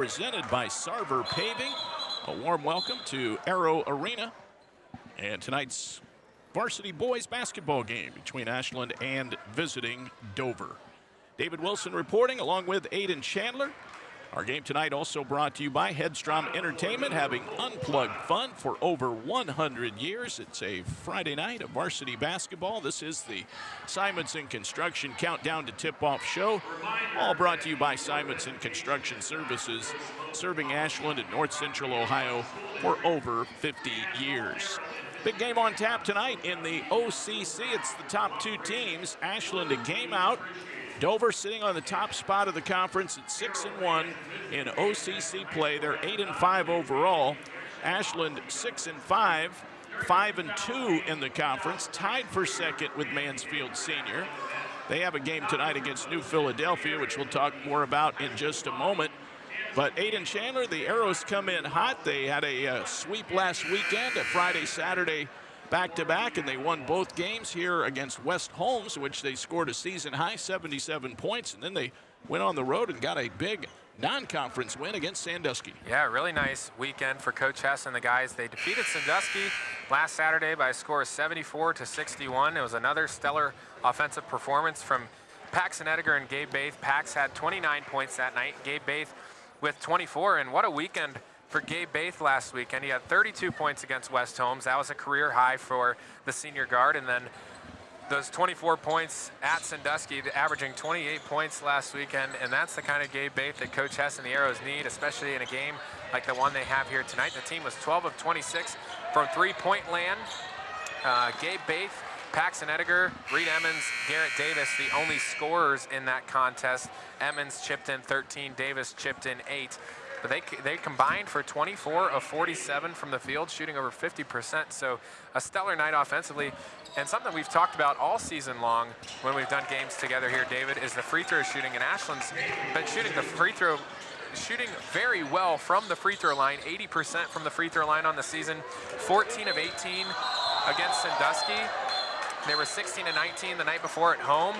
Presented by Sarver Paving. A warm welcome to Aero Arena and tonight's varsity boys basketball game between Ashland and visiting Dover. David Wilson reporting along with Aiden Chandler. Our game tonight also brought to you by Headstrom Entertainment, having unplugged fun for over 100 years. It's a Friday night of varsity basketball. This is the Simonson Construction Countdown to Tip-Off show, all brought to you by Simonson Construction Services, serving Ashland and North Central Ohio for over 50 years. Big game on tap tonight in the OCC. It's the top two teams. Ashland a game out. Dover sitting on the top spot of the conference at 6-1 in OCC play. They're 8-5 overall. Ashland 6-5, 5-2 in the conference, tied for second with Mansfield Senior. They have a game tonight against New Philadelphia, which we'll talk more about in just a moment. But Aiden Chandler, the Arrows come in hot. They had a sweep last weekend, a Friday, Saturday back-to-back, and they won both games here against West Holmes, which they scored a season-high 77 points, and then they went on the road and got a big non-conference win against Sandusky. Yeah, really nice weekend for Coach Hess and the guys. They defeated Sandusky last Saturday by a score of 74-61. It was another stellar offensive performance from Paxton Edgar and Gabe Baith. Pax had 29 points that night, Gabe Baith with 24, and what a weekend for Gabe Baith last weekend. He had 32 points against West Holmes. That was a career high for the senior guard. And then those 24 points at Sandusky, averaging 28 points last weekend. And that's the kind of Gabe Baith that Coach Hess and the Arrows need, especially in a game like the one they have here tonight. The team was 12 of 26 from three-point land. Gabe Baith, Paxton Edgar, Reed Emmons, Garrett Davis, the only scorers in that contest. Emmons chipped in 13, Davis chipped in 8. But they combined for 24 of 47 from the field, shooting over 50%. So a stellar night offensively. And something we've talked about all season long when we've done games together here, David, is the free throw shooting. And Ashland's been shooting very well from the free throw line, 80% from the free throw line on the season, 14 of 18 against Sandusky. They were 16 of 19 the night before at home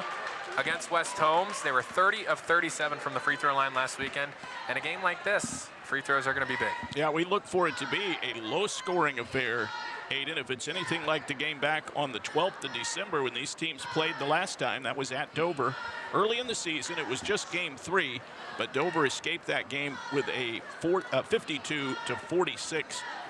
against West Holmes. They were 30 of 37 from the free throw line last weekend. And a game like this, free throws are going to be big. Yeah, we look for it to be a low-scoring affair, Aiden. If it's anything like the game back on the 12th of December when these teams played the last time, that was at Dover. Early in the season, it was just game 3, but Dover escaped that game with a 52-46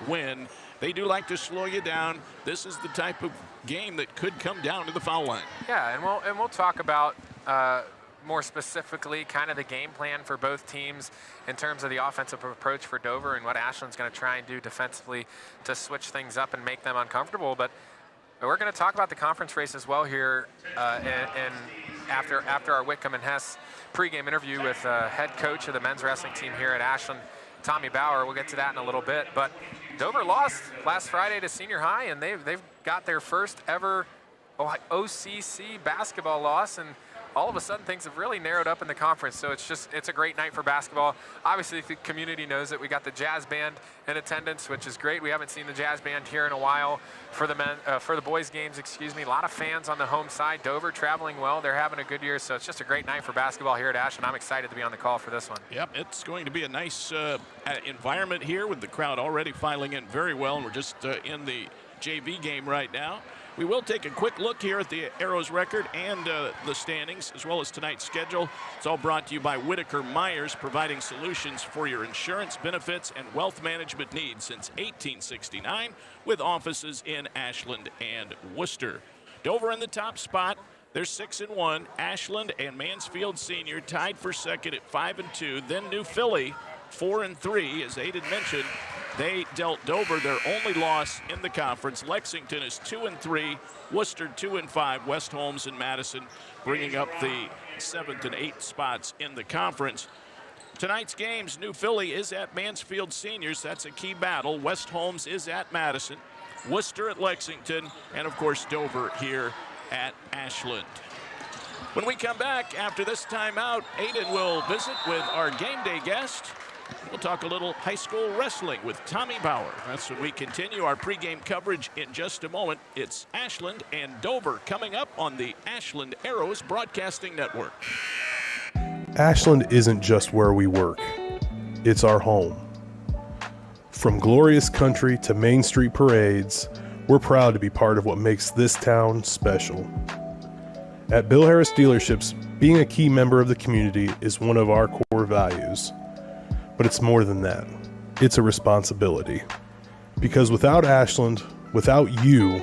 win. They do like to slow you down. This is the type of game that could come down to the foul line. Yeah, and we'll talk about more specifically kind of the game plan for both teams in terms of the offensive approach for Dover and what Ashland's going to try and do defensively to switch things up and make them uncomfortable. But we're going to talk about the conference race as well here, and after our Whitcomb and Hess pregame interview with head coach of the men's wrestling team here at Ashland, Tommy Bauer. We'll get to that in a little bit. But Dover lost last Friday to Senior High, and they've got their first ever OCC basketball loss, and all of a sudden things have really narrowed up in the conference. So it's a great night for basketball. Obviously the community knows that we got the jazz band in attendance, which is great. We haven't seen the jazz band here in a while for the boys games, excuse me. A lot of fans on the home side. Dover traveling well. They're having a good year. So it's just a great night for basketball here at Ashland. I'm excited to be on the call for this one. Yep, it's going to be a nice environment here with the crowd already filing in very well. And we're just in the JV game right now. We will take a quick look here at the Arrows record and the standings, as well as tonight's schedule. It's all brought to you by Whitaker Myers, providing solutions for your insurance, benefits, and wealth management needs since 1869, with offices in Ashland and Worcester. Dover in the top spot. They're 6-1. Ashland and Mansfield Senior tied for second at 5-2. Then New Philly, 4-3, as Aiden mentioned. They dealt Dover their only loss in the conference. Lexington is 2-3, Worcester 2-5, West Holmes and Madison bringing up the 7th and 8th spots in the conference. Tonight's games, New Philly is at Mansfield Seniors. That's a key battle. West Holmes is at Madison, Worcester at Lexington, and of course Dover here at Ashland. When we come back after this timeout, Aiden will visit with our game day guest. We'll talk a little high school wrestling with Tommy Bauer. That's when we continue our pregame coverage in just a moment. It's Ashland and Dover coming up on the Ashland Arrows Broadcasting Network. Ashland isn't just where we work. it's our home. From glorious country to Main Street parades, we're proud to be part of what makes this town special. At Bill Harris Dealerships, being a key member of the community is one of our core values. But it's more than that. It's a responsibility. Because without Ashland, without you,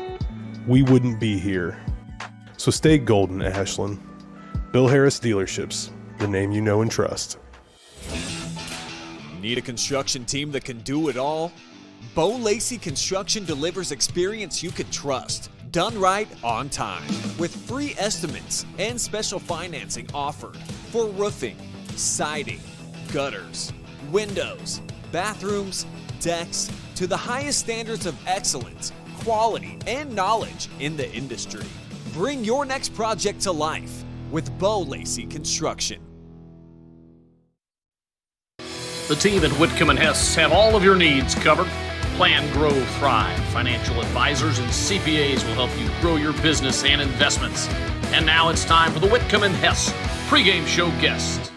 we wouldn't be here. So stay golden, Ashland. Bill Harris Dealerships, the name you know and trust. Need a construction team that can do it all? Bo Lacey Construction delivers experience you can trust, done right on time, with free estimates and special financing offered for roofing, siding, gutters, windows, bathrooms, decks, to the highest standards of excellence, quality, and knowledge in the industry. Bring your next project to life with Bo Lacey Construction. The team at Whitcomb & Hess have all of your needs covered. Plan, grow, thrive. Financial advisors and CPAs will help you grow your business and investments. And now it's time for the Whitcomb & Hess pregame show guest.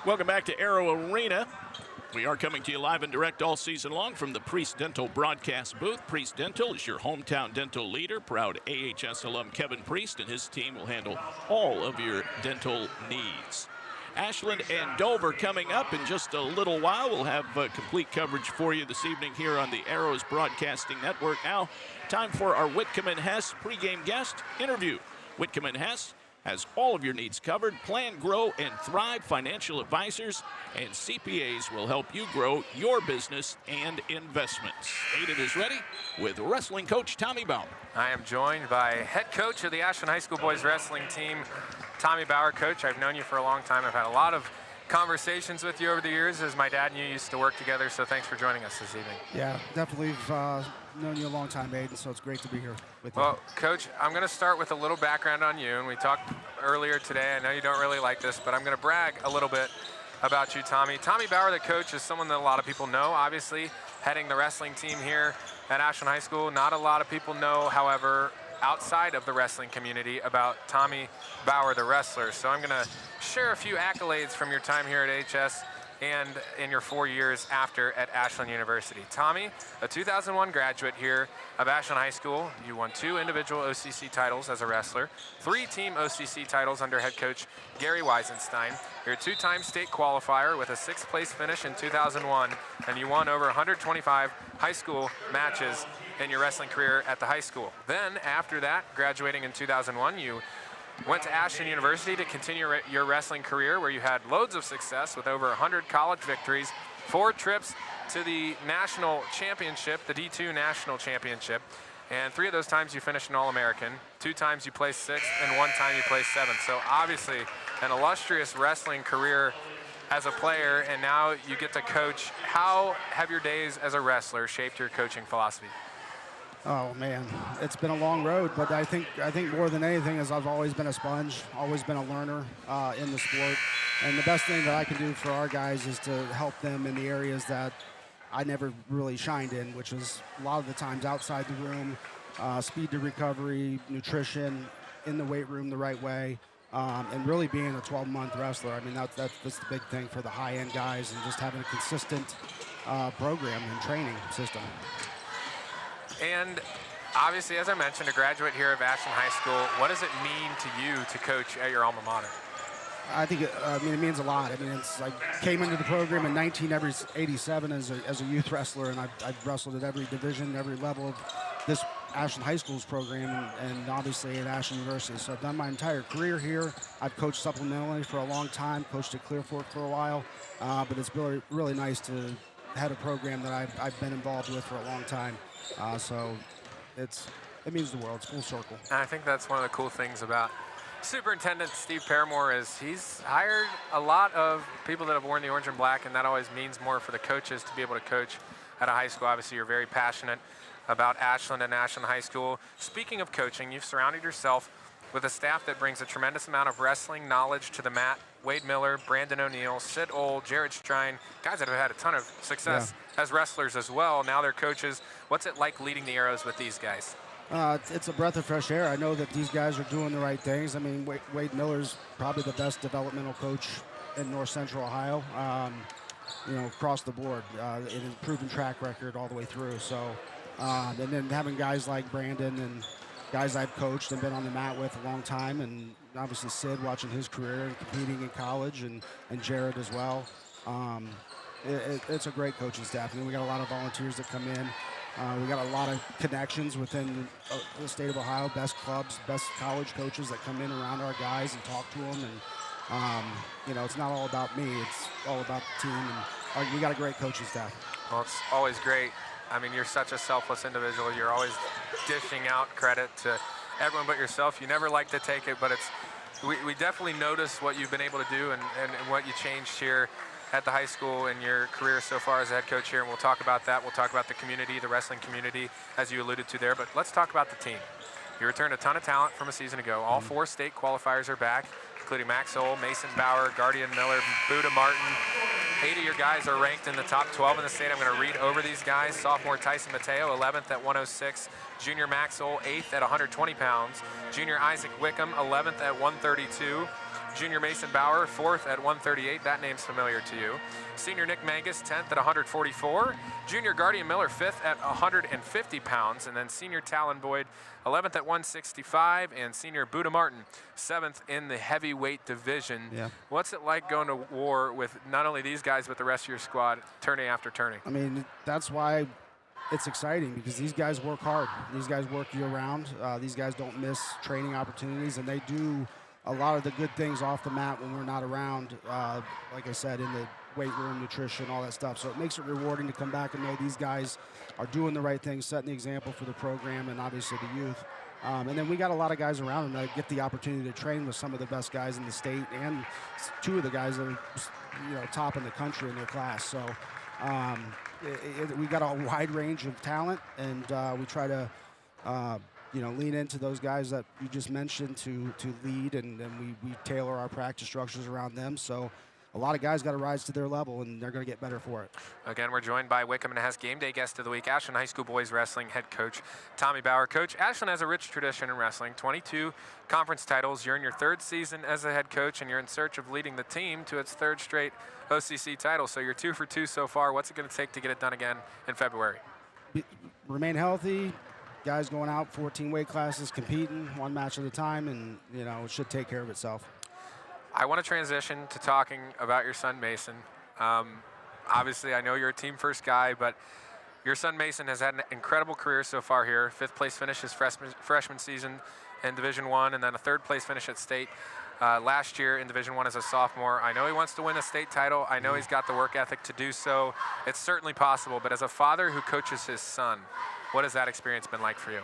Welcome back to Arrow Arena. We are coming to you live and direct all season long from the Priest Dental broadcast booth. Priest Dental is your hometown dental leader. Proud AHS alum Kevin Priest and his team will handle all of your dental needs. Ashland and Dover coming up in just a little while. We'll have complete coverage for you this evening here on the Arrows Broadcasting Network. Now, time for our Whitcomb & Hess pregame guest interview. Whitcomb & Hess has all of your needs covered. Plan, grow, and thrive. Financial advisors and CPAs will help you grow your business and investments. Aiden is ready with wrestling coach Tommy Bauer. I am joined by head coach of the Ashland High School boys wrestling team, Tommy Bauer. Coach, I've known you for a long time. I've had a lot of conversations with you over the years as my dad and you used to work together, so thanks for joining us this evening. Yeah, definitely known you a long time, Aiden, so it's great to be here with you. Well, Coach, I'm going to start with a little background on you, and we talked earlier today. I know you don't really like this, but I'm going to brag a little bit about you, Tommy. Tommy Bauer, the coach, is someone that a lot of people know, obviously, heading the wrestling team here at Ashland High School. Not a lot of people know, however, outside of the wrestling community about Tommy Bauer, the wrestler. So I'm going to share a few accolades from your time here at HS and in your 4 years after at Ashland University. Tommy, a 2001 graduate here of Ashland High School. You won 2 individual OCC titles as a wrestler, 3 team OCC titles under head coach Gary Weisenstein. You're a 2-time state qualifier with a 6th place finish in 2001, and you won over 125 high school matches in your wrestling career at the high school. Then after that, graduating in 2001, you went to Ashland University to continue your wrestling career, where you had loads of success with over 100 college victories, 4 trips to the national championship, the D2 national championship, and 3 of those times you finished an All-American, 2 times you placed 6th, and 1 time you placed 7th. So obviously an illustrious wrestling career as a player, and now you get to coach. How have your days as a wrestler shaped your coaching philosophy? Oh man, it's been a long road, but I think more than anything is I've always been a sponge, always been a learner in the sport, and the best thing that I can do for our guys is to help them in the areas that I never really shined in, which is a lot of the times outside the room, speed to recovery, nutrition, in the weight room the right way, and really being a 12-month wrestler. I mean, that's the big thing for the high-end guys, and just having a consistent program and training system. And obviously, as I mentioned, a graduate here of Ashland High School, what does it mean to you to coach at your alma mater? I think it means a lot. I mean, I came into the program in 1987 as a youth wrestler, and I've wrestled at every division, every level of this Ashland High School's program, and obviously at Ashland University. So I've done my entire career here. I've coached supplementally for a long time, coached at Clear Fork for a while, but it's really, really nice to head a program that I've been involved with for a long time. So it means the world. It's full circle. And I think that's one of the cool things about Superintendent Steve Paramore is he's hired a lot of people that have worn the orange and black, and that always means more for the coaches to be able to coach at a high school. Obviously, you're very passionate about Ashland and Ashland High School. Speaking of coaching, you've surrounded yourself with a staff that brings a tremendous amount of wrestling knowledge to the mat. Wade Miller, Brandon O'Neill, Sid Old, Jared Strine, guys that have had a ton of success as wrestlers as well. Now they're coaches. What's it like leading the Arrows with these guys? It's a breath of fresh air. I know that these guys are doing the right things. I mean, Wade Miller's probably the best developmental coach in North Central Ohio, across the board. It is proven track record all the way through. So, and then having guys like Brandon and guys I've coached and been on the mat with a long time, and obviously Sid watching his career and competing in college, and Jared as well. It's a great coaching staff. I mean, we got a lot of volunteers that come in. We got a lot of connections within the state of Ohio, best clubs, best college coaches that come in around our guys and talk to them. And, it's not all about me. It's all about the team. And we got a great coaching staff. Well, it's always great. I mean, you're such a selfless individual. You're always dishing out credit to everyone but yourself. You never like to take it, but we definitely notice what you've been able to do and what you changed here at the high school in your career so far as a head coach here, and we'll talk about that. We'll talk about the community, the wrestling community, as you alluded to there, but let's talk about the team. You returned a ton of talent from a season ago. All 4 state qualifiers are back, including Max Ohl, Mason Bauer, Guardian Miller, Buda Martin. 8 of your guys are ranked in the top 12 in the state. I'm going to read over these guys. Sophomore Tyson Mateo, 11th at 106. Junior Max Ohl, 8th at 120 pounds. Junior Isaac Wickham, 11th at 132. Junior Mason Bauer, 4th at 138. That name's familiar to you. Senior Nick Mangus, 10th at 144. Junior Guardian Miller, 5th at 150 pounds. And then Senior Talon Boyd, 11th at 165. And Senior Buda Martin, 7th in the heavyweight division. Yeah. What's it like going to war with not only these guys, but the rest of your squad, turning after turning? I mean, that's why it's exciting, because these guys work hard. These guys work year-round. These guys don't miss training opportunities, and they do a lot of the good things off the mat when we're not around, like I said, in the weight room, nutrition, all that stuff. So it makes it rewarding to come back and know these guys are doing the right things, setting the example for the program and obviously the youth. And then we got a lot of guys around them that get the opportunity to train with some of the best guys in the state, and 2 of the guys that are top in the country in their class. So we got a wide range of talent, and we try to lean into those guys that you just mentioned to lead, and we tailor our practice structures around them. So a lot of guys got to rise to their level, and they're going to get better for it. Again, we're joined by Wickham and Hess Game Day Guest of the Week, Ashland High School Boys Wrestling Head Coach Tommy Bauer. Coach, Ashland has a rich tradition in wrestling, 22 conference titles. You're in your 3rd season as a head coach, and you're in search of leading the team to its 3rd straight OCC title. So you're 2 for 2 so far. What's it going to take to get it done again in February? Remain healthy. Guys going out 14 weight classes, competing 1 match at a time, and it should take care of itself. I want to transition to talking about your son Mason. Obviously, I know you're a team first guy, but your son Mason has had an incredible career so far here. 5th place finish his freshman season in Division I, and then a 3rd place finish at state last year in Division I as a sophomore. I know he wants to win a state title. I know he's got the work ethic to do so. It's certainly possible, but as a father who coaches his son, what has that experience been like for you?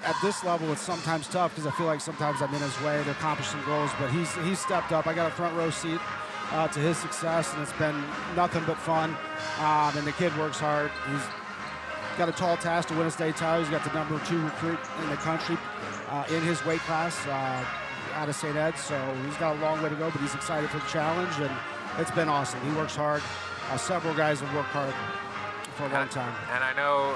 At this level, it's sometimes tough, because I feel like sometimes I'm in his way to accomplish some goals, but he's stepped up. I got a front row seat to his success, and it's been nothing but fun. And the kid works hard. He's got a tall task to win a state title. He's got the number 2 recruit in the country in his weight class out of St. Ed's, so he's got a long way to go, but he's excited for the challenge, and it's been awesome. He works hard. Several guys have worked hard for a long time. And I know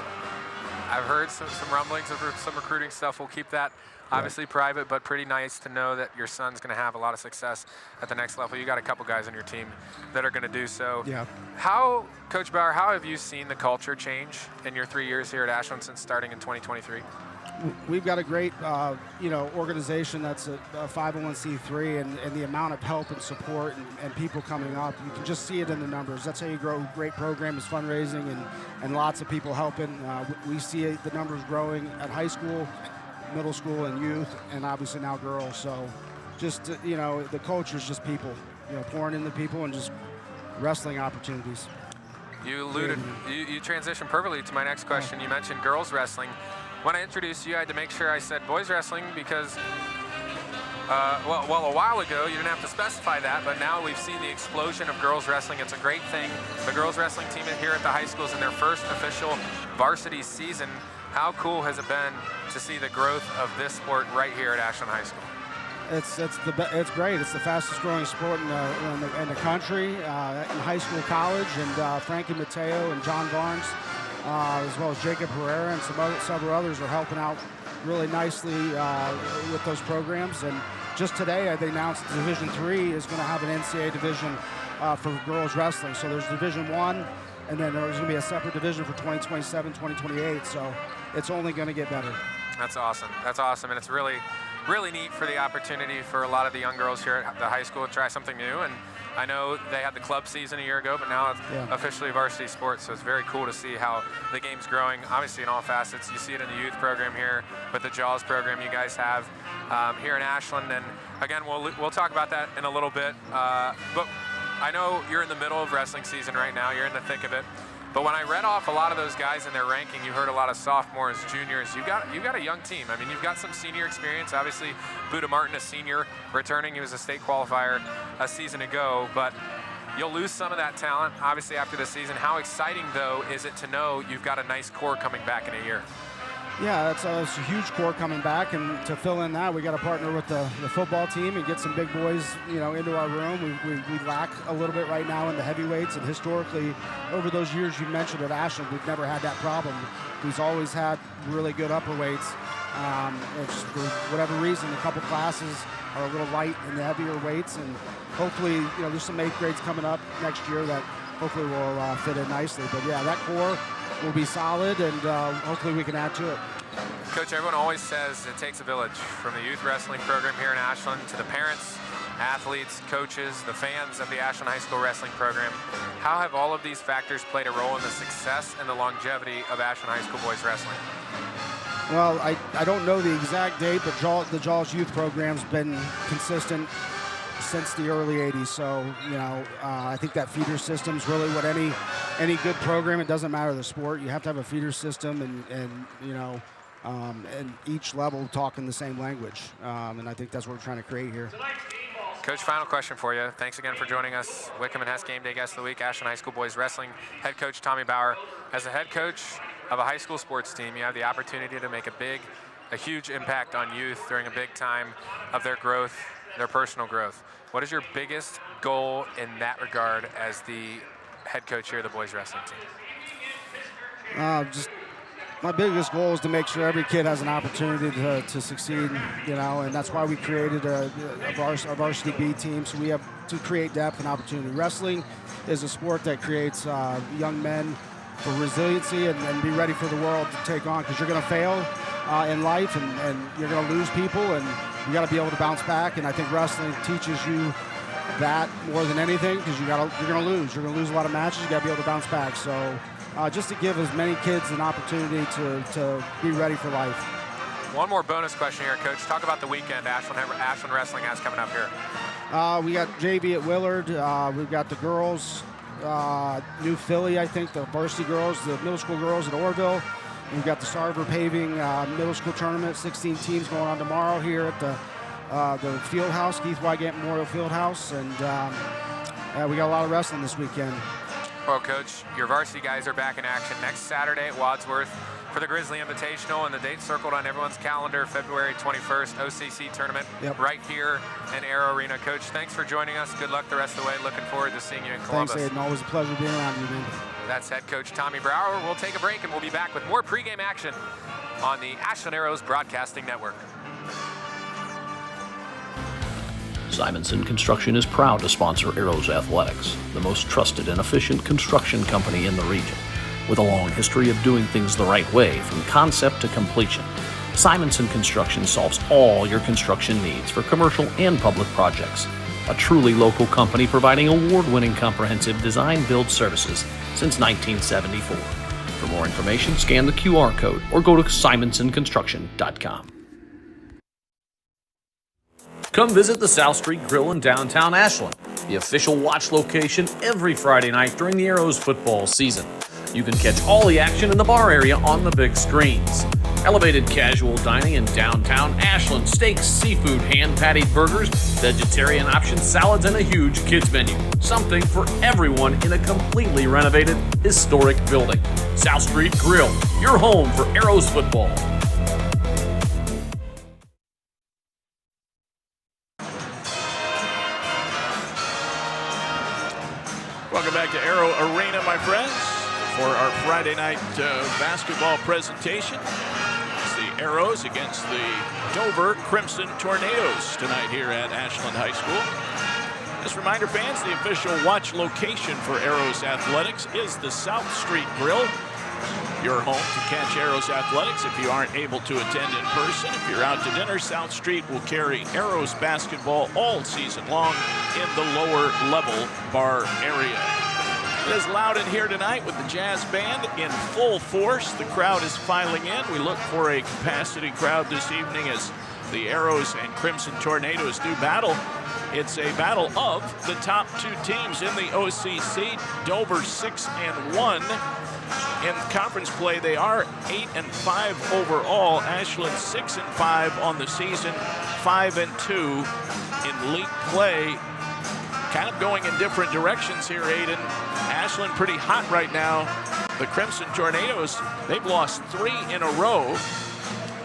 I've heard some rumblings of some recruiting stuff. We'll keep that obviously private, but pretty nice to know that your son's going to have a lot of success at the next level. You got a couple guys on your team that are going to do so. Yeah. Coach Bauer, how have you seen the culture change in your 3 years here at Ashland since starting in 2023? We've got a great, organization that's a 501c3, and the amount of help and support and people coming up, you can just see it in the numbers. That's how you grow a great program, is fundraising and lots of people helping. We see the numbers growing at high school, middle school, and youth, and obviously now girls. So just, the culture is just people, pouring into people and just wrestling opportunities. You alluded, you transitioned perfectly to my next question. You mentioned girls wrestling. When I introduced you, I had to make sure I said boys wrestling because, a while ago, you didn't have to specify that, but now we've seen the explosion of girls wrestling. It's a great thing. The girls wrestling team here at the high school is in their first official varsity season. How cool has it been to see the growth of this sport right here at Ashland High School? It's great. It's the fastest growing sport in the country, in high school, college, and Frankie Mateo and John Barnes as well as Jacob Herrera and several others are helping out really nicely with those programs. And just today, they announced Division III is going to have an NCAA division for girls wrestling. So there's Division I, and then there's going to be a separate division for 2027, 2028. So it's only going to get better. That's awesome. That's awesome, and it's really, really neat for the opportunity for a lot of the young girls here at the high school to try something new. And I know they had the club season a year ago, but now it's officially varsity sports, so it's very cool to see how the game's growing, obviously in all facets. You see it in the youth program here, with the JAWS program you guys have here in Ashland. And again, we'll talk about that in a little bit. But I know you're in the middle of wrestling season right now. You're in the thick of it. But when I read off a lot of those guys in their ranking, you heard a lot of sophomores, juniors. You got a young team. I mean, you've got some senior experience. Obviously, Buda Martin, a senior, returning. He was a state qualifier a season ago. But you'll lose some of that talent, obviously, after the season. How exciting, though, is it to know you've got a nice core coming back in a year? Yeah, it's a huge core coming back, and to fill in that, we got to partner with the football team and get some big boys, into our room. We lack a little bit right now in the heavyweights, and historically, over those years you mentioned at Ashland, we've never had that problem. We've always had really good upper weights. It's for whatever reason, a couple classes are a little light in the heavier weights, and hopefully, there's some 8th grades coming up next year that hopefully will fit in nicely. But yeah, that core will be solid, and hopefully we can add to it. Coach, everyone always says it takes a village, from the youth wrestling program here in Ashland to the parents, athletes, coaches, the fans of the Ashland High School wrestling program. How have all of these factors played a role in the success and the longevity of Ashland High School boys wrestling? Well, I don't know the exact date, but the JAWS youth program's been consistent since the early 80s. So, I think that feeder system's really what any good program, it doesn't matter the sport, you have to have a feeder system and each level talking the same language. And I think that's what we're trying to create here. Coach, final question for you. Thanks again for joining us. Wickham and Hess Game Day Guest of the Week, Ashland High School Boys Wrestling Head Coach Tommy Bauer. As a head coach of a high school sports team, you have the opportunity to make a huge impact on youth during a big time of their growth, their personal growth. What is your biggest goal in that regard as the head coach here of the boys wrestling team? Just my biggest goal is to make sure every kid has an opportunity to succeed, and that's why we created a varsity B team, so we have to create depth and opportunity. Wrestling is a sport that creates young men for resiliency and be ready for the world to take on, because you're going to fail in life and you're going to lose people, and you got to be able to bounce back. And I think wrestling teaches you that more than anything, because you're going to lose. You're going to lose a lot of matches. You got to be able to bounce back. So just to give as many kids an opportunity to be ready for life. One more bonus question here, Coach. Talk about the weekend Ashland Wrestling has coming up here. We got JV at Willard. We've got the girls, New Philly, I think, the varsity girls, the middle school girls at Orville. We've got the Sarver Paving middle school tournament, 16 teams going on tomorrow here at the field house, Keith Wygant Memorial Field House, and we got a lot of wrestling this weekend. Well, Coach, your varsity guys are back in action next Saturday at Wadsworth for the Grizzly Invitational, and the date circled on everyone's calendar, February 21st, OCC tournament, right here in Arrow Arena. Coach, thanks for joining us. Good luck the rest of the way. Looking forward to seeing you in Columbus. Thanks, Aiden. Always a pleasure being around you, man. That's head coach Tommy Brower. We'll take a break, and we'll be back with more pregame action on the Ashland Arrows Broadcasting Network. Simonson Construction is proud to sponsor Arrows Athletics, the most trusted and efficient construction company in the region. With a long history of doing things the right way from concept to completion, Simonson Construction solves all your construction needs for commercial and public projects. A truly local company providing award-winning comprehensive design-build services since 1974. For more information, scan the QR code or go to simonsonconstruction.com. Come visit the South Street Grill in downtown Ashland, the official watch location every Friday night during the Arrows football season. You can catch all the action in the bar area on the big screens. Elevated casual dining in downtown Ashland, steaks, seafood, hand-patted burgers, vegetarian options, salads, and a huge kids menu. Something for everyone in a completely renovated, historic building. South Street Grill, your home for Arrows football. Welcome back to Arrow Arena, my friends. for our Friday night basketball presentation. It's the Arrows against the Dover Crimson Tornadoes tonight here at Ashland High School. Just a reminder, fans, the official watch location for Arrows Athletics is the South Street Grill. Your home to catch Arrows Athletics if you aren't able to attend in person. If you're out to dinner, South Street will carry Arrows basketball all season long in the lower level bar area. It is loud in here tonight with the Jazz Band in full force. The crowd is filing in. We look for a capacity crowd this evening as the Arrows and Crimson Tornadoes do battle. It's a battle of the top two teams in the OCC. Dover 6-1. In conference play, they are 8-5 overall. Ashland 6-5 on the season, 5-2 in league play. Kind of going in different directions here, Aiden. Ashland pretty hot right now. The Crimson Tornadoes, they've lost 3 in a row,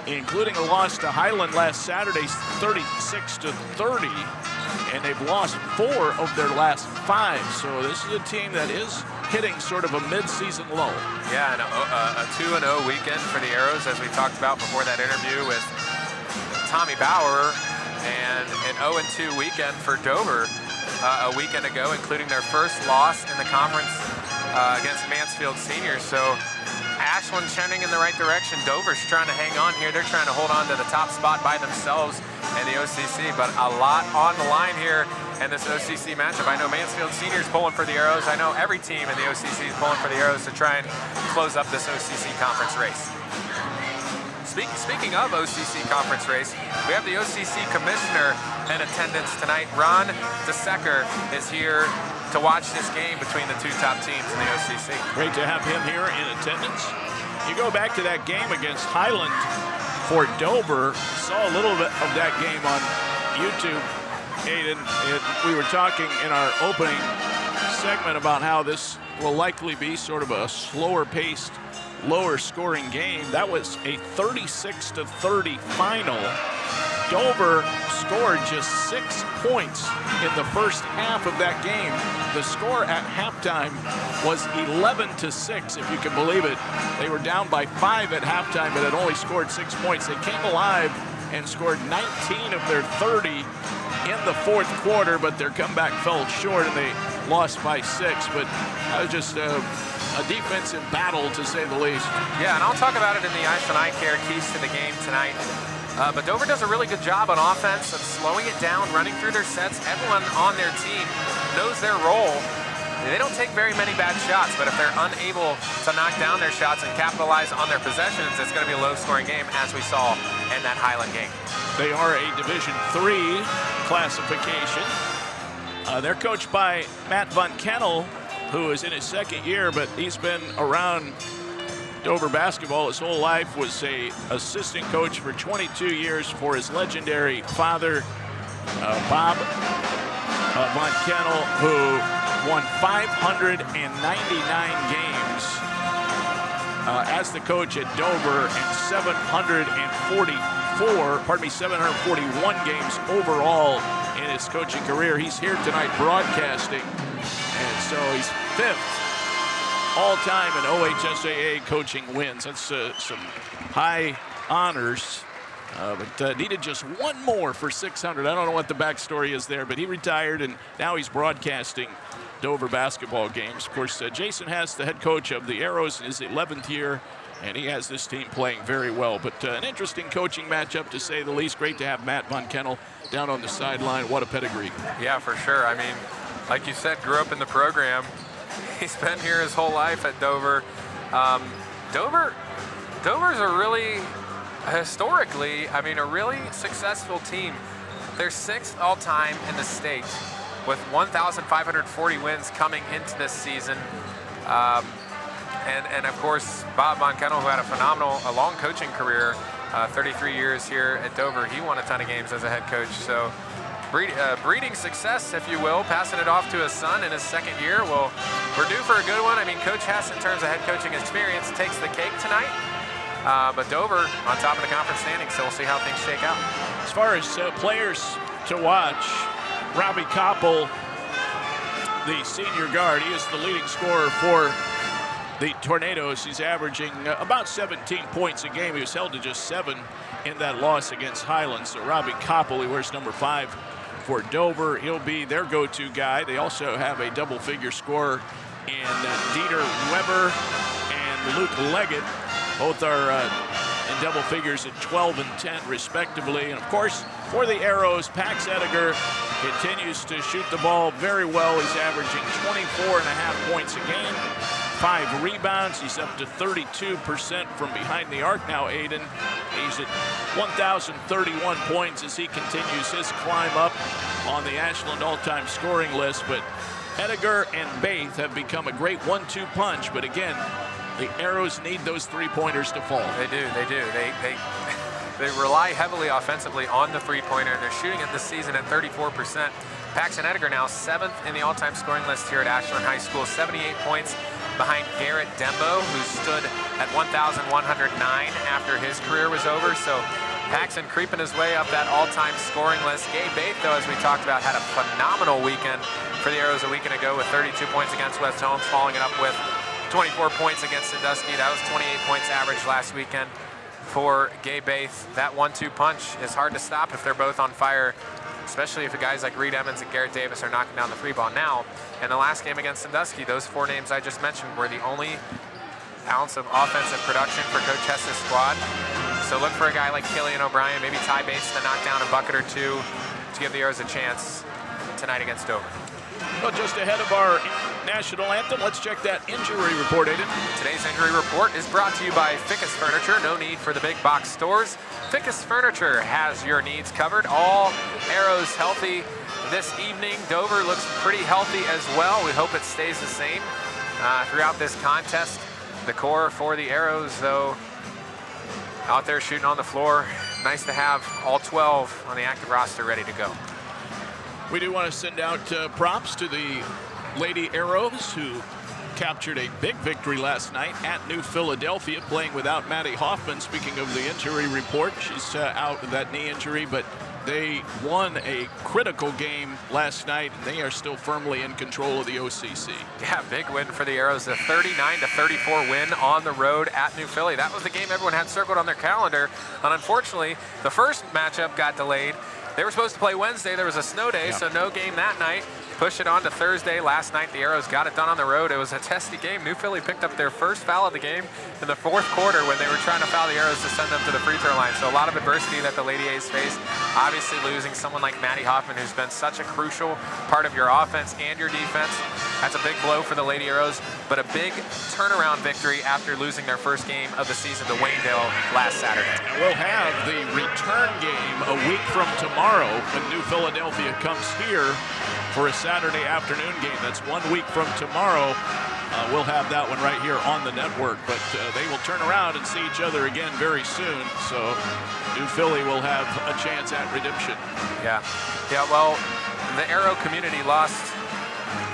including a loss to Highland last Saturday, 36-30. And they've lost 4 of their last 5. So this is a team that is hitting sort of a mid-season low. Yeah, and a 2-0 weekend for the Arrows, as we talked about before that interview with Tommy Bauer, and an 0-2 weekend for Dover a weekend ago, including their first loss in the conference against Mansfield Seniors. So Ashland trending in the right direction. Dover's trying to hang on here. They're trying to hold on to the top spot by themselves in the OCC, but a lot on the line here in this OCC matchup. I know Mansfield Seniors pulling for the Arrows. I know every team in the OCC is pulling for the Arrows to try and close up this OCC conference race. Speaking of OCC conference race, we have the OCC commissioner in attendance tonight. Ron DeSecker is here to watch this game between the two top teams in the OCC. Great to have him here in attendance. You go back to that game against Highland for Dover, saw a little bit of that game on YouTube, Aiden. We were talking in our opening segment about how this will likely be sort of a slower paced, lower scoring game. That was a 36-30 final. Dover scored just 6 points in the first half of that game. The score at halftime was 11-6, if you can believe it. They were down by 5 at halftime, but had only scored 6 points. They came alive and scored 19 of their 30 in the fourth quarter, but their comeback fell short and they lost by 6. But that was just a defensive battle, to say the least. Yeah, and I'll talk about it in the Ashland Eye Care keys to the game tonight. But Dover does a really good job on offense of slowing it down, running through their sets. Everyone on their team knows their role. They don't take very many bad shots, but if they're unable to knock down their shots and capitalize on their possessions, it's going to be a low-scoring game, as we saw in that Highland game. They are a Division III classification. They're coached by Matt Von Kennel, who is in his second year, but he's been around Dover basketball his whole life, was a assistant coach for 22 years for his legendary father, Bob Von Kennel, who won 599 games as the coach at Dover and 741 games overall in his coaching career. He's here tonight broadcasting, and so he's 5th all-time in OHSAA coaching wins. That's some high honors, but needed just one more for 600. I don't know what the backstory is there, but he retired, and now he's broadcasting Dover basketball games. Of course, Jason Hess, the head coach of the Arrows, in his 11th year, and he has this team playing very well. But an interesting coaching matchup, to say the least. Great to have Matt Von Kennel down on the sideline. What a pedigree. Yeah, for sure. I mean, like you said, grew up in the program. He's been here his whole life at Dover. Dover's a really, historically, I mean, a really successful team. They're 6th all-time in the state with 1,540 wins coming into this season. And of course, Bob Von Kennel, who had a long coaching career, 33 years here at Dover. He won a ton of games as a head coach. So breeding success, if you will, passing it off to his son in his second year. Well, we're due for a good one. I mean, Coach Hess, in terms of head coaching experience, takes the cake tonight. But Dover on top of the conference standings, so we'll see how things shake out. As far as players to watch, Robbie Koppel, the senior guard, he is the leading scorer for the Tornadoes. He's averaging about 17 points a game. He was held to just 7 in that loss against Highlands. So Robbie Koppel, he wears number 5 for Dover. He'll be their go-to guy. They also have a double-figure scorer in Dieter Weber and Luke Leggett. Both are in double figures at 12 and 10 respectively. And of course, for the Arrows, Pax Ediger continues to shoot the ball very well. He's averaging 24.5 points a game, 5 rebounds. He's up to 32% from behind the arc now, Aiden. He's at 1,031 points as he continues his climb up on the Ashland all-time scoring list. But Ediger and Baith have become a great 1-2 punch. But again, the Arrows need those 3-pointers to fall. They do. They rely heavily offensively on the 3-pointer, and they're shooting it this season at 34%. Paxton Ediger now 7th in the all-time scoring list here at Ashland High School, 78 points behind Garrett Dembo, who stood at 1,109 after his career was over. So Paxton creeping his way up that all-time scoring list. Gabe Baith, though, as we talked about, had a phenomenal weekend for the Arrows a weekend ago with 32 points against West Holmes, following it up with 24 points against Sandusky. That was 28 points average last weekend for Gabe Baith. That 1-2 punch is hard to stop if they're both on fire, especially if guys like Reed Emmons and Garrett Davis are knocking down the 3-ball. Now, in the last game against Sandusky, those 4 names I just mentioned were the only ounce of offensive production for Coach Hess's squad. So look for a guy like Killian O'Brien, maybe Ty Bates to knock down a bucket or 2 to give the Arrows a chance tonight against Dover. Well, just ahead of our national anthem, let's check that injury report, Aiden. Today's injury report is brought to you by Fickus Furniture. No need for the big box stores. Fickus Furniture has your needs covered. All Arrows healthy this evening. Dover looks pretty healthy as well. We hope it stays the same throughout this contest. The core for the Arrows, though, out there shooting on the floor. Nice to have all 12 on the active roster ready to go. We do want to send out props to the Lady Arrows, who captured a big victory last night at New Philadelphia, playing without Maddie Hoffman. Speaking of the injury report, she's out with that knee injury, but they won a critical game last night, and they are still firmly in control of the OCC. Yeah, big win for the Arrows, a 39-34 win on the road at New Philly. That was the game everyone had circled on their calendar, and unfortunately, the first matchup got delayed. They were supposed to play Wednesday. There was a snow day, so no game that night. Push it on to Thursday. Last night, the Arrows got it done on the road. It was a testy game. New Philly picked up their first foul of the game in the 4th quarter when they were trying to foul the Arrows to send them to the free throw line. So a lot of adversity that the Lady A's faced. Obviously losing someone like Maddie Hoffman, who's been such a crucial part of your offense and your defense. That's a big blow for the Lady Arrows, but a big turnaround victory after losing their first game of the season to Waynedale last Saturday. And we'll have the return game a week from tomorrow when New Philadelphia comes here for a Saturday afternoon game. That's 1 week from tomorrow. We'll have that one right here on the network, but they will turn around and see each other again very soon. So New Philly will have a chance at redemption. Yeah, well, the Arrow community lost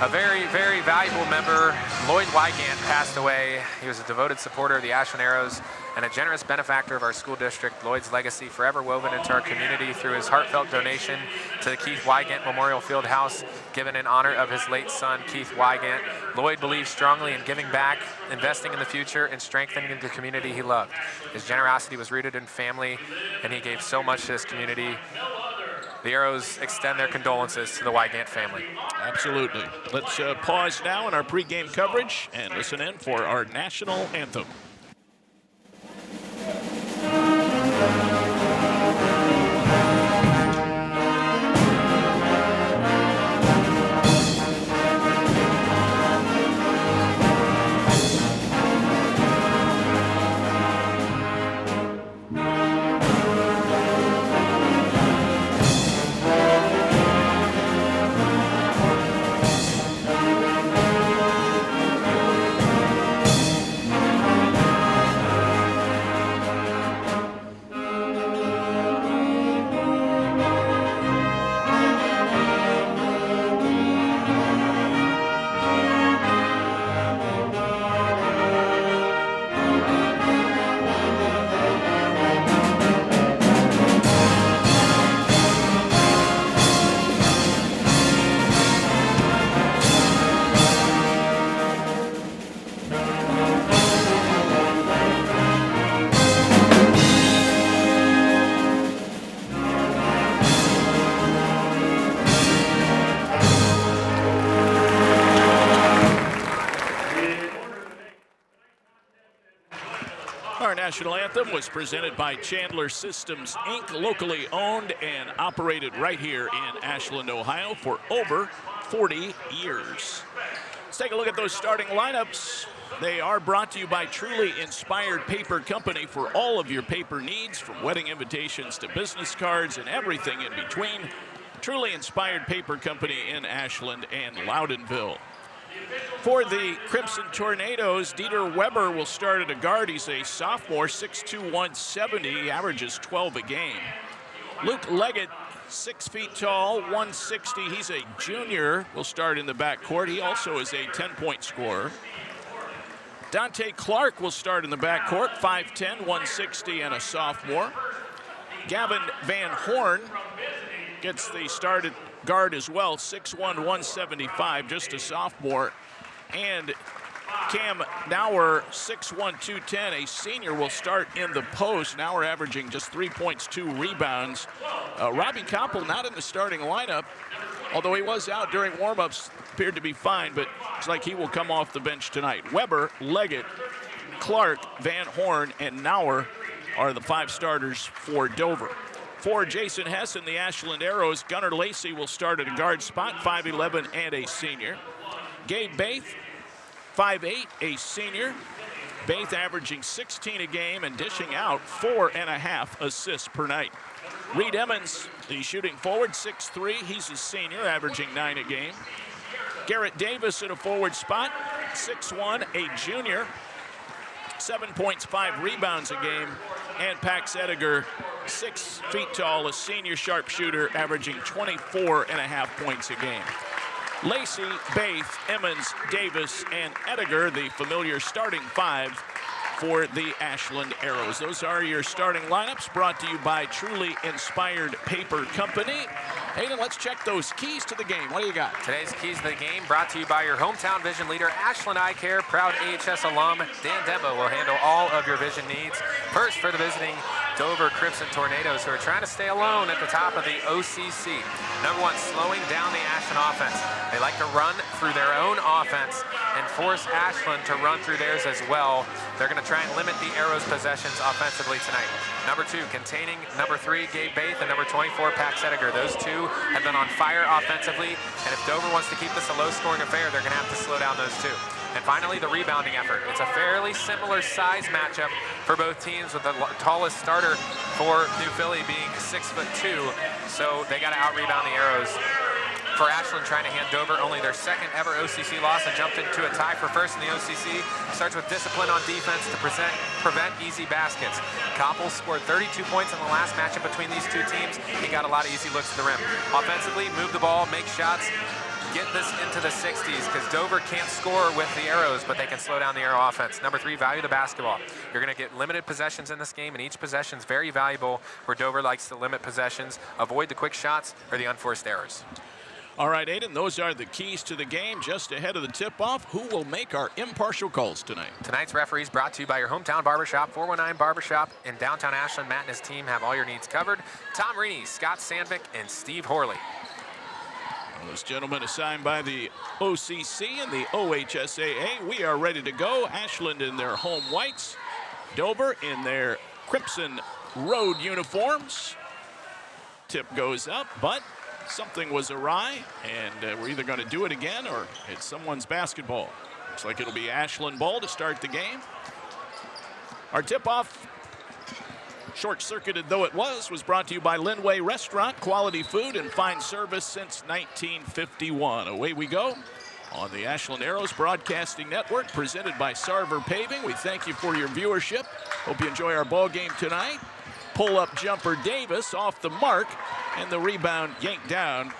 a very, very valuable member. Lloyd Wygant passed away. He was a devoted supporter of the Ashland Arrows and a generous benefactor of our school district. Lloyd's legacy forever woven into our community through his heartfelt donation to the Keith Wygant Memorial Field House, given in honor of his late son, Keith Wygant. Lloyd believed strongly in giving back, investing in the future, and strengthening the community he loved. His generosity was rooted in family, and he gave so much to his community. The Arrows extend their condolences to the Wygant family. Absolutely. Let's pause now in our pregame coverage and listen in for our national anthem. national anthem was presented by Chandler Systems, Inc., locally owned and operated right here in Ashland, Ohio for over 40 years. Let's take a look at those starting lineups. They are brought to you by Truly Inspired Paper Company for all of your paper needs, from wedding invitations to business cards and everything in between. Truly Inspired Paper Company in Ashland and Loudonville. For the Crimson Tornadoes, Dieter Weber will start at a guard. He's a sophomore, 6'2", 170, averages 12 a game. Luke Leggett, 6 feet tall, 160. He's a junior, will start in the backcourt. He also is a 10-point scorer. Dante Clark will start in the backcourt, 5'10", 160, and a sophomore. Gavin Van Horn gets the start at guard as well, 6'1", 175, just a sophomore. And Cam Nauer, 6'1", 210, a senior, will start in the post. Nauer averaging just 3 points, 2 rebounds. Robbie Koppel not in the starting lineup, although he was out during warmups, appeared to be fine, but it's like he will come off the bench tonight. Weber, Leggett, Clark, Van Horn, and Nauer are the 5 starters for Dover. For Jason Hess and the Ashland Arrows, Gunnar Lacey will start at a guard spot, 5'11", and a senior. Gabe Baith, 5'8", a senior. Baith averaging 16 a game and dishing out 4.5 assists per night. Reed Emmons, the shooting forward, 6'3", he's a senior, averaging 9 a game. Garrett Davis at a forward spot, 6'1", a junior, 7 points, 5 rebounds a game. And Pax Ediger, 6 feet tall, a senior sharpshooter, averaging 24.5 points a game. Lacey, Baith, Emmons, Davis, and Ediger, the familiar starting 5 for the Ashland Arrows. Those are your starting lineups, brought to you by Truly Inspired Paper Company. Hayden, let's check those keys to the game. What do you got? Today's keys to the game brought to you by your hometown vision leader, Ashland Eye Care. Proud AHS alum Dan Dembo will handle all of your vision needs. First, for the visiting Dover Crimson Tornadoes, who are trying to stay alone at the top of the OCC. Number 1, slowing down the Ashland offense. They like to run through their own offense and force Ashland to run through theirs as well. They're going to try and limit the Arrows' possessions offensively tonight. Number 2, containing number 3, Gabe Baith, and number 24, Pax Ediger. Those two have been on fire offensively, and if Dover wants to keep this a low-scoring affair, they're going to have to slow down those two. And finally, the rebounding effort. It's a fairly similar size matchup for both teams, with the tallest starter for New Philly being 6'2", so they got to out-rebound the Arrows. For Ashland, trying to hand Dover only their 2nd ever OCC loss and jumped into a tie for 1st in the OCC. Starts with discipline on defense to prevent easy baskets. Koppel scored 32 points in the last matchup between these two teams. He got a lot of easy looks to the rim. Offensively, move the ball, make shots, get this into the 60s, because Dover can't score with the Arrows, but they can slow down the Arrow offense. Number 3, value the basketball. You're going to get limited possessions in this game, and each possession is very valuable, where Dover likes to limit possessions, avoid the quick shots or the unforced errors. All right, Aiden, those are the keys to the game. Just ahead of the tip-off, who will make our impartial calls tonight? Tonight's referees brought to you by your hometown barbershop, 419 Barbershop in downtown Ashland. Matt and his team have all your needs covered. Tom Reaney, Scott Sandvik, and Steve Horley. Those gentlemen assigned by the OCC and the OHSAA. We are ready to go. Ashland in their home whites. Dover in their Crimson Road uniforms. Tip goes up, but something was awry, and we're either going to do it again or it's someone's basketball. Looks like it'll be Ashland ball to start the game. Our tip-off, short-circuited though it was brought to you by Linway Restaurant. Quality food and fine service since 1951. Away we go on the Ashland Arrows Broadcasting Network, presented by Sarver Paving. We thank you for your viewership. Hope you enjoy our ball game tonight. Pull-up jumper Davis off the mark, and the rebound yanked down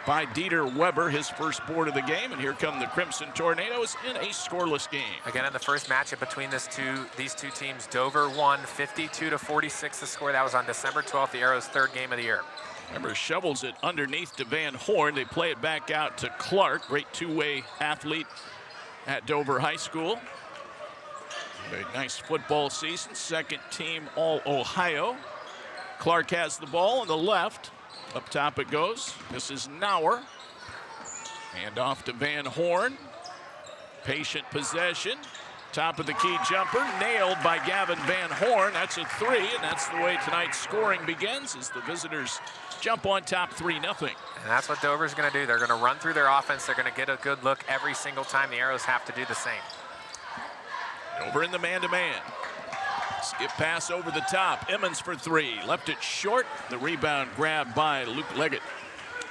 by Dieter Weber, his first board of the game. And here come the Crimson Tornadoes in a scoreless game. Again, in the first matchup between these two teams, Dover won 52-46 the score. That was on December 12th, the Arrows' 3rd game of the year. Remember, shovels it underneath to Van Horn. They play it back out to Clark, great two-way athlete at Dover High School. A nice football season, 2nd team All-Ohio. Clark has the ball on the left. Up top it goes. This is Nauer. Hand off to Van Horn. Patient possession. Top of the key jumper, nailed by Gavin Van Horn. That's a 3, and that's the way tonight's scoring begins as the visitors jump on top 3-0. And that's what Dover's going to do. They're going to run through their offense. They're going to get a good look every single time. The Arrows have to do the same. Dover in the man-to-man. Skip pass over the top. Emmons for 3. Left it short. The rebound grabbed by Luke Leggett.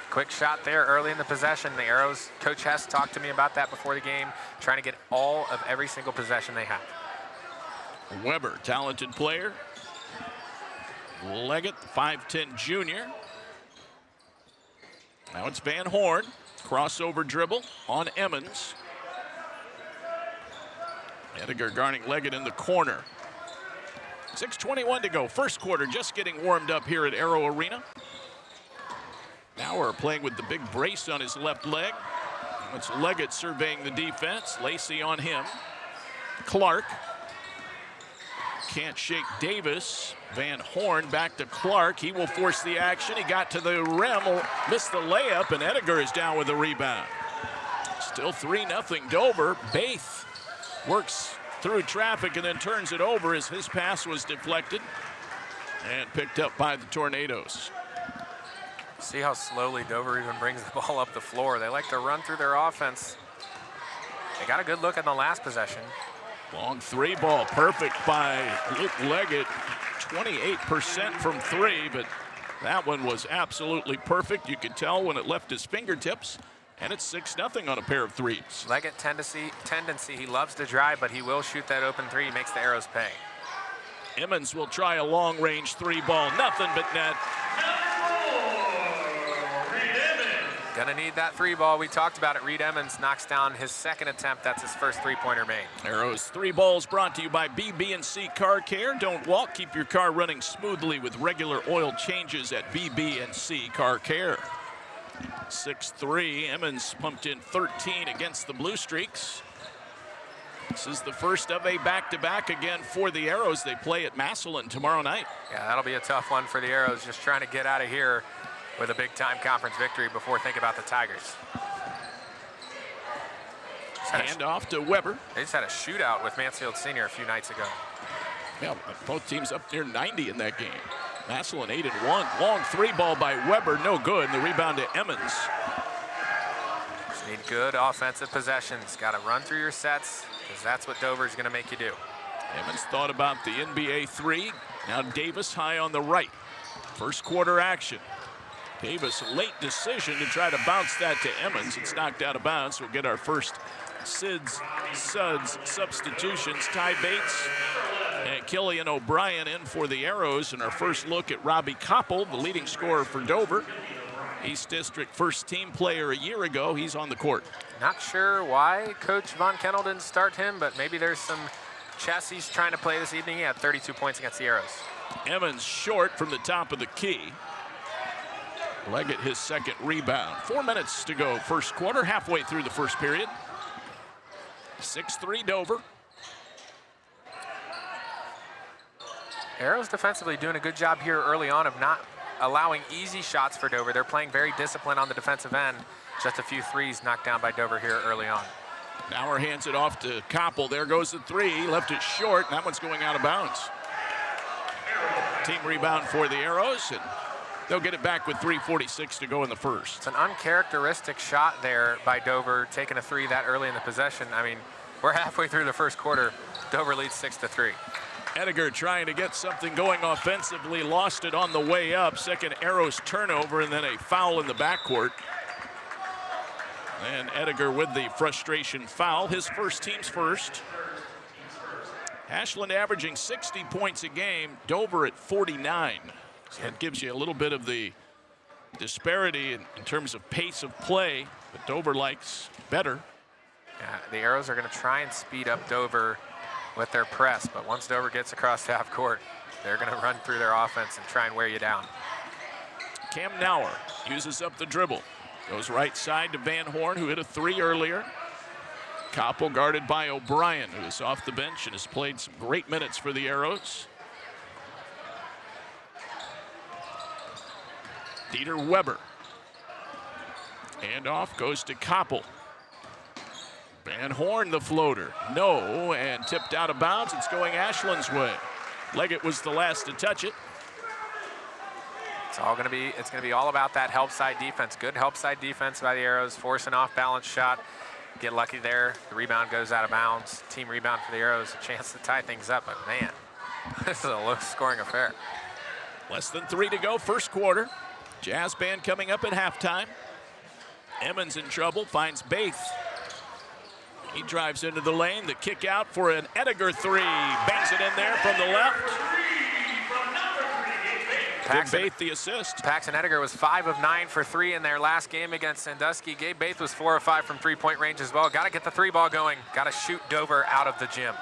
Quick shot there early in the possession. The Arrows, Coach Hess talked to me about that before the game, trying to get all of every single possession they have. Weber, talented player. Leggett, 5'10" junior. Now it's Van Horn. Crossover dribble on Emmons. Edgar guarding Leggett in the corner. 6:21 to go. First quarter just getting warmed up here at Arrow Arena. Bauer playing with the big brace on his left leg. It's Leggett surveying the defense. Lacey on him. Clark. Can't shake Davis. Van Horn back to Clark. He will force the action. He got to the rim, missed the layup, and Edgar is down with the rebound. Still 3-0 Dover. Baith works through traffic and then turns it over as his pass was deflected and picked up by the Tornadoes. See how slowly Dover even brings the ball up the floor. They like to run through their offense. They got a good look at the last possession. Long 3 ball, perfect by Luke Leggett. 28% from 3, but that one was absolutely perfect. You could tell when it left his fingertips, and it's 6-0 on a pair of 3s. Leggett tendency, he loves to drive, but he will shoot that open 3. He makes the Arrows pay. Emmons will try a long-range 3 ball, nothing but net. Gonna need that 3 ball. We talked about it. Reed Emmons knocks down his second attempt. That's his first 3-pointer made. Arrows 3 balls brought to you by BB&C Car Care. Don't walk, keep your car running smoothly with regular oil changes at BB&C Car Care. 6-3, Emmons pumped in 13 against the Blue Streaks. This is the first of a back-to-back again for the Arrows. They play at Massillon tomorrow night. Yeah, that'll be a tough one for the Arrows, just trying to get out of here with a big-time conference victory before thinking about the Tigers. Hand off to Weber. They just had a shootout with Mansfield Senior a few nights ago. Yeah, both teams up near 90 in that game. Massillon 8-1. Long 3 ball by Weber, no good. And the rebound to Emmons. Just need good offensive possessions. Got to run through your sets, because that's what Dover's going to make you do. Emmons thought about the NBA 3. Now Davis high on the right. First quarter action. Davis, late decision to try to bounce that to Emmons. It's knocked out of bounds. We'll get our first Suds substitutions. Ty Bates and Killian O'Brien in for the Arrows. And our first look at Robbie Koppel, the leading scorer for Dover. East District first team player a year ago. He's on the court. Not sure why Coach Von Kennel didn't start him, but maybe there's some chess he's trying to play this evening. He had 32 points against the Arrows. Emmons short from the top of the key. Leggett his second rebound. 4 minutes to go first quarter, halfway through the first period. 6-3 Dover. Arrows defensively doing a good job here early on of not allowing easy shots for Dover. They're playing very disciplined on the defensive end. Just a few 3s knocked down by Dover here early on. Bauer hands it off to Koppel. There goes the 3. Left it short. That one's going out of bounds. Team rebound for the Arrows, and they'll get it back with 3:46 to go in the first. It's an uncharacteristic shot there by Dover, taking a 3 that early in the possession. I mean, we're halfway through the first quarter. Dover leads 6-3. Edgar trying to get something going offensively, lost it on the way up. Second Arrows turnover, and then a foul in the backcourt. And Edgar with the frustration foul, his first, team's first. Ashland averaging 60 points a game, Dover at 49. So that gives you a little bit of the disparity in terms of pace of play, but Dover likes better. Yeah, the Arrows are going to try and speed up Dover with their press, but once Dover gets across half court, they're going to run through their offense and try and wear you down. Cam Nauer uses up the dribble. Goes right side to Van Horn, who hit a 3 earlier. Koppel guarded by O'Brien, who is off the bench and has played some great minutes for the Arrows. Dieter Weber. Handoff goes to Koppel. Van Horn, the floater. No, and tipped out of bounds. It's going Ashland's way. Leggett was the last to touch it. It's going to be all about that help side defense. Good help side defense by the Arrows, force an off-balance shot. Get lucky there. The rebound goes out of bounds. Team rebound for the Arrows. A chance to tie things up, but man, this is a low-scoring affair. Less than 3 to go, first quarter. Jazz band coming up at halftime. Emmons in trouble, finds Baith. He drives into the lane. The kick out for an Ediger three. Bangs it in there from the left. Baith the assist. Paxton Ediger was 5 of 9 for 3 in their last game against Sandusky. Gabe Baith was 4 of 5 from three-point range as well. Got to get the 3-ball going. Got to shoot Dover out of the gym.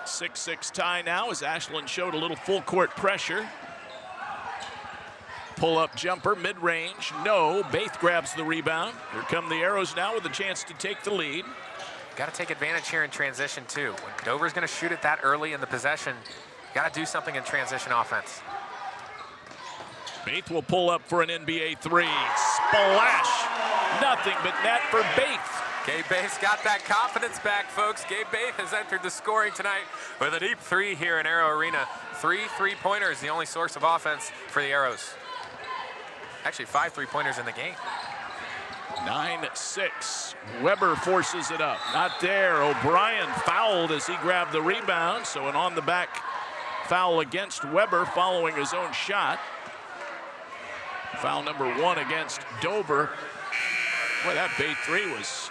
6-6 tie now as Ashland showed a little full court pressure. Pull-up jumper, mid-range, no. Baith grabs the rebound. Here come the Arrows now with a chance to take the lead. Got to take advantage here in transition too. When Dover's going to shoot it that early in the possession, got to do something in transition offense. Baith will pull up for an NBA three. Splash! Nothing but net for Baith. Gabe Baith's got that confidence back, folks. Gabe Baith has entered the scoring tonight with a deep three here in Arrow Arena. 3 3-pointers, the only source of offense for the Arrows. Actually, 5 3-pointers in the game. 9-6. Weber forces it up. Not there. O'Brien fouled as he grabbed the rebound. So an on-the-back foul against Weber following his own shot. Foul number 1 against Dover. Boy, that Baith three was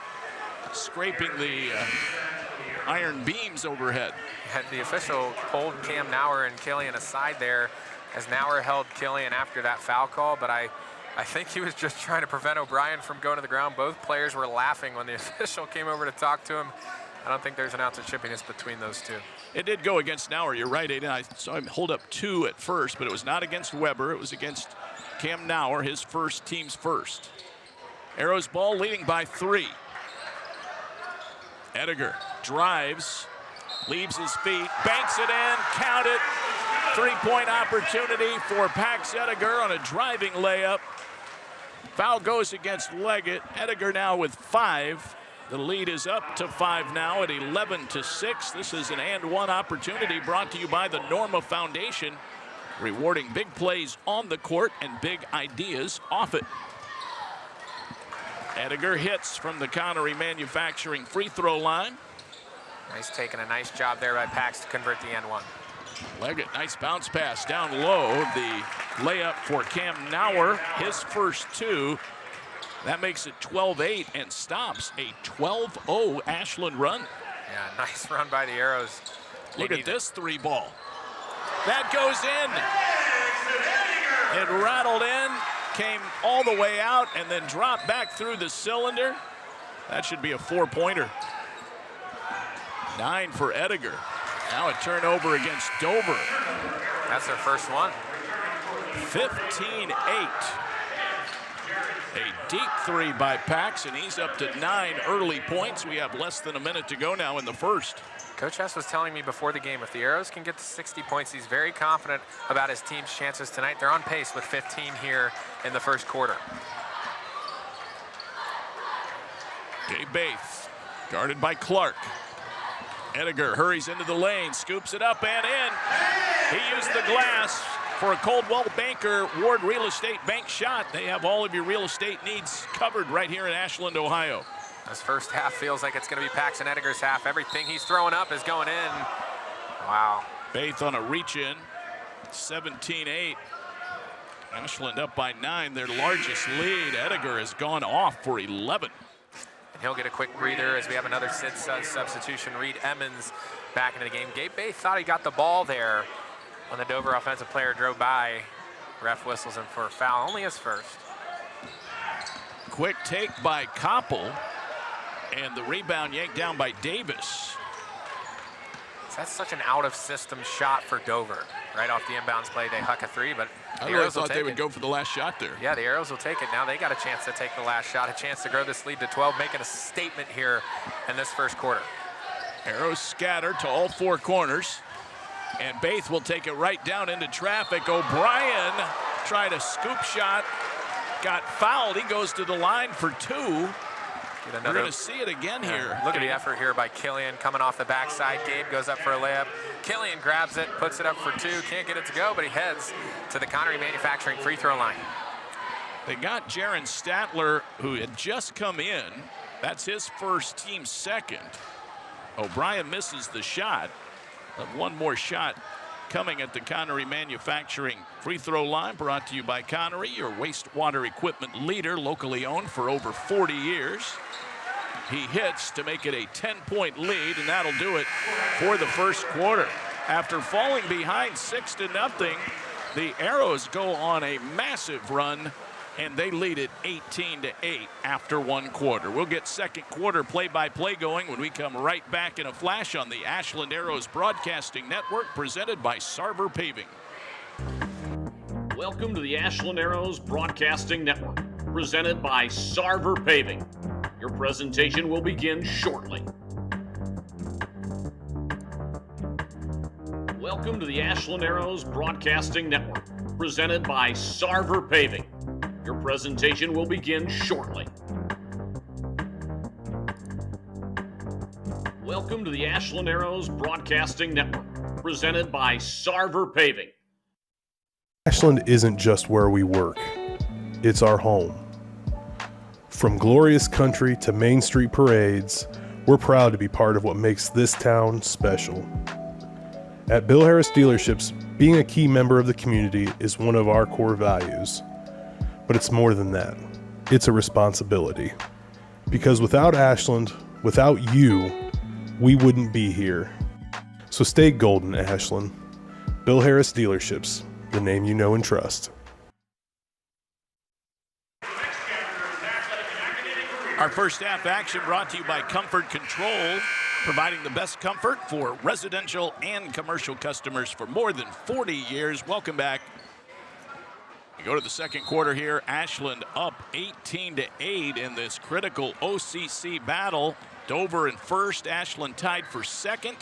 scraping the iron beams overhead. The official pulled Cam Nauer and Killian aside there as Nauer held Killian after that foul call, but I think he was just trying to prevent O'Brien from going to the ground. Both players were laughing when the official came over to talk to him. I don't think there's an ounce of chippiness between those two. It did go against Nauer, you're right, Aiden. I saw him hold up 2 at first, but it was not against Weber. It was against Cam Nauer, his team's first. Arrows ball leading by 3. Ediger drives, leaves his feet, banks it in, count it. 3-point opportunity for Pax Ediger on a driving layup. Foul goes against Leggett. Ediger now with 5. The lead is up to 5 now at 11-6. This is an and-one opportunity brought to you by the Norma Foundation, rewarding big plays on the court and big ideas off it. Ediger hits from the Connery Manufacturing free throw line. Nice taking a nice job there by Pax to convert the N1. Leggett, nice bounce pass down low. The layup for Cam Nauer, his first 2. That makes it 12-8 and stops a 12-0 Ashland run. Yeah, nice run by the Arrows. Look at this 3-ball. That goes in. It rattled in, came all the way out, and then dropped back through the cylinder. That should be a 4-pointer. 9 for Ediger. Now a turnover against Dover. That's their first one. 15-8. A deep 3 by Pax, and he's up to 9 early points. We have less than a minute to go now in the first. Coach Hess was telling me before the game, if the Arrows can get to 60 points, he's very confident about his team's chances tonight. They're on pace with 15 here in the first quarter. Gabe Baith, guarded by Clark. Ediger hurries into the lane, scoops it up and in. He used the glass for a Coldwell Banker Ward Real Estate Bank shot. They have all of your real estate needs covered right here in Ashland, Ohio. This first half feels like it's going to be Paxton Ediger's half. Everything he's throwing up is going in. Wow. Baith on a reach-in, 17-8. Ashland up by 9, their largest lead. Ediger has gone off for 11. And he'll get a quick breather as we have another Sid substitution. Reed Emmons back into the game. Gabe Baith thought he got the ball there when the Dover offensive player drove by. Ref whistles him for a foul, only his first. Quick take by Koppel, and the rebound yanked down by Davis. That's such an out-of-system shot for Dover. Right off the inbounds play, they huck a 3, but I really thought they would go for the last shot there. Yeah, the Arrows will take it. Now they got a chance to take the last shot, a chance to grow this lead to 12, making a statement here in this first quarter. Arrows scattered to all 4 corners, and Baith will take it right down into traffic. O'Brien tried a scoop shot, got fouled. He goes to the line for 2. We're going to see it again here. Look at the effort here by Killian coming off the backside. Gabe goes up for a layup. Killian grabs it, puts it up for two. Can't get it to go, but he heads to the Connery Manufacturing free throw line. They got Jaron Statler, who had just come in. That's his first, team second. O'Brien misses the shot. One more shot coming at the Connery Manufacturing free throw line, brought to you by Connery, your wastewater equipment leader, locally owned for over 40 years. He hits to make it a 10-point lead, and that'll do it for the first quarter. After falling behind 6-0, the Arrows go on a massive run, and they lead it 18-8 after one quarter. We'll get second quarter play-by-play going when we come right back in a flash on the Ashland Arrows Broadcasting Network, presented by Sarver Paving. Welcome to the Ashland Arrows Broadcasting Network, presented by Sarver Paving. Your presentation will begin shortly. Welcome to the Ashland Arrows Broadcasting Network, presented by Sarver Paving. Your presentation will begin shortly. Welcome to the Ashland Arrows Broadcasting Network, presented by Sarver Paving. Ashland isn't just where we work, it's our home. From glorious country to Main Street parades, we're proud to be part of what makes this town special. At Bill Harris Dealerships, being a key member of the community is one of our core values. But it's more than that. It's a responsibility. Because without Ashland, without you, we wouldn't be here. So stay golden, Ashland. Bill Harris Dealerships, the name you know and trust. Our first half action brought to you by Comfort Control, providing the best comfort for residential and commercial customers for more than 40 years. Welcome back. We go to the second quarter here. Ashland up 18-8 in this critical OCC battle. Dover in first, Ashland tied for second.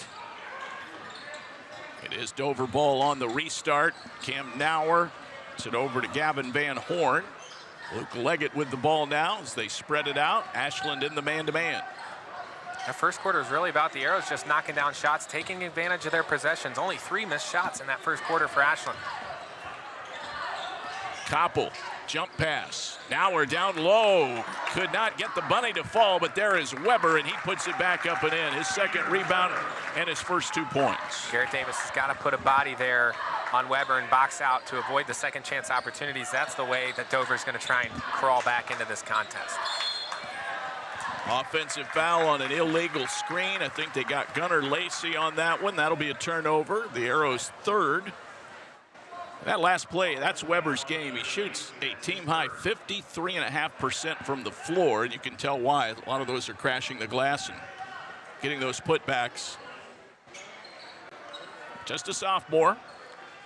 It is Dover ball on the restart. Cam Nauer puts it over to Gavin Van Horn. Luke Leggett with the ball now as they spread it out. Ashland in the man-to-man. That first quarter was really about the Arrows just knocking down shots, taking advantage of their possessions. Only 3 missed shots in that first quarter for Ashland. Koppel, jump pass. Now we're down low. Could not get the bunny to fall, but there is Weber, and he puts it back up and in. His second rebound and his first 2 points. Garrett Davis has got to put a body there on Weber and box out to avoid the second chance opportunities. That's the way that Dover's going to try and crawl back into this contest. Offensive foul on an illegal screen. I think they got Gunnar Lacey on that one. That'll be a turnover. The Arrows' third. That last play, that's Weber's game. He shoots a team-high 53.5% from the floor, and you can tell why. A lot of those are crashing the glass and getting those putbacks. Just a sophomore.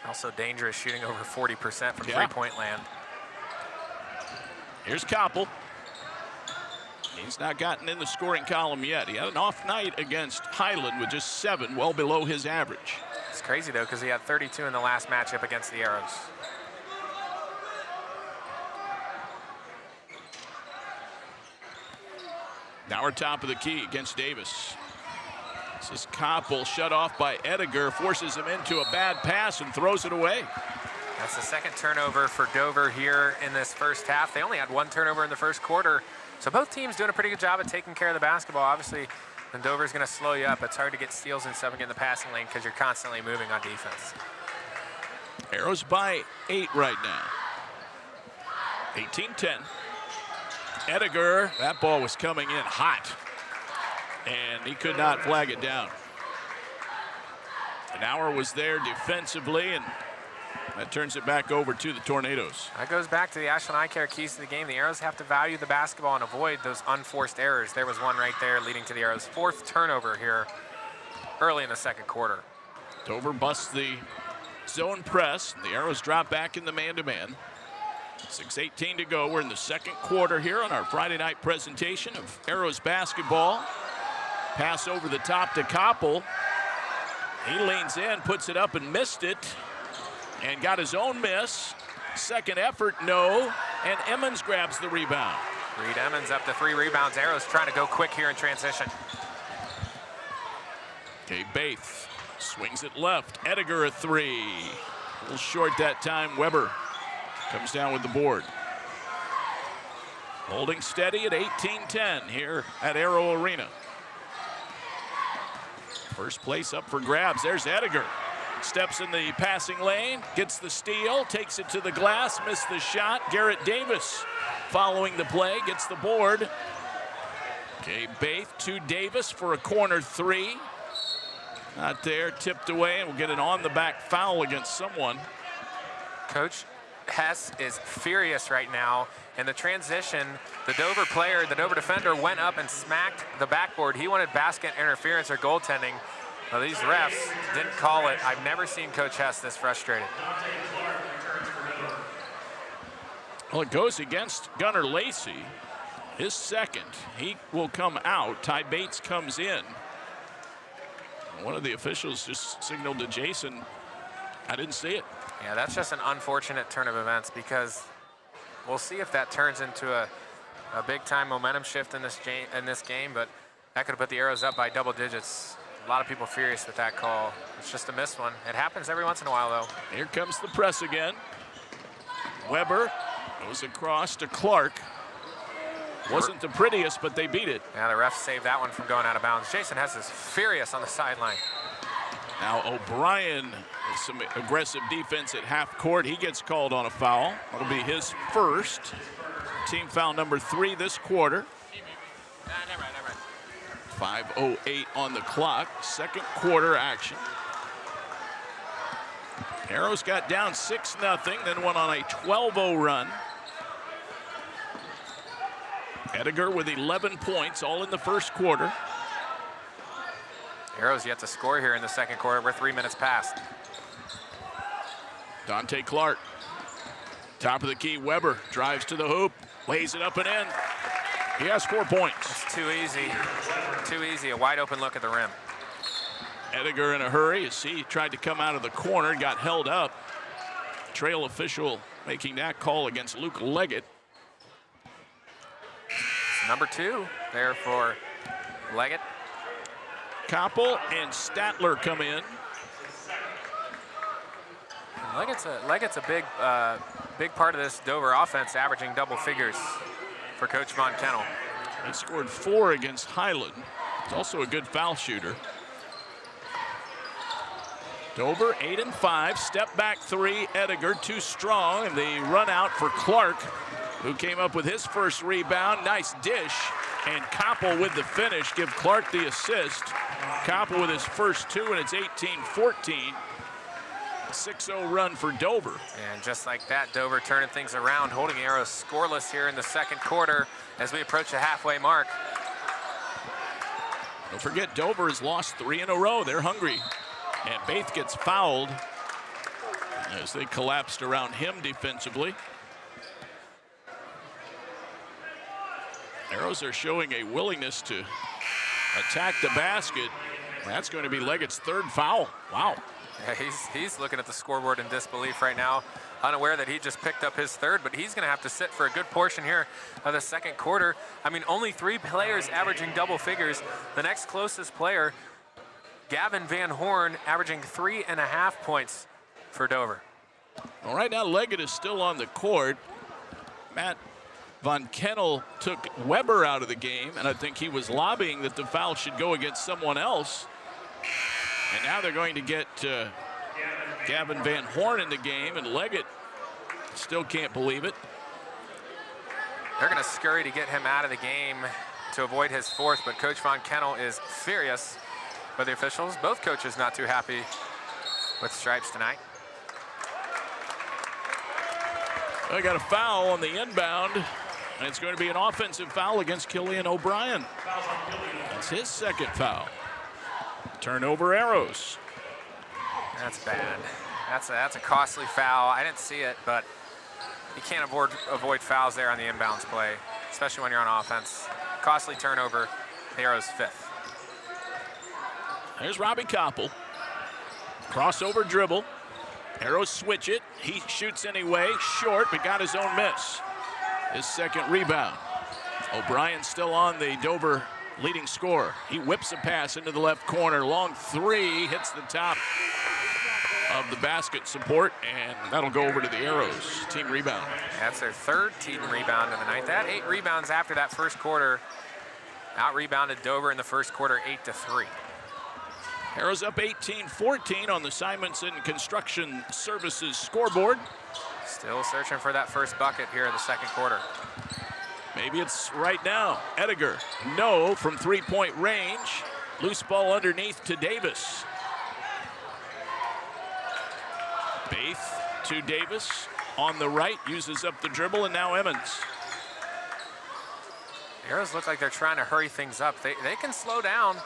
Also dangerous, shooting over 40% from three-point land. Here's Koppel. He's not gotten in the scoring column yet. He had an off night against Highland with just 7, well below his average. It's crazy, though, because he had 32 in the last matchup against the Arrows. Now we're top of the key against Davis. This is Koppel, shut off by Ediger, forces him into a bad pass and throws it away. That's the second turnover for Dover here in this first half. They only had 1 turnover in the first quarter. So both teams doing a pretty good job of taking care of the basketball. Obviously, when Dover's going to slow you up, it's hard to get steals and stuff and get in the passing lane because you're constantly moving on defense. Arrows by 8 right now. 18-10. Ediger, that ball was coming in hot, and he could not flag it down. Nauer was there defensively, and that turns it back over to the Tornadoes. That goes back to the Ashland Eye Care keys to the game. The Arrows have to value the basketball and avoid those unforced errors. There was one right there leading to the Arrows' 4th turnover here early in the second quarter. Dover busts the zone press. The Arrows drop back in the man-to-man. 6:18 to go. We're in the second quarter here on our Friday night presentation of Arrows basketball. Pass over the top to Koppel. He leans in, puts it up and missed it, and got his own miss. Second effort, no, and Emmons grabs the rebound. Reed Emmons up to 3 rebounds. Arrows trying to go quick here in transition. Gabe Baith swings it left. Ediger a 3. A little short that time. Weber comes down with the board. Holding steady at 18-10 here at Arrow Arena. First place up for grabs. There's Ediger. Steps in the passing lane, gets the steal, takes it to the glass, missed the shot. Garrett Davis following the play, gets the board. Gabe Baith to Davis for a corner 3. Not there, tipped away, and we'll get an on-the-back foul against someone. Coach Hess is furious right now. In the transition, the Dover player, the Dover defender, went up and smacked the backboard. He wanted basket interference or goaltending. Well, these refs didn't call it. I've never seen Coach Hess this frustrated. Well, it goes against Gunnar Lacey. His second. He will come out. Ty Bates comes in. One of the officials just signaled to Jason, I didn't see it. Yeah, that's just an unfortunate turn of events, because we'll see if that turns into a big-time momentum shift in this game, but that could have put the Arrows up by double digits. A lot of people furious with that call. It's just a missed one. It happens every once in a while, though. Here comes the press again. Weber goes across to Clark. Wasn't the prettiest, but they beat it. Yeah, the refs saved that one from going out of bounds. Jason Hess is furious on the sideline. Now O'Brien with some aggressive defense at half court. He gets called on a foul. That'll be his first. Team foul number 3 this quarter. 5:08 on the clock. Second quarter action. Arrows got down 6-0, then went on a 12-0 run. Ediger with 11 points, all in the first quarter. Arrows yet to score here in the second quarter. We're 3 minutes past. Dante Clark, top of the key. Weber drives to the hoop, lays it up and in. He has 4 points. It's too easy. Too easy. A wide open look at the rim. Ediger in a hurry as he tried to come out of the corner, got held up. Trail official making that call against Luke Leggett. Number 2 there for Leggett. Koppel and Statler come in. Leggett's a big part of this Dover offense, averaging double figures for Coach Von Kennel. He scored 4 against Highland. He's also a good foul shooter. Dover 8-5, step back 3. Ediger too strong, and the run out for Clark, who came up with his first rebound. Nice dish, and Koppel with the finish. Give Clark the assist. Koppel with his first 2, and it's 18-14. 6-0 run for Dover. And just like that, Dover turning things around, holding Arrows scoreless here in the second quarter as we approach the halfway mark. Don't forget, Dover has lost 3 in a row. They're hungry. And Baith gets fouled as they collapsed around him defensively. Arrows are showing a willingness to attack the basket. That's going to be Leggett's 3rd foul. Wow. Yeah, he's looking at the scoreboard in disbelief right now, unaware that he just picked up his 3rd, but he's going to have to sit for a good portion here of the second quarter. I mean, only 3 players averaging double figures. The next closest player, Gavin Van Horn, averaging 3.5 points for Dover. Well, right now, Leggett is still on the court. Matt Von Kennel took Weber out of the game, and I think he was lobbying that the foul should go against someone else. And now they're going to get Gavin Van Horn in the game, and Leggett still can't believe it. They're going to scurry to get him out of the game to avoid his 4th, but Coach Von Kennel is furious with the officials. Both coaches not too happy with stripes tonight. They got a foul on the inbound, and it's going to be an offensive foul against Killian O'Brien. That's his 2nd foul. Turnover Arrows. That's bad. That's a costly foul. I didn't see it, but you can't avoid fouls there on the inbounds play, especially when you're on offense. Costly turnover, Arrows 5th. There's Robbie Koppel. Crossover dribble. Arrows switch it. He shoots anyway, short, but got his own miss. His 2nd rebound. O'Brien still on the Dover leading scorer. He whips a pass into the left corner. Long three, hits the top of the basket support, and that'll go over to the Arrows. Team rebound. That's their third team rebound of the night. That 8 rebounds after that first quarter. Out-rebounded Dover in the first quarter 8-3. Arrows up 18-14 on the Simonson Construction Services scoreboard. Still searching for that first bucket here in the second quarter. Maybe it's right now. Ediger, no from three-point range. Loose ball underneath to Davis. Baith to Davis on the right, uses up the dribble, and now Emmons. The Arrows look like they're trying to hurry things up. They can slow down.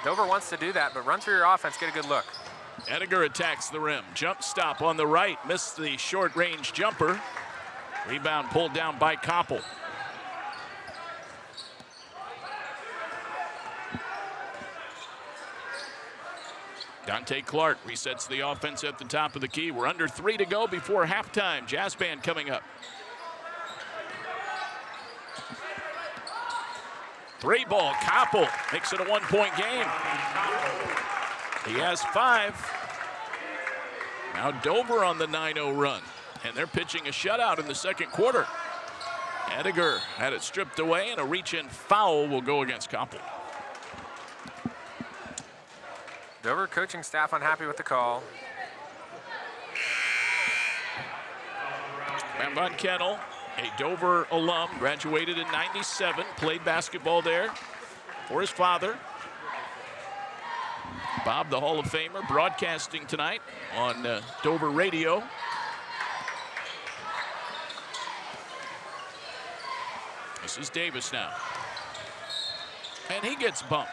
Dover wants to do that, but run through your offense, get a good look. Ediger attacks the rim. Jump stop on the right, missed the short-range jumper. Rebound pulled down by Koppel. Dante Clark resets the offense at the top of the key. We're under 3 to go before halftime. Jazz band coming up. 3-ball, Koppel makes it a 1-point game. He has 5. Now Dover on the 9-0 run, and they're pitching a shutout in the second quarter. Ediger had it stripped away, and a reach-in foul will go against Koppel. Dover coaching staff unhappy with the call. Van Kennel, a Dover alum, graduated in '97, played basketball there for his father. Bob, the Hall of Famer, broadcasting tonight on Dover Radio. This is Davis now. And he gets bumped.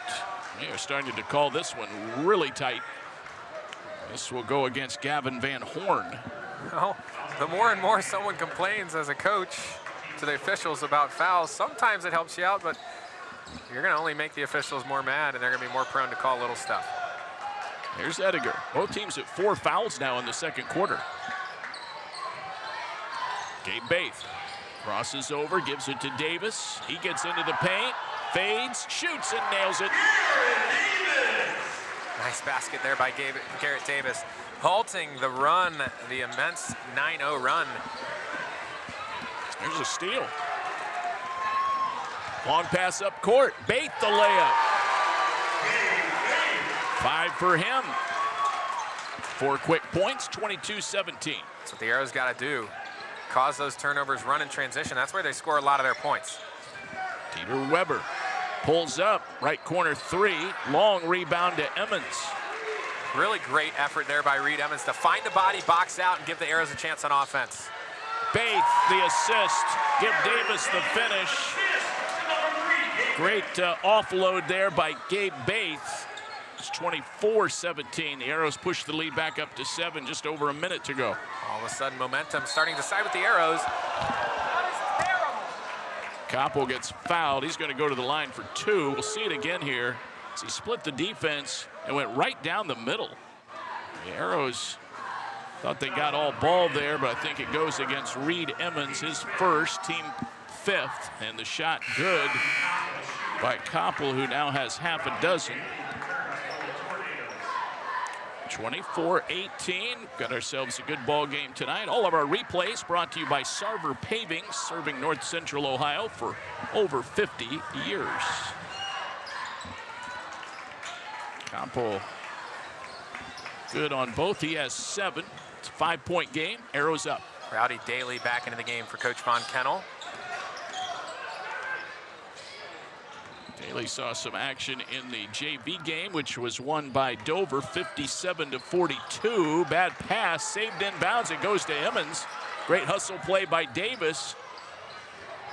They are starting to call this one really tight. This will go against Gavin Van Horn. Well, the more and more someone complains as a coach to the officials about fouls, sometimes it helps you out, but you're going to only make the officials more mad, and they're going to be more prone to call little stuff. Here's Ediger. Both teams at 4 fouls now in the second quarter. Gabe Baith crosses over, gives it to Davis. He gets into the paint, fades, shoots, and nails it. Nice basket there by Garrett Davis, halting the run, the immense 9-0 run. There's a steal. Long pass up court. Baith the layup. 5 for him. 4 quick points, 22-17. That's what the Arrows got to do. Cause those turnovers, run in transition. That's where they score a lot of their points. Dieter Weber pulls up, right corner 3. Long rebound to Emmons. Really great effort there by Reed Emmons to find a body, box out, and give the Arrows a chance on offense. Baith the assist, give Davis the finish. Great offload there by Gabe Baith. It's 24-17. The Arrows push the lead back up to 7, just over a minute to go. All of a sudden, momentum starting to side with the Arrows. Koppel gets fouled. He's going to go to the line for 2. We'll see it again here as he split the defense and went right down the middle. The Arrows thought they got all ball there, but I think it goes against Reed Emmons, his first, team 5th, and the shot good by Koppel, who now has half a dozen. 24-18. Got ourselves a good ball game tonight. All of our replays brought to you by Sarver Paving, serving North Central Ohio for over 50 years. Koppel good on both. He has 7. It's a 5-point game. Arrows up. Rowdy Daly back into the game for Coach Von Kennel. Daly saw some action in the JV game, which was won by Dover 57-42. Bad pass, saved inbounds. It goes to Emmons. Great hustle play by Davis.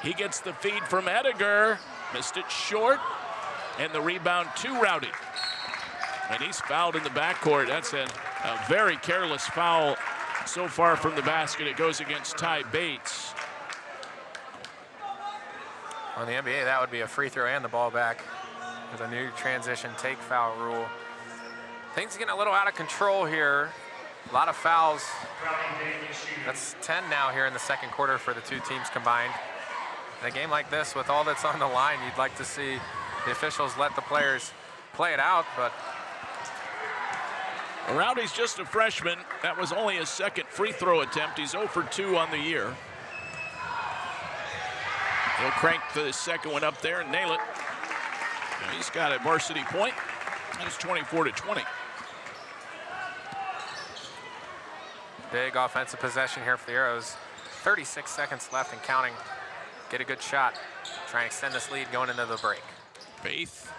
He gets the feed from Ediger. Missed it short. And the rebound to Rowdy. And he's fouled in the backcourt. That's a very careless foul so far from the basket. It goes against Ty Bates. On the NBA, that would be a free throw and the ball back with a new transition take foul rule. Things getting a little out of control here. A lot of fouls. That's 10 now here in the second quarter for the two teams combined. in a game like this, with all that's on the line, you'd like to see the officials let the players play it out, but Rowdy's just a freshman. That was only his second free throw attempt. He's 0 for 2 on the year. He'll crank the second one up there and nail it. And he's got a varsity point. And it's 24-20. big offensive possession here for the Arrows. 36 seconds left and counting. Get a good shot. Try and extend this lead going into the break. Faith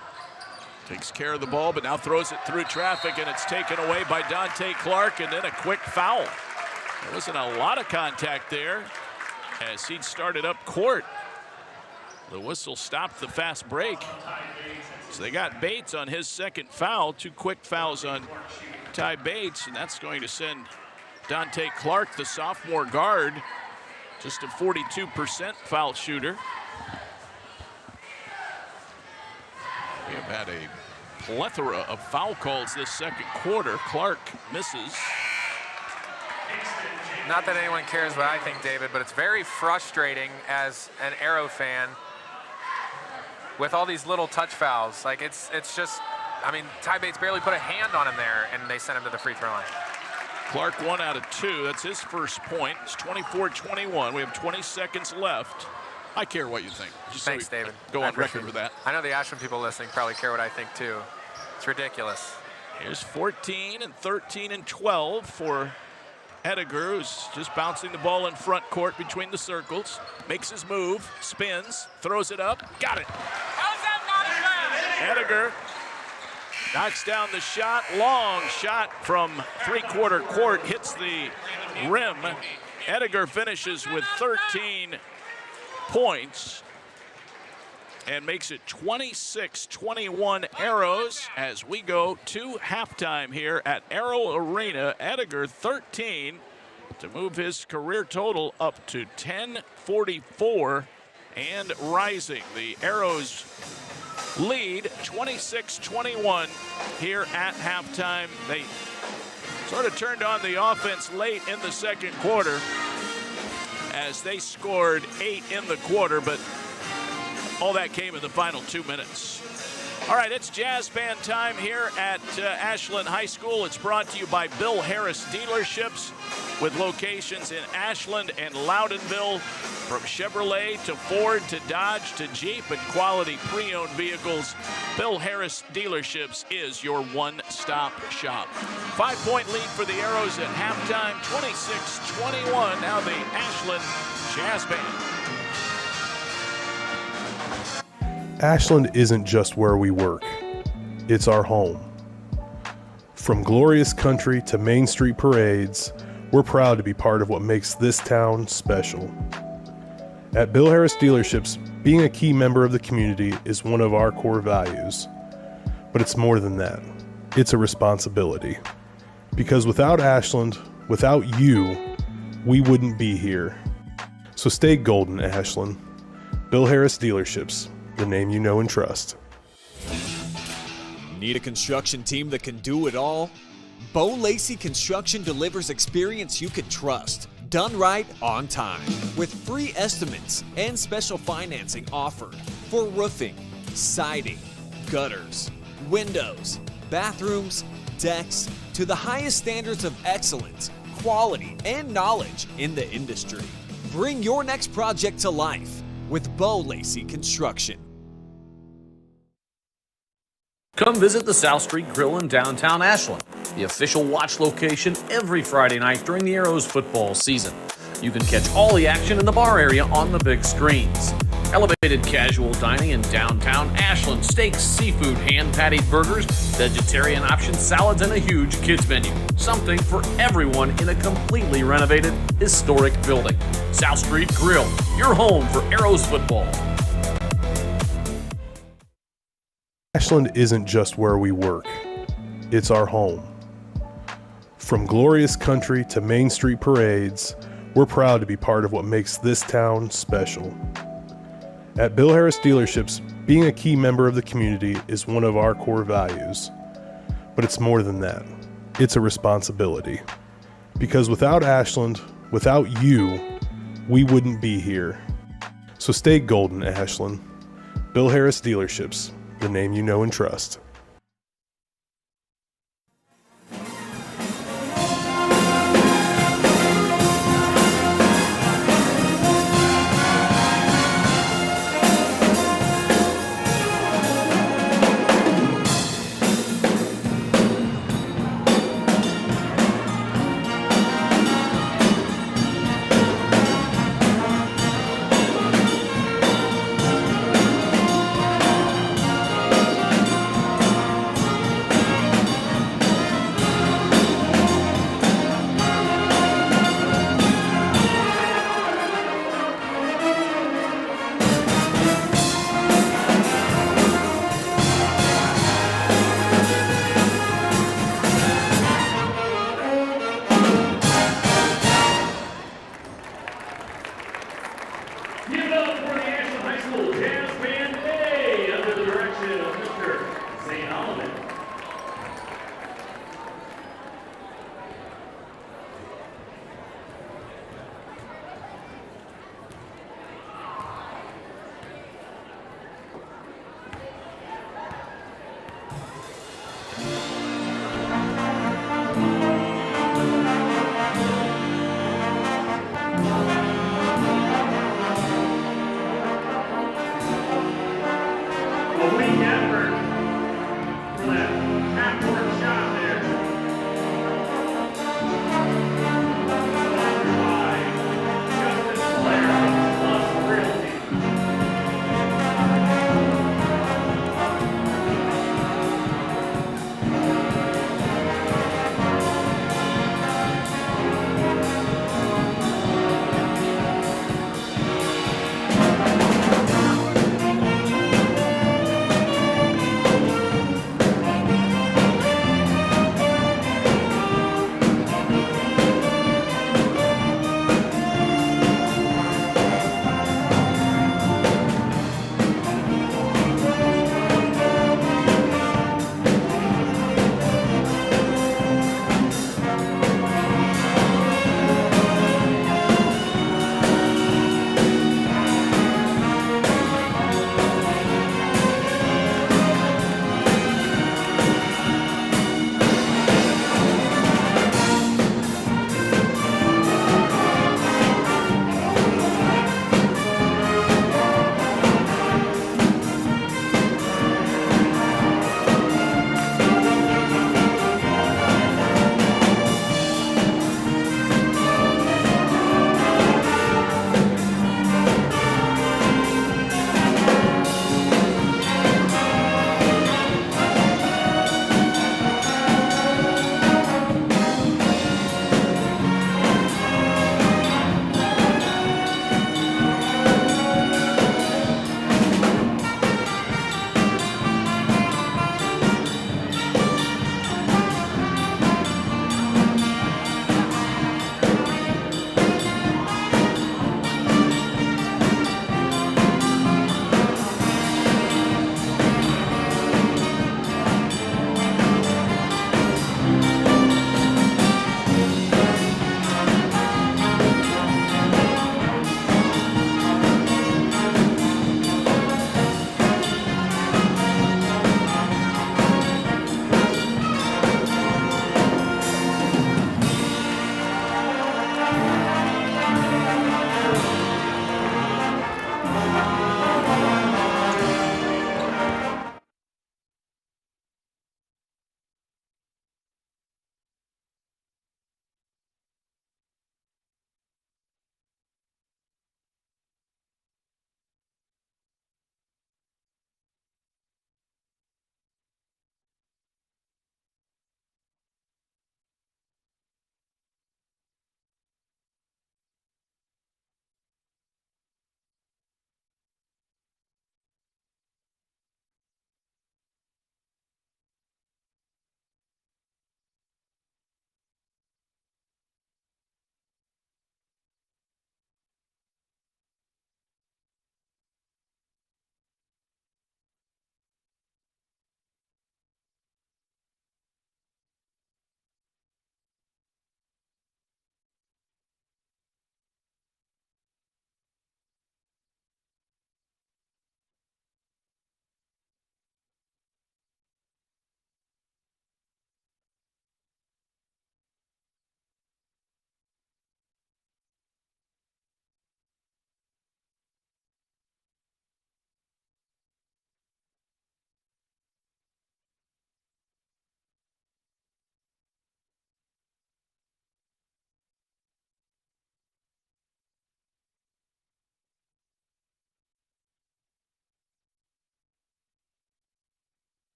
takes care of the ball, but now throws it through traffic, and it's taken away by Dante Clark, and then a quick foul. There wasn't a lot of contact there as he'd started up court. The whistle stopped the fast break. So they got Bates on his second foul, 2 quick fouls on Ty Bates, and that's going to send Dante Clark, the sophomore guard, just a 42% foul shooter. We have had a plethora of foul calls this second quarter. Clark misses. Not that anyone cares what I think, David, but it's very frustrating as an Arrow fan with all these little touch fouls. Like it's just, I mean, Ty Bates barely put a hand on him there, and they sent him to the free throw line. Clark 1 out of 2. That's his first point. It's 24-21. We have 20 seconds left. I care what you think. Just Thanks, so David. Go on record with that. I know the Ashland people listening probably care what I think too. It's ridiculous. Here's 14 and 13 and 12 for Ediger, who's just bouncing the ball in front court between the circles. Makes his move, spins, throws it up, got it. How's that not a foul? Ediger knocks down the shot, long shot from three-quarter court, hits the rim. Ediger finishes with 13 points and makes it 26-21 Arrows as we go to halftime here at Arrow Arena. Ediger 13 to move his career total up to 1044 and rising. The Arrows lead 26-21 here at halftime. They sort of turned on the offense late in the second quarter as they scored 8 in the quarter, but all that came in the final 2 minutes. All right, it's jazz band time here at Ashland High School. It's brought to you by Bill Harris Dealerships with locations in Ashland and Loudonville. From Chevrolet to Ford to Dodge to Jeep and quality pre-owned vehicles, Bill Harris Dealerships is your one-stop shop. 5-point lead for the Arrows at halftime, 26-21. Now the Ashland Jazz Band. Ashland isn't just where we work, it's our home. From glorious country to Main Street parades, we're proud to be part of what makes this town special. At Bill Harris Dealerships, being a key member of the community is one of our core values. But it's more than that. It's a responsibility. Because without Ashland, without you, we wouldn't be here. So stay golden, Ashland. Bill Harris Dealerships, the name you know and trust. Need a construction team that can do it all? Bo Lacey Construction delivers experience you can trust. Done right on time, with free estimates and special financing offered for roofing, siding, gutters, windows, bathrooms, decks, to the highest standards of excellence, quality, and knowledge in the industry. Bring your next project to life with Bo Lacey Construction. Come visit the South Street Grill in downtown Ashland, the official watch location every Friday night during the Arrows football season. You can catch all the action in the bar area on the big screens. Elevated casual dining in downtown Ashland, steaks, seafood, hand-patted burgers, vegetarian options, salads, and a huge kids menu. Something for everyone in a completely renovated, historic building. South Street Grill, your home for Arrows football. Ashland isn't just where we work, it's our home. From glorious country to Main Street parades, we're proud to be part of what makes this town special. At Bill Harris Dealerships, being a key member of the community is one of our core values. But it's more than that. It's a responsibility. Because without Ashland, without you, we wouldn't be here. So stay golden, Ashland. Bill Harris Dealerships, the name you know and trust.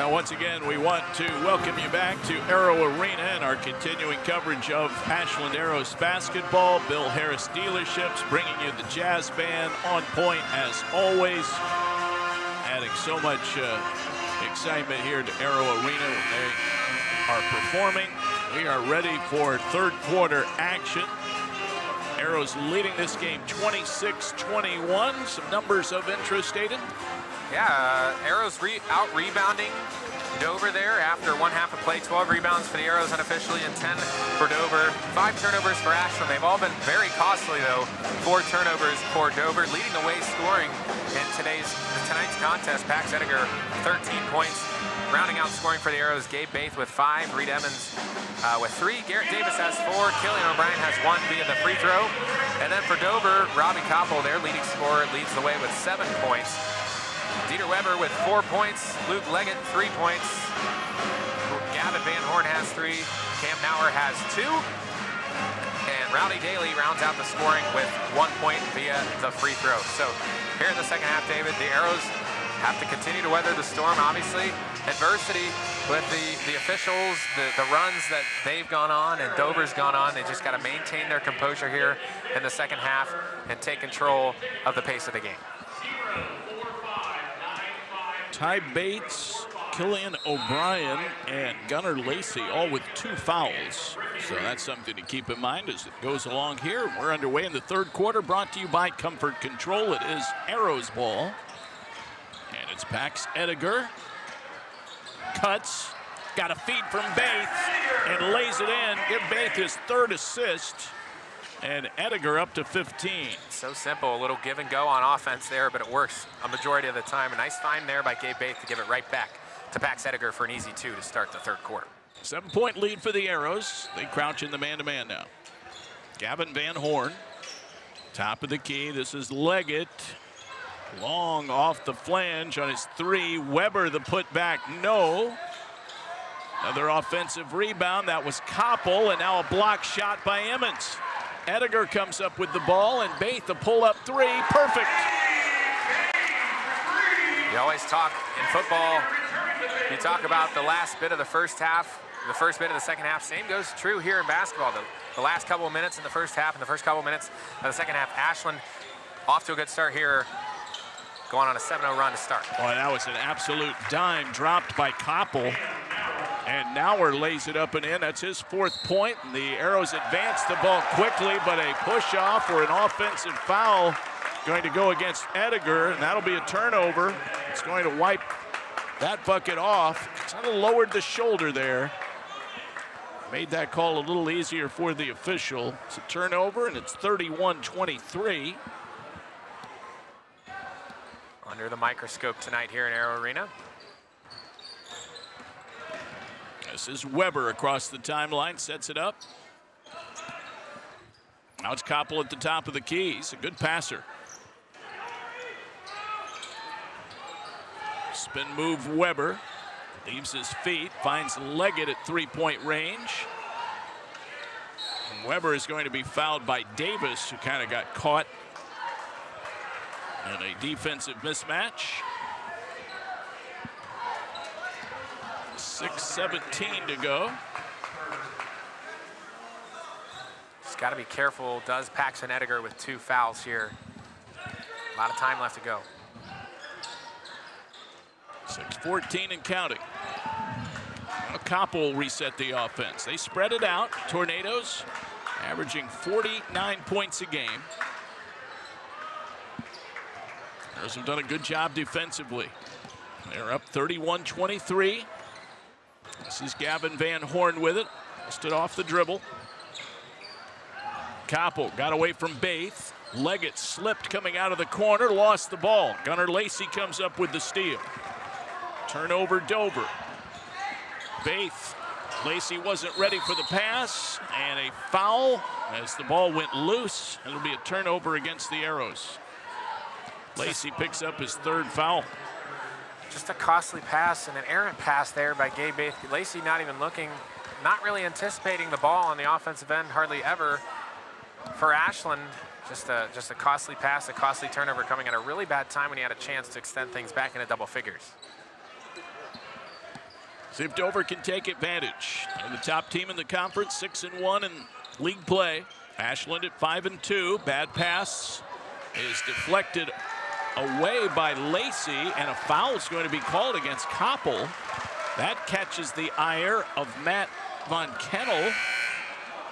Now, once again, we want to welcome you back to Arrow Arena and our continuing coverage of Ashland Arrows basketball. Bill Harris Dealerships bringing you the jazz band on point as always, adding so much excitement here to Arrow Arena when they are performing. We are ready for third quarter action. Arrows leading this game 26-21. Some numbers of interest, Aiden. Yeah, Arrows out rebounding Dover there after one half of play. 12 rebounds for the Arrows unofficially and 10 for Dover. 5 turnovers for Ashland. They've all been very costly though. 4 turnovers for Dover, leading the way scoring in tonight's contest. Pax Ediger 13 points. Rounding out scoring for the Arrows, Gabe Baith with 5, Reed Evans with 3, Garrett Davis has 4, Killian O'Brien has 1 via the free throw. And then for Dover, Robbie Koppel, their leading scorer, leads the way with 7 points. Dieter Weber with 4 points, Luke Leggett 3 points, Gavin Van Horn has 3, Cam Nauer has 2, and Rowdy Daly rounds out the scoring with 1 point via the free throw. So here in the second half, David, the Arrows have to continue to weather the storm, obviously. Adversity with the officials, the runs that they've gone on and Dover's gone on. They just got to maintain their composure here in the second half and take control of the pace of the game. Ty Bates, Killian O'Brien, and Gunnar Lacey all with 2 fouls. So that's something to keep in mind as it goes along here. We're underway in the third quarter, brought to you by Comfort Control. It is Arrows ball. And it's Pax Ediger. Cuts, got a feed from Baith, and lays it in. Give Baith his 3rd assist. And Ediger up to 15. So simple, a little give and go on offense there, but it works a majority of the time. A nice find there by Gabe Baith to give it right back to Pax Ediger for an easy 2 to start the third quarter. 7-point lead for the Arrows. They crouch in the man-to-man now. Gavin Van Horn, top of the key. This is Leggett. Long off the flange on his 3. Weber the putback, no. Another offensive rebound. That was Koppel, and now a block shot by Emmons. Ediger comes up with the ball, and Baith the pull-up 3. Perfect. You always talk in football, you talk about the last bit of the first half, the first bit of the second half. Same goes true here in basketball. The last couple of minutes in the first half and the first couple of minutes of the second half. Ashland off to a good start here, going on a 7-0 run to start. Boy, that was an absolute dime dropped by Koppel. And Nauer lays it up and in. That's his 4th point. And the Arrows advance the ball quickly, but a push-off or an offensive foul going to go against Ediger, and that'll be a turnover. It's going to wipe that bucket off. Kind of lowered the shoulder there. Made that call a little easier for the official. It's a turnover, and it's 31-23. Under the microscope tonight here in Arrow Arena. This is Weber across the timeline, sets it up. Now it's Koppel at the top of the key. He's a good passer. Spin move Weber. Leaves his feet, finds Leggett at 3-point range. And Weber is going to be fouled by Davis, who kind of got caught in a defensive mismatch. 6:17 to go. Just got to be careful, does Paxton Ediger with 2 fouls here. A lot of time left to go. 6:14 and counting. Koppel reset the offense. They spread it out. Tornadoes averaging 49 points a game. Arrows have done a good job defensively. They're up 31-23. This is Gavin Van Horn with it. Stood off the dribble. Koppel got away from Baith. Leggett slipped coming out of the corner, lost the ball. Gunnar Lacey comes up with the steal. Turnover Dover. Baith. Lacey wasn't ready for the pass, and a foul as the ball went loose. It'll be a turnover against the Arrows. Lacey picks up his 3rd foul. Just a costly pass and an errant pass there by Gabe Baith. Lacey not even looking, not really anticipating the ball on the offensive end hardly ever. For Ashland, just a costly pass, a costly turnover coming at a really bad time when he had a chance to extend things back into double figures. See if Dover can take advantage. And the top team in the conference, 6-1 in league play. Ashland at 5-2. Bad pass is deflected away by Lacey, and a foul is going to be called against Koppel. That catches the ire of Matt Von Kennel.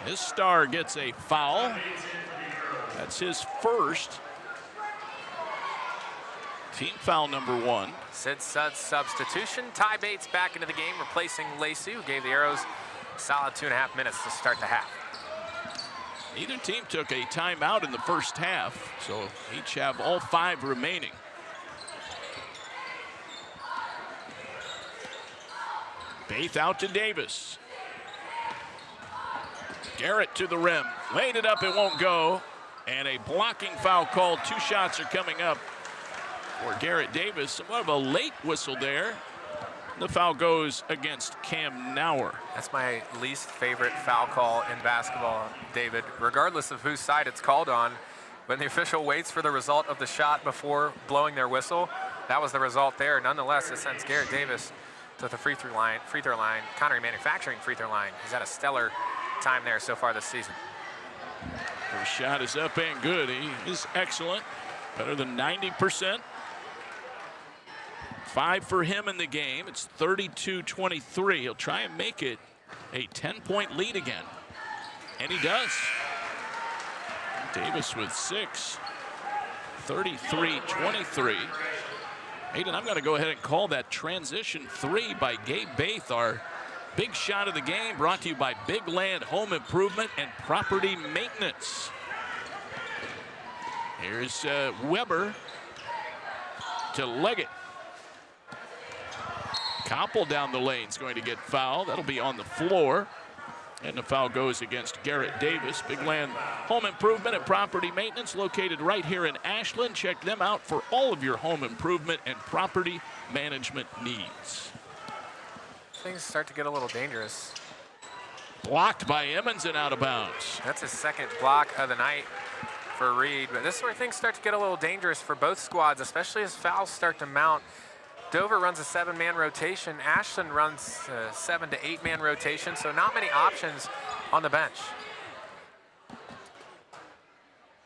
His star gets a foul. That's his first. Team foul number 1. Sid Sudd's substitution. Ty Bates back into the game, replacing Lacey, who gave the Arrows a solid 2.5 minutes to start the half. Neither team took a timeout in the first half, so each have all 5 remaining. Bates out to Davis. Garrett to the rim. Laid it up, it won't go. And a blocking foul called. 2 shots are coming up for Garrett Davis. Somewhat of a late whistle there. The foul goes against Cam Nauer. That's my least favorite foul call in basketball, David. Regardless of whose side it's called on, when the official waits for the result of the shot before blowing their whistle, that was the result there. Nonetheless, it sends Garrett Davis to the free throw line, Connery Manufacturing free throw line. He's had a stellar time there so far this season. First shot is up and good. He is excellent, better than 90%. 5 for him in the game. It's 32-23. He'll try and make it a 10-point lead again. And he does. Davis with 6. 33-23. Aiden, I'm going to go ahead and call that transition 3 by Gabe Baith, our big shot of the game, brought to you by Big Land Home Improvement and Property Maintenance. Here's Weber to Leggett. Koppel down the lane is going to get fouled. That'll be on the floor. And the foul goes against Garrett Davis. Big Land Home Improvement and Property Maintenance, located right here in Ashland. Check them out for all of your home improvement and property management needs. Things start to get a little dangerous. Blocked by Emmons and out of bounds. That's his second block of the night for Reed. But this is where things start to get a little dangerous for both squads, especially as fouls start to mount. Dover runs a 7-man rotation. Ashland runs a 7 to 8-man rotation, so not many options on the bench.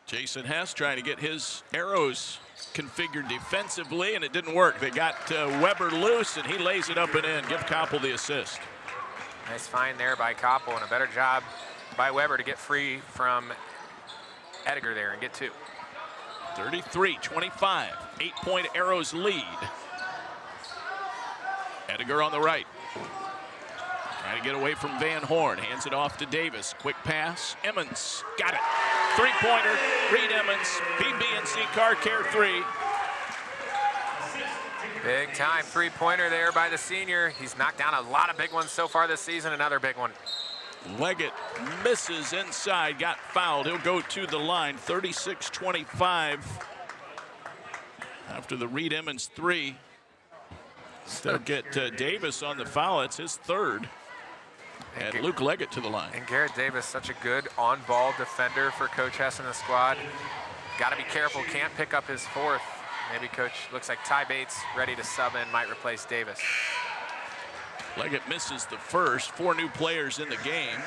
Jason Hess trying to get his Arrows configured defensively, and it didn't work. They got Weber loose, and he lays it up and in. Give Koppel the assist. Nice find there by Koppel, and a better job by Weber to get free from Edgar there and get 2. 33-25, 8-point Arrows lead. Edgar on the right. Trying to get away from Van Horn. Hands it off to Davis. Quick pass. Emmons got it. 3-pointer. Reed Emmons. BB&C Car Care 3. Big time 3-pointer there by the senior. He's knocked down a lot of big ones so far this season. Another big one. Leggett misses inside. Got fouled. He'll go to the line. 36-25. After the Reed Emmons 3. They'll get Davis on the foul. It's his 3rd. And Luke Leggett to the line. And Garrett Davis, such a good on-ball defender for Coach Hess and the squad. Got to be careful. Can't pick up his 4th. Maybe Coach looks like Ty Bates ready to sub in, might replace Davis. Leggett misses the first. 4 new players in the game.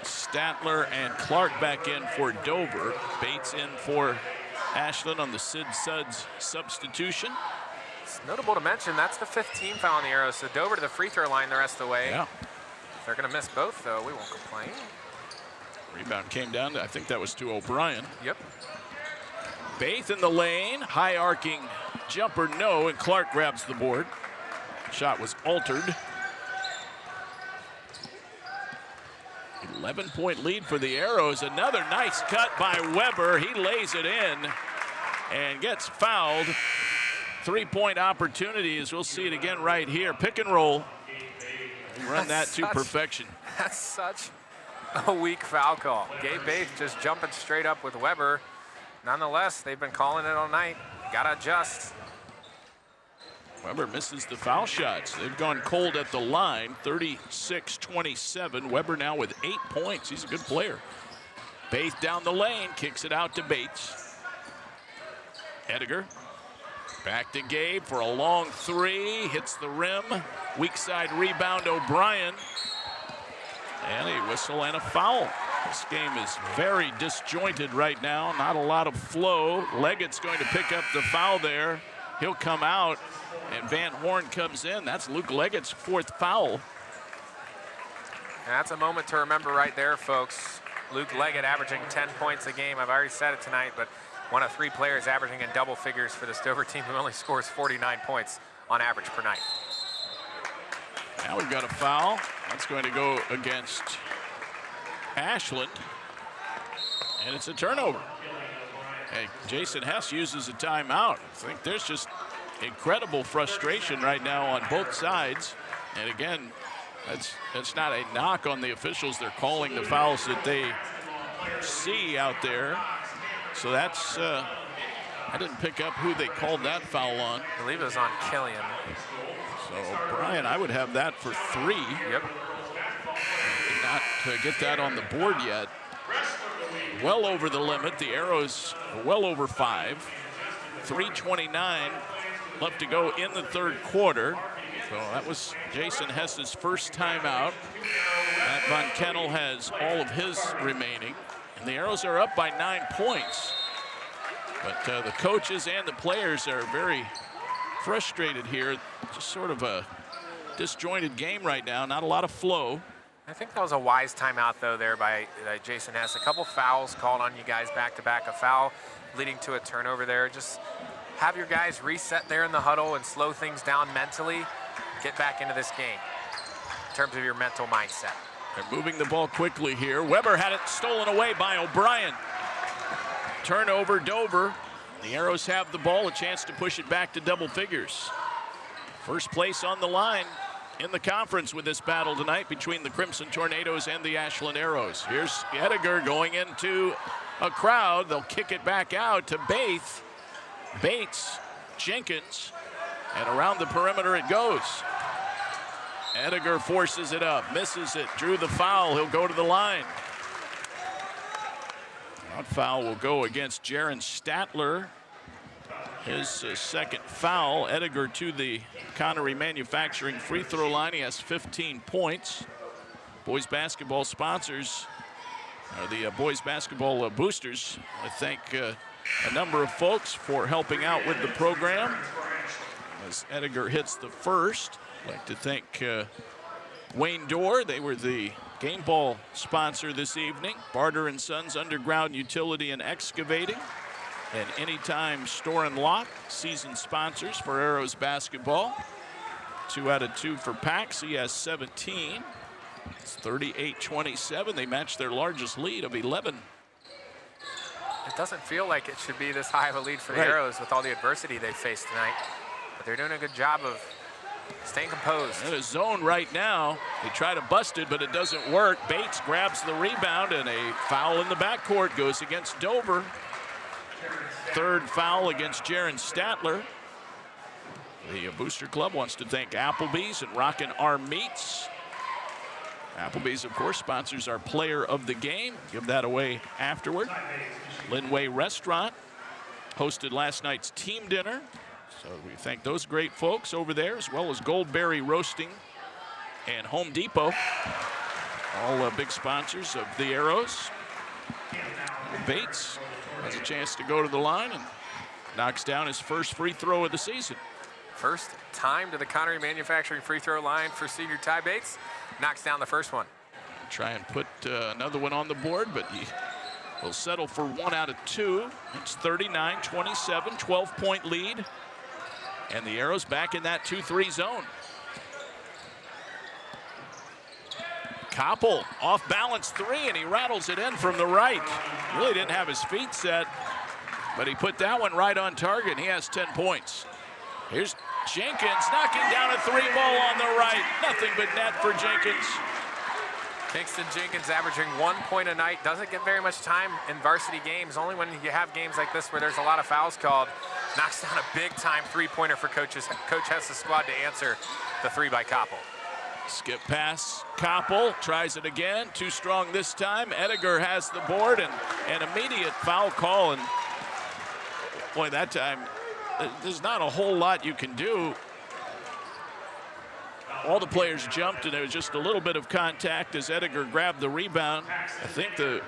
Statler and Clark back in for Dover. Bates in for Ashland on the Sid Suds substitution. It's notable to mention that's the 5th team foul on the Arrows, so Dover to the free throw line the rest of the way. Yeah. If they're going to miss both, though, we won't complain. Rebound came down to, I think that was to O'Brien. Yep. Baith in the lane, high arcing jumper, no, and Clark grabs the board. Shot was altered. 11-point lead for the Arrows. Another nice cut by Weber. He lays it in and gets fouled. 3-point opportunity, as we'll see it again right here. Pick and roll. Run that to perfection. That's such a weak foul call. Gabe Baith just jumping straight up with Weber. Nonetheless, they've been calling it all night. Got to adjust. Weber misses the foul shots. They've gone cold at the line, 36-27. Weber now with 8 points. He's a good player. Baith down the lane, kicks it out to Bates. Edgar. Back to Gabe for a long 3, hits the rim. Weak side rebound, O'Brien. And a whistle and a foul. This game is very disjointed right now. Not a lot of flow. Leggett's going to pick up the foul there. He'll come out, and Van Horn comes in. That's Luke Leggett's 4th foul. And that's a moment to remember right there, folks. Luke Leggett averaging 10 points a game. I've already said it tonight, but one of 3 players averaging in double figures for this Dover team who only scores 49 points on average per night. Now we've got a foul. That's going to go against Ashland. And it's a turnover. Hey, Jason Hess uses a timeout. I think there's just incredible frustration right now on both sides. And again, that's not a knock on the officials. They're calling the fouls that they see out there. So that's, I didn't pick up who they called that foul on. I believe it was on Killian. So, Brian, I would have that for 3. Yep. Did not get that on the board yet. Well over the limit. The Arrows are well over 5. 3:29 left to go in the 3rd quarter. So that was Jason Hess's first timeout. Matt Von Kennel has all of his remaining. And the Arrows are up by 9 points. But the coaches and the players are very frustrated here. Just sort of a disjointed game right now. Not a lot of flow. I think that was a wise timeout, though, there by Jason Hess. A couple fouls called on you guys back-to-back. A foul leading to a turnover there. Just have your guys reset there in the huddle and slow things down mentally. Get back into this game in terms of your mental mindset. They're moving the ball quickly here. Weber had it stolen away by O'Brien. Turnover, Dover. The Arrows have the ball, a chance to push it back to double figures. First place on the line in the conference with this battle tonight between the Crimson Tornadoes and the Ashland Arrows. Here's Ediger going into a crowd. They'll kick it back out to Bates, Jenkins, and around the perimeter it goes. Ediger forces it up, misses it, drew the foul. He'll go to the line. That foul will go against Jaron Statler. His 2nd foul. Ediger to the Connery Manufacturing free throw line. He has 15 points. Boys basketball sponsors are the boys basketball boosters. I thank a number of folks for helping out with the program. As Ediger hits the first, I'd like to thank Wayne Dorr. They were the game ball sponsor this evening. Barter & Sons Underground Utility and Excavating. And Anytime Store and Lock, season sponsors for Arrows basketball. 2 out of 2 for Pax. He has 17. It's 38-27. They match their largest lead of 11. It doesn't feel like it should be this high of a lead for the Arrows with all the adversity they faced tonight. But they're doing a good job of staying composed. In a zone right now. They try to bust it, but it doesn't work. Bates grabs the rebound, and a foul in the backcourt goes against Dover. 3rd foul against Jaron Statler. The Booster Club wants to thank Applebee's and Rockin' Our Meats. Applebee's, of course, sponsors our player of the game. Give that away afterward. Linway Restaurant hosted last night's team dinner. So we thank those great folks over there, as well as Goldberry Roasting and Home Depot. All big sponsors of the Arrows. Bates has a chance to go to the line and knocks down his first free throw of the season. First time to the Connery Manufacturing free throw line for senior Ty Bates. Knocks down the first one. Try and put another one on the board, but he will settle for 1 out of 2. It's 39-27, 12-point lead. And the Arrows back in that 2-3 zone. Koppel off balance 3, and he rattles it in from the right. Really didn't have his feet set, but he put that one right on target, and he has 10 points. Here's Jenkins knocking down a 3-ball on the right. Nothing but net for Jenkins. Kingston Jenkins averaging 1 point a night. Doesn't get very much time in varsity games. Only when you have games like this where there's a lot of fouls called. Knocks down a big-time 3-pointer for Coach Hess's squad to answer the 3 by Koppel. Skip pass, Koppel tries it again, too strong this time. Ediger has the board and an immediate foul call, and boy, that time, there's not a whole lot you can do. all the players jumped, and there was just a little bit of contact as Ediger grabbed the rebound. I think the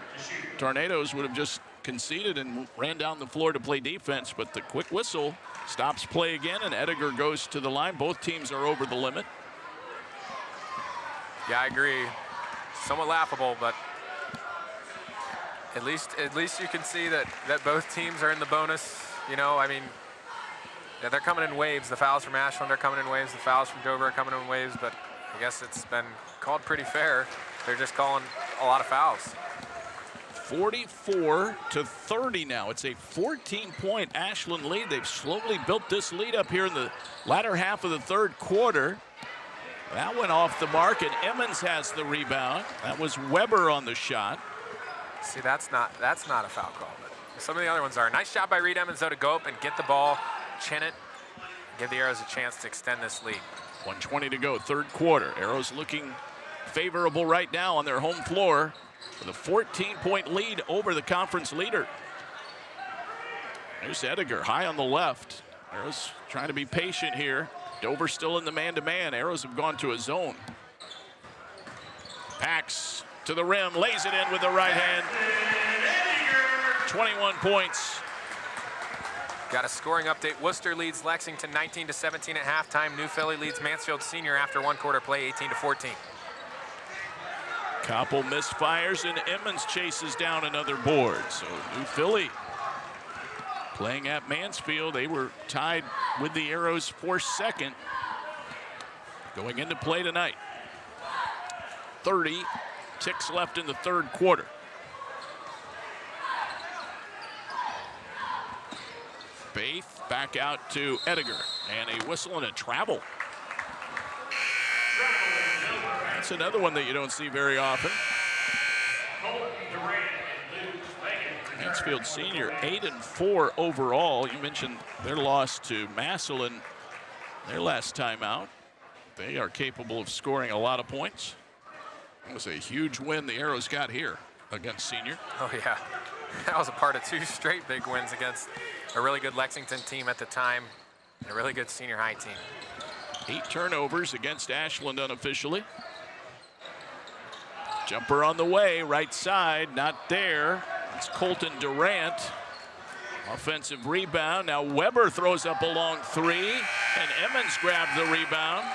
Tornadoes would have just conceded and ran down the floor to play defense, but the quick whistle stops play again, and Ediger goes to the line. Both teams are over the limit. Yeah, I agree. Somewhat laughable, but at least you can see that both teams are in the bonus. You know, I mean, yeah, they're coming in waves. The fouls from Ashland are coming in waves. The fouls from Dover are coming in waves, but I guess it's been called pretty fair. They're just calling a lot of fouls. 44-30 now. It's a 14-point Ashland lead. They've slowly built this lead up here in the latter half of the third quarter. That went off the mark, and Emmons has the rebound. That was Weber on the shot. See, that's not a foul call, but some of the other ones are. Nice job by Reed Emmons, though, to go up and get the ball, chin it, give the Arrows a chance to extend this lead. 1:20 to go, third quarter. Arrows looking favorable right now on their home floor with a 14-point lead over the conference leader. There's Ediger high on the left. Arrows trying to be patient here. Dover still in the man-to-man. Arrows have gone to a zone. Pax to the rim, lays it in with the right hand. 21 points. Got a scoring update. Worcester leads Lexington 19-17 at halftime. New Philly leads Mansfield Senior after one quarter play 18-14. Couple misfires, and Emmons chases down another board. So New Philly playing at Mansfield. They were tied with the Arrows for second going into play tonight. 30 ticks left in the third quarter. Baith back out to Ediger, and a whistle and a travel. That's another one that you don't see very often. Mansfield Senior 8-4 overall. You mentioned their loss to Massillon their last time out. They are capable of scoring a lot of points. It was a huge win the Arrows got here against Senior. Oh yeah, that was a part of two straight big wins against a really good Lexington team at the time and a really good Senior high team. 8 turnovers against Ashland unofficially. Jumper on the way, right side, not there. It's Colton Durant. Offensive rebound. Now Weber throws up a long three, and Emmons grabbed the rebound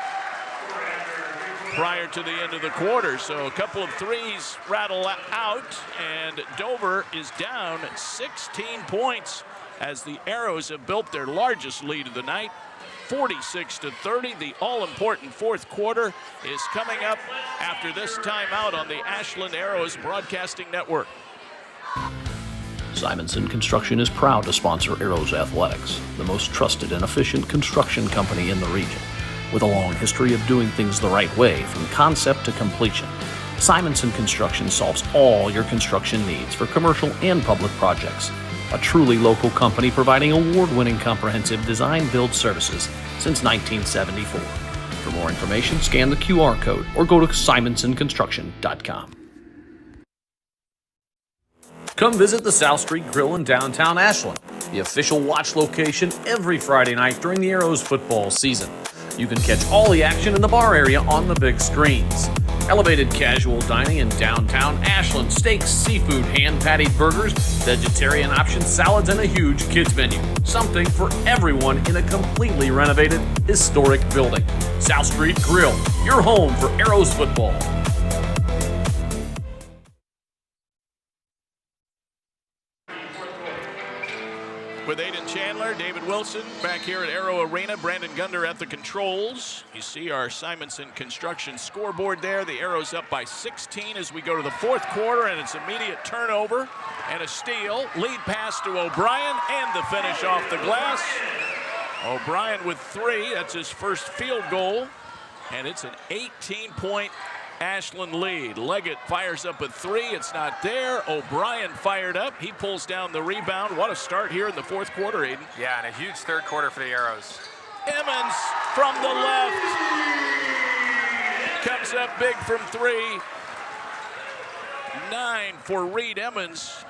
prior to the end of the quarter. So a couple of threes rattle out, and Dover is down 16 points as the Arrows have built their largest lead of the night. 46-30. The all-important fourth quarter is coming up after this timeout on the Ashland Arrows Broadcasting Network. Simonson Construction is proud to sponsor Arrows Athletics, the most trusted and efficient construction company in the region. With a long history of doing things the right way from concept to completion, Simonson Construction solves all your construction needs for commercial and public projects. A truly local company providing award-winning comprehensive design-build services since 1974. For more information, scan the QR code or go to simonsonconstruction.com. Come visit the South Street Grill in downtown Ashland, the official watch location every Friday night during the Arrows football season. You can catch all the action in the bar area on the big screens. Elevated casual dining in downtown Ashland, steaks, seafood, hand-patted burgers, vegetarian options, salads, and a huge kids menu. Something for everyone in a completely renovated, historic building. South Street Grill, your home for Arrows football. With Aiden Chandler, David Wilson back here at Arrow Arena, Brandon Gunder at the controls. You see our Simonson Construction scoreboard there. The Arrows up by 16 as we go to the fourth quarter, and it's immediate turnover and a steal. Lead pass to O'Brien and the finish off the glass. O'Brien with 3. That's his first field goal, and it's an 18-point Ashland lead. Leggett fires up a 3. It's not there. O'Brien fired up. He pulls down the rebound. What a start here in the fourth quarter, Aiden. Yeah, and a huge third quarter for the Arrows. Emmons from the left. Comes up big from 3. 9 for Reed Emmons.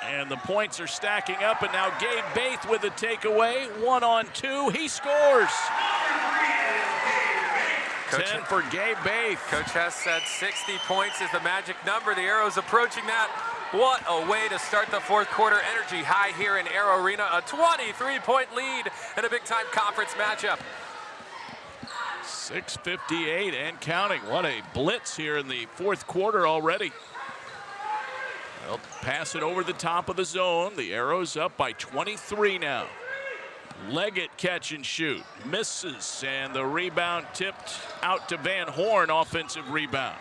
And the points are stacking up, and now Gabe Baith with a takeaway. 1-on-2. He scores. 10 for Gabe Baith. Coach Hess said 60 points is the magic number. The Arrows approaching that. What a way to start the fourth quarter. Energy high here in Arrow Arena. A 23-point lead in a big-time conference matchup. 6:58 and counting. What a blitz here in the fourth quarter already. They'll pass it over the top of the zone. The Arrows up by 23 now. Leggett catch and shoot. Misses, and the rebound tipped out to Van Horn. Offensive rebound.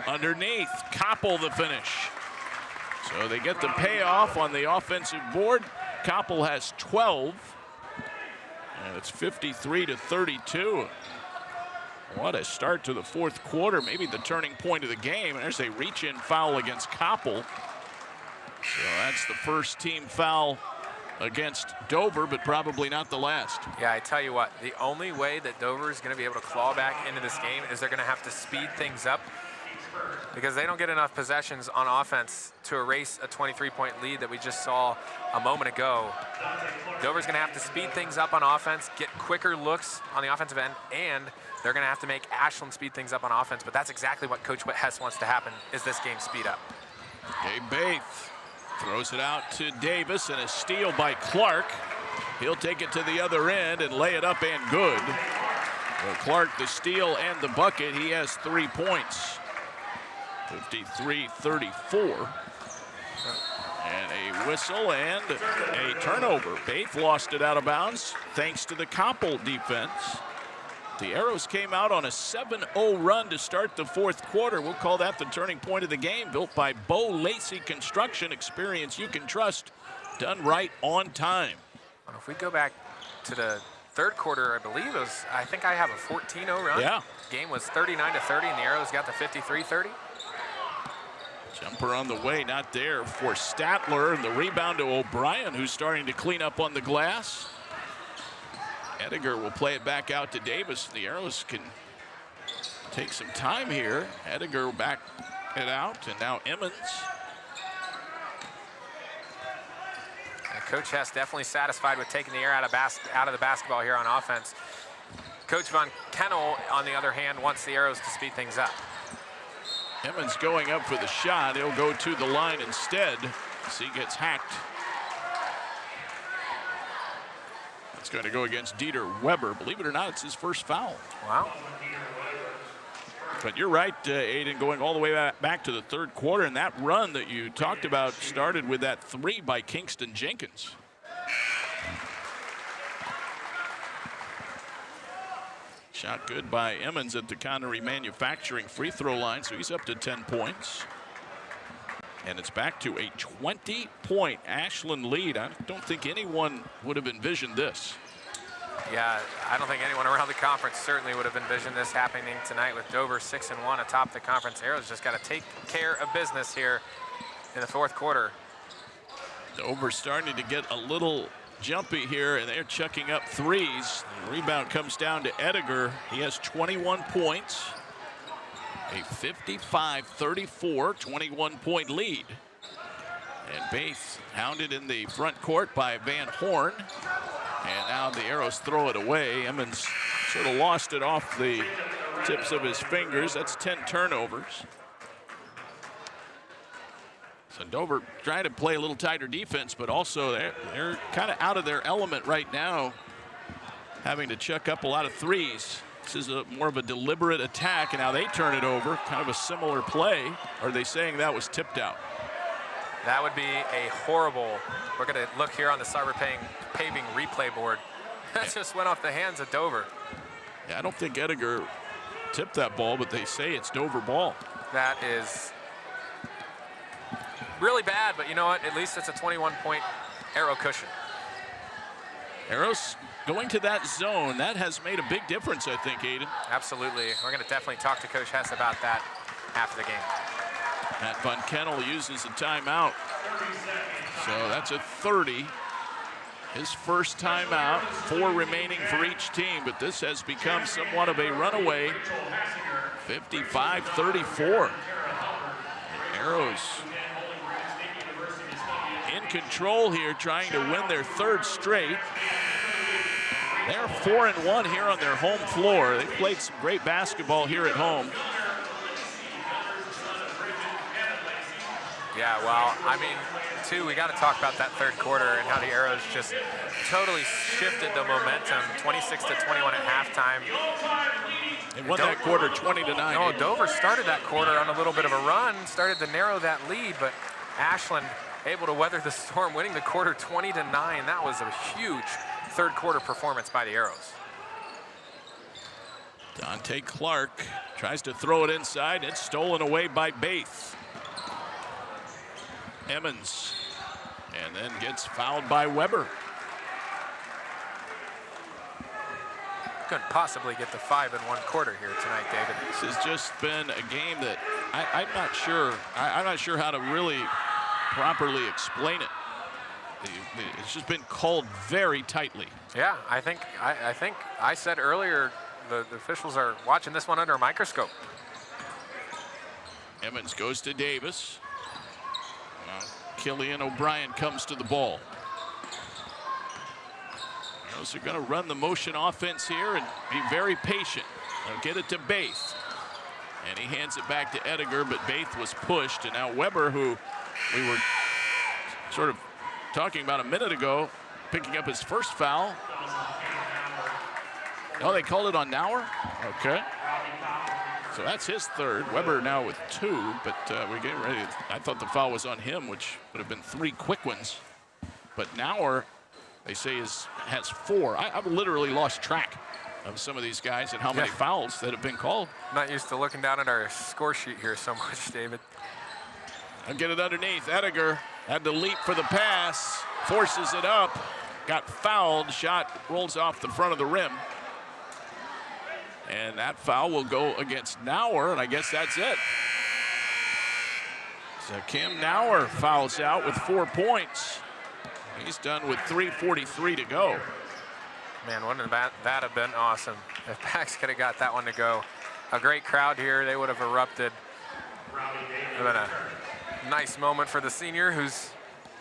Underneath, Koppel the finish. So they get the payoff on the offensive board. Koppel has 12. And it's 53-32. What a start to the fourth quarter. Maybe the turning point of the game. There's a reach-in foul against Koppel. So that's the first team foul against Dover, but probably not the last. Yeah, I tell you what, the only way that Dover is going to be able to claw back into this game is they're going to have to speed things up, because they don't get enough possessions on offense to erase a 23-point lead that we just saw a moment ago. Dover's going to have to speed things up on offense, get quicker looks on the offensive end, and they're going to have to make Ashland speed things up on offense. But that's exactly what Coach Hess wants to happen, is this game speed up. Gabe Baith throws it out to Davis, and a steal by Clark. He'll take it to the other end and lay it up and good. Well, Clark, the steal and the bucket. He has 3 points. 53-34. And a whistle and a turnover. Baith lost it out of bounds thanks to the Koppel defense. The Arrows came out on a 7-0 run to start the fourth quarter. We'll call that the turning point of the game. Built by Bo Lacey Construction. Experience you can trust. Done right on time. Well, if we go back to the third quarter, I believe it was, I think I have a 14-0 run. Yeah. Game was 39-30, and the Arrows got the 53-30. Jumper on the way, not there for Statler, and the rebound to O'Brien, who's starting to clean up on the glass. Ediger will play it back out to Davis. The Arrows can take some time here. Ediger back it out, and now Emmons. And Coach Hess definitely satisfied with taking the air out of the basketball here on offense. Coach Von Kennel, on the other hand, wants the Arrows to speed things up. Emmons going up for the shot. He'll go to the line instead as he gets hacked. It's going to go against Dieter Weber. Believe it or not, it's his first foul. Wow. But you're right, Aiden, going all the way back to the third quarter, and that run that you talked about started with that 3 by Kingston Jenkins. Shot good by Emmons at the Connery Manufacturing free throw line, so he's up to 10 points. And it's back to a 20-point Ashland lead. I don't think anyone would have envisioned this. Yeah, I don't think anyone around the conference certainly would have envisioned this happening tonight with Dover 6-1 atop the conference. Arrows just got to take care of business here in the fourth quarter. Dover starting to get a little jumpy here, and they're chucking up threes. The rebound comes down to Ediger. He has 21 points. A 55-34, 21-point lead. And Baith hounded in the front court by Van Horn. And now the Arrows throw it away. Emmons sort of lost it off the tips of his fingers. That's 10 turnovers. So Dover trying to play a little tighter defense, but also they're kind of out of their element right now, having to chuck up a lot of threes. This is more of a deliberate attack, and now they turn it over. Kind of a similar play. Are they saying that was tipped out? That would be a horrible. We're going to look here on the Cyber Paving replay board. That just went off the hands of Dover. Yeah, I don't think Ediger tipped that ball, but they say it's Dover ball. That is really bad, but you know what? At least it's a 21-point Arrow cushion. Arrows going to that zone, that has made a big difference, I think, Aiden. Absolutely. We're going to definitely talk to Coach Hess about that after the game. Matt Von Kennel uses a timeout. So that's a 30. His first timeout, 4 remaining for each team, but this has become somewhat of a runaway. 55-34. Arrows in control here, trying to win their 3rd straight. They're 4-1 here on their home floor. They played some great basketball here at home. Yeah, well, I mean, too, we got to talk about that third quarter and how the Arrows just totally shifted the momentum, 26 to 21 at halftime. They won that quarter 20-9. No, Dover started that quarter on a little bit of a run, started to narrow that lead, but Ashland able to weather the storm, winning the quarter 20-9. That was a huge third quarter performance by the Arrows. Dante Clark tries to throw it inside. It's stolen away by Baith. Emmons, and then gets fouled by Weber. Couldn't possibly get the 5 in one quarter here tonight, David. This has just been a game that I'm not sure. I'm not sure how to really properly explain it. It's just been called very tightly. Yeah, I think I said earlier the officials are watching this one under a microscope. Emmons goes to Davis. Killian O'Brien comes to the ball. They're going to run the motion offense here and be very patient. They'll get it to Baith. And he hands it back to Ediger, but Baith was pushed. And now Weber, who we were sort of talking about a minute ago, picking up his first foul. Oh, they called it on Nauer? Okay. So that's his third. Weber now with 2, but we're getting ready. I thought the foul was on him, which would have been 3 quick ones. But Nauer, they say, has 4. I've literally lost track of some of these guys and how many fouls that have been called. Not used to looking down at our score sheet here so much, David. I'll get it underneath. Ediger had to leap for the pass, forces it up, got fouled, shot rolls off the front of the rim. And that foul will go against Nauer, and I guess that's it. So Kim Nauer fouls out with 4 points. He's done with 3:43 to go. Man, wouldn't that have been awesome if Pax could have got that one to go. A great crowd here. They would have erupted. It would have been a nice moment for the senior, who's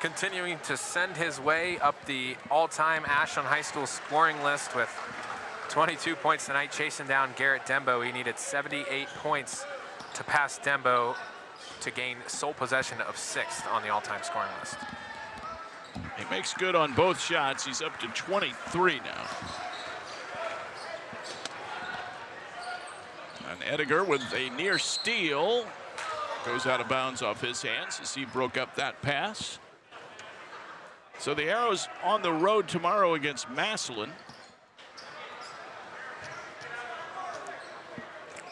continuing to send his way up the all-time Ashland High School scoring list with 22 points tonight, chasing down Garrett Dembo. He needed 78 points to pass Dembo to gain sole possession of 6th on the all-time scoring list. He makes good on both shots. He's up to 23 now. And Ediger with a near steal. Goes out of bounds off his hands as he broke up that pass. So the Arrows on the road tomorrow against Massillon.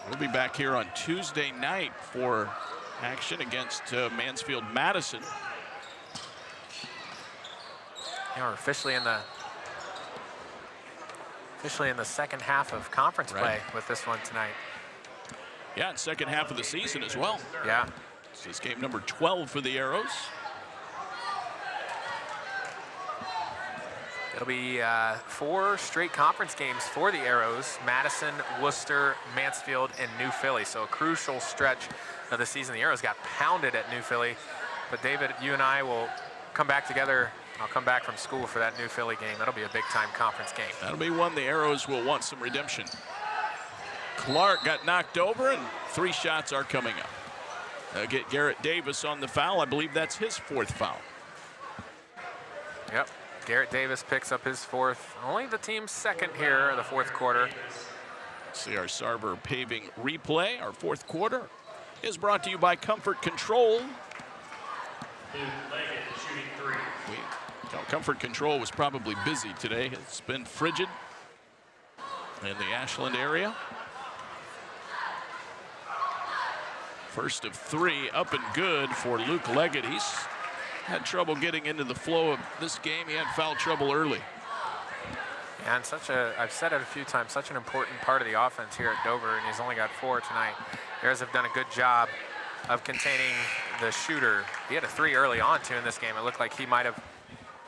We'll be back here on Tuesday night for action against Mansfield-Madison. Yeah, we're officially in the second half of conference play with this one tonight. Yeah, and second half of the season as well. Yeah. This is game number 12 for the Arrows. It'll be 4 straight conference games for the Arrows: Madison, Worcester, Mansfield, and New Philly. So a crucial stretch of the season. The Arrows got pounded at New Philly, but David, you and I will come back together. I'll come back from school for that New Philly game. That'll be a big-time conference game. That'll be one the Arrows will want some redemption. Clark got knocked over, and 3 shots are coming up. They'll get Garrett Davis on the foul. I believe that's his 4th foul. Yep. Garrett Davis picks up his 4th. Only the team's 2nd here in the 4th quarter. See our Sarver paving replay. Our 4th quarter is brought to you by Comfort Control. Comfort Control was probably busy today. It's been frigid in the Ashland area. First of 3 up and good for Luke Leggett. He's had trouble getting into the flow of this game. He had foul trouble early. And I've said it a few times, such an important part of the offense here at Dover, and he's only got 4 tonight. The Bears have done a good job of containing the shooter. He had a 3 early on, too, in this game. It looked like he might have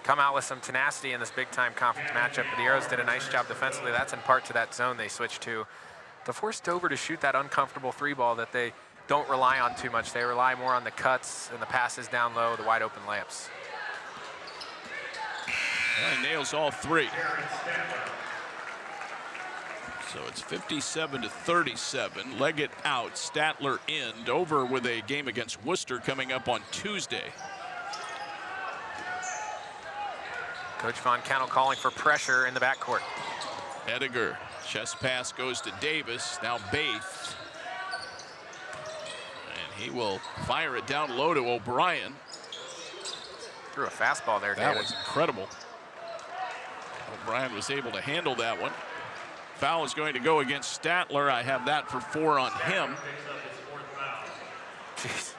come out with some tenacity in this big-time conference matchup, but the Arrows did a nice job defensively. That's in part to that zone they switched to force Dover to shoot that uncomfortable 3-ball that they don't rely on too much. They rely more on the cuts and the passes down low, the wide-open layups. And nails all 3. So it's 57-37. Leggett out, Statler in. Dover with a game against Worcester coming up on Tuesday. Coach Von Kennel calling for pressure in the backcourt. Ediger, chest pass goes to Davis. Now Bates. And he will fire it down low to O'Brien. Threw a fastball there, That David. was incredible. O'Brien was able to handle that one. Foul is going to go against Statler. I have that for 4 on him. Jeez.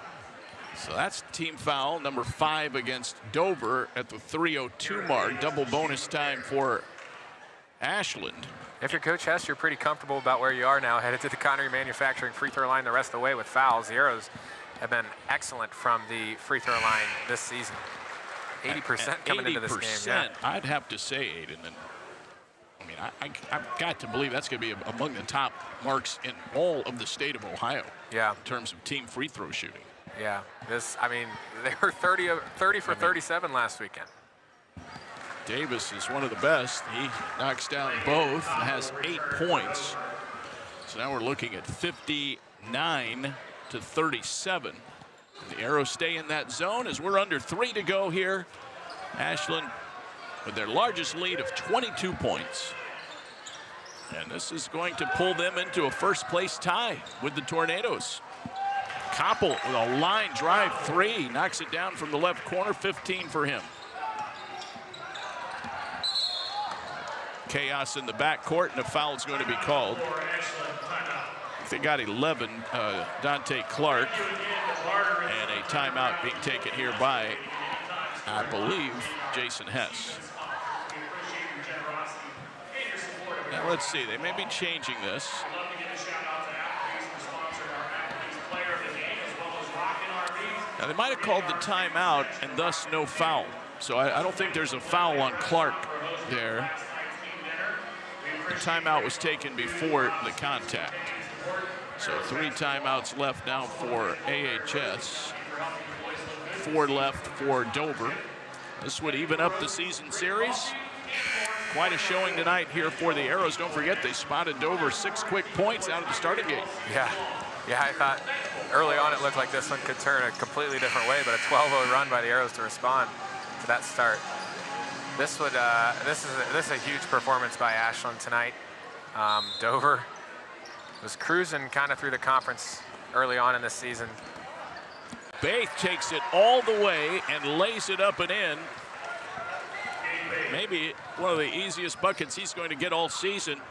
So that's team foul number 5 against Dover at the 3:02 mark. Double bonus time for Ashland. If you're Coach Hess, you're pretty comfortable about where you are now, headed to the Connery Manufacturing free throw line the rest of the way with fouls. The Arrows have been excellent from the free throw line this season. 80% coming into this game. Yeah. I'd have to say, Aiden. And I mean, I've got to believe that's going to be among the top marks in all of the state of Ohio. Yeah. In terms of team free throw shooting. Yeah. I mean, they were 30 for 37 last weekend. Davis is one of the best. He knocks down both, has 8 points. So now we're looking at 59-37. The Arrows stay in that zone as we're under 3 to go here. Ashland with their largest lead of 22 points. And this is going to pull them into a first-place tie with the Tornadoes. Koppel with a line drive 3, knocks it down from the left corner, 15 for him. Chaos in the backcourt, and a foul is going to be called. They got 11, Dante Clark, and a timeout being taken here by, I believe, Jason Hess. Now let's see, they may be changing this. Now they might have called the timeout and thus no foul. So I don't think there's a foul on Clark there. The timeout was taken before the contact. So 3 timeouts left now for AHS. 4 left for Dover. This would even up the season series. Quite a showing tonight here for the Arrows. Don't forget they spotted Dover 6 quick points out of the starting gate. Yeah, I thought early on it looked like this one could turn a completely different way, but a 12-0 run by the Arrows to respond to that start. This is a huge performance by Ashland tonight. Dover was cruising kind of through the conference early on in this season. Baith takes it all the way and lays it up and in. Maybe one of the easiest buckets he's going to get all season.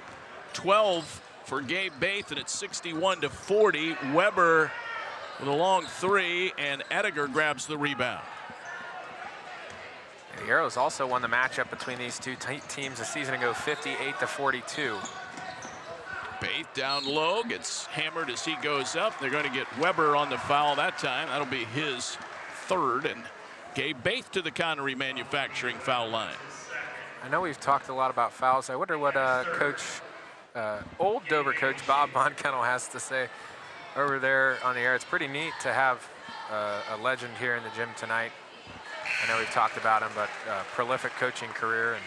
12 for Gabe Baith, and it's 61-40. Weber with a long 3, and Ediger grabs the rebound. The Arrows also won the matchup between these two teams a season ago, 58-42. Baith down low, gets hammered as he goes up. They're going to get Weber on the foul that time. That'll be his 3rd, and Gabe Baith to the Connery Manufacturing foul line. I know we've talked a lot about fouls. I wonder what old Dover coach Bob Von Kennel has to say over there on the air. It's pretty neat to have a legend here in the gym tonight. I know we've talked about him, but prolific coaching career, and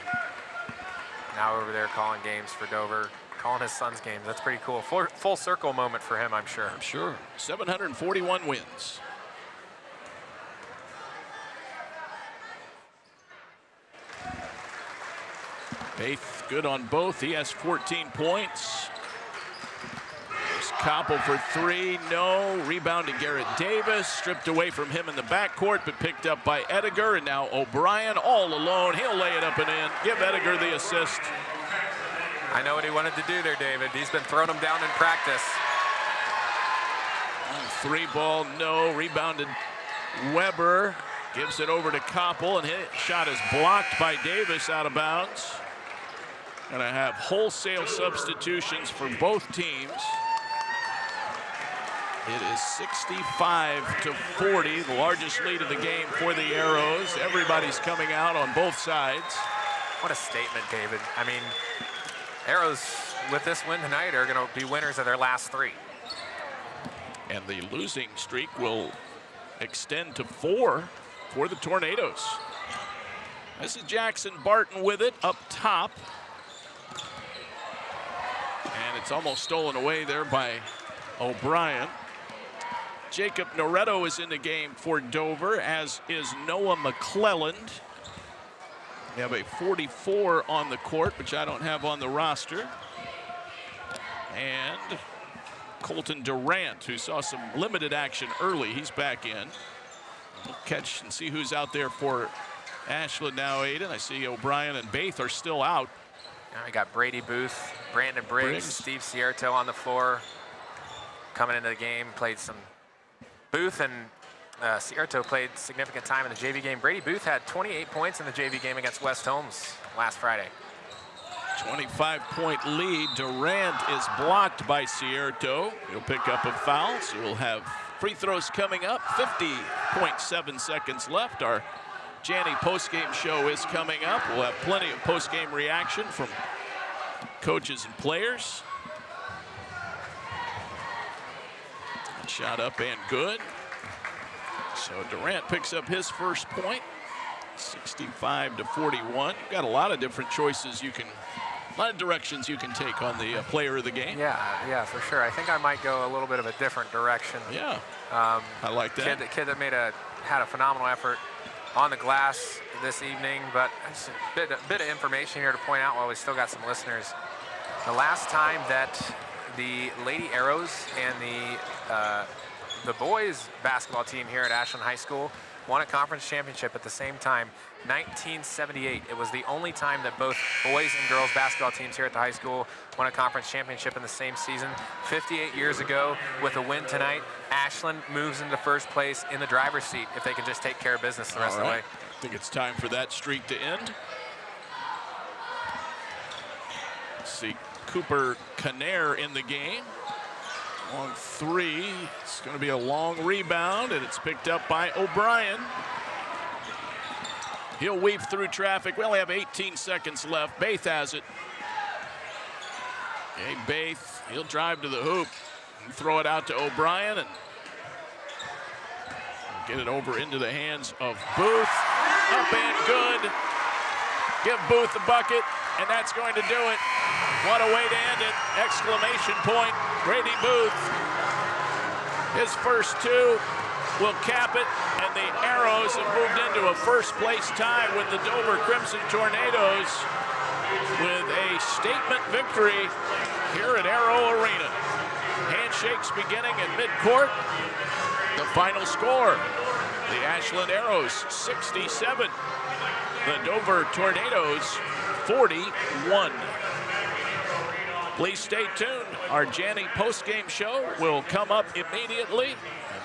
now over there calling games for Dover, calling his son's games. That's pretty cool. Full circle moment for him, I'm sure. I'm sure. 741 wins. Baith good on both. He has 14 points. There's Koppel for 3. No. Rebound to Garrett Davis. Stripped away from him in the backcourt, but picked up by Ediger. And now O'Brien all alone. He'll lay it up and in. Give Ediger the assist. I know what he wanted to do there, David. He's been throwing them down in practice. 3 ball, no. Rebounded Weber. Gives it over to Koppel, and his shot is blocked by Davis out of bounds. Gonna have wholesale substitutions for both teams. It is 65-40, the largest lead of the game for the Arrows. Everybody's coming out on both sides. What a statement, David. I mean, Arrows, with this win tonight, are gonna be winners of their last 3. And the losing streak will extend to 4 for the Tornadoes. This is Jackson Barton with it up top. And It's almost stolen away there by O'Brien. Jacob Noretto is in the game for Dover, as is Noah McClelland. We have a 44 on the court, which I don't have on the roster. And Colton Durant, who saw some limited action early, he's back in. We'll catch and see who's out there for Ashland now, Aiden. I see O'Brien and Baith are still out. Now we got Brady Booth, Brandon Briggs, Steve Cierto on the floor coming into the game. Played some Booth and Cierto played significant time in the JV game. Brady Booth had 28 points in the JV game against West Holmes last Friday. 25-point lead. Durant is blocked by Cierto. He'll pick up a foul, so we'll have free throws coming up. 50.7 seconds left. Our Janney postgame show is coming up. We'll have plenty of postgame reaction from coaches and players. Shot up and good. So Durant picks up his first point, 65-41. You've got a lot of different choices a lot of directions you can take on the player of the game. Yeah, for sure. I think I might go a little bit of a different direction. Yeah, I like that. Kid that had a phenomenal effort on the glass this evening, but just a bit of information here to point out while we still got some listeners. The last time that the Lady Arrows and the boys basketball team here at Ashland High School won a conference championship at the same time, 1978. It was the only time that both boys and girls basketball teams here at the high school won a conference championship in the same season. 58 years ago, with a win tonight, Ashland moves into first place in the driver's seat if they can just take care of business the rest of the way. I think it's time for that streak to end. Let's see Cooper Canair in the game. Long three. It's going to be a long rebound, and it's picked up by O'Brien. He'll weave through traffic. We only have 18 seconds left. Baith has it. Okay, Baith, he'll drive to the hoop and throw it out to O'Brien and get it over into the hands of Booth. Up and good. Give Booth the bucket, and that's going to do it. What a way to end it. Exclamation point. Brady Booth. His first two will cap it, and the Arrows have moved into a first-place tie with the Dover Crimson Tornadoes with a statement victory here at Arrow Arena. Handshakes beginning at midcourt. The final score, the Ashland Arrows 67, the Dover Tornadoes 41. Please stay tuned. Our Janney postgame show will come up immediately.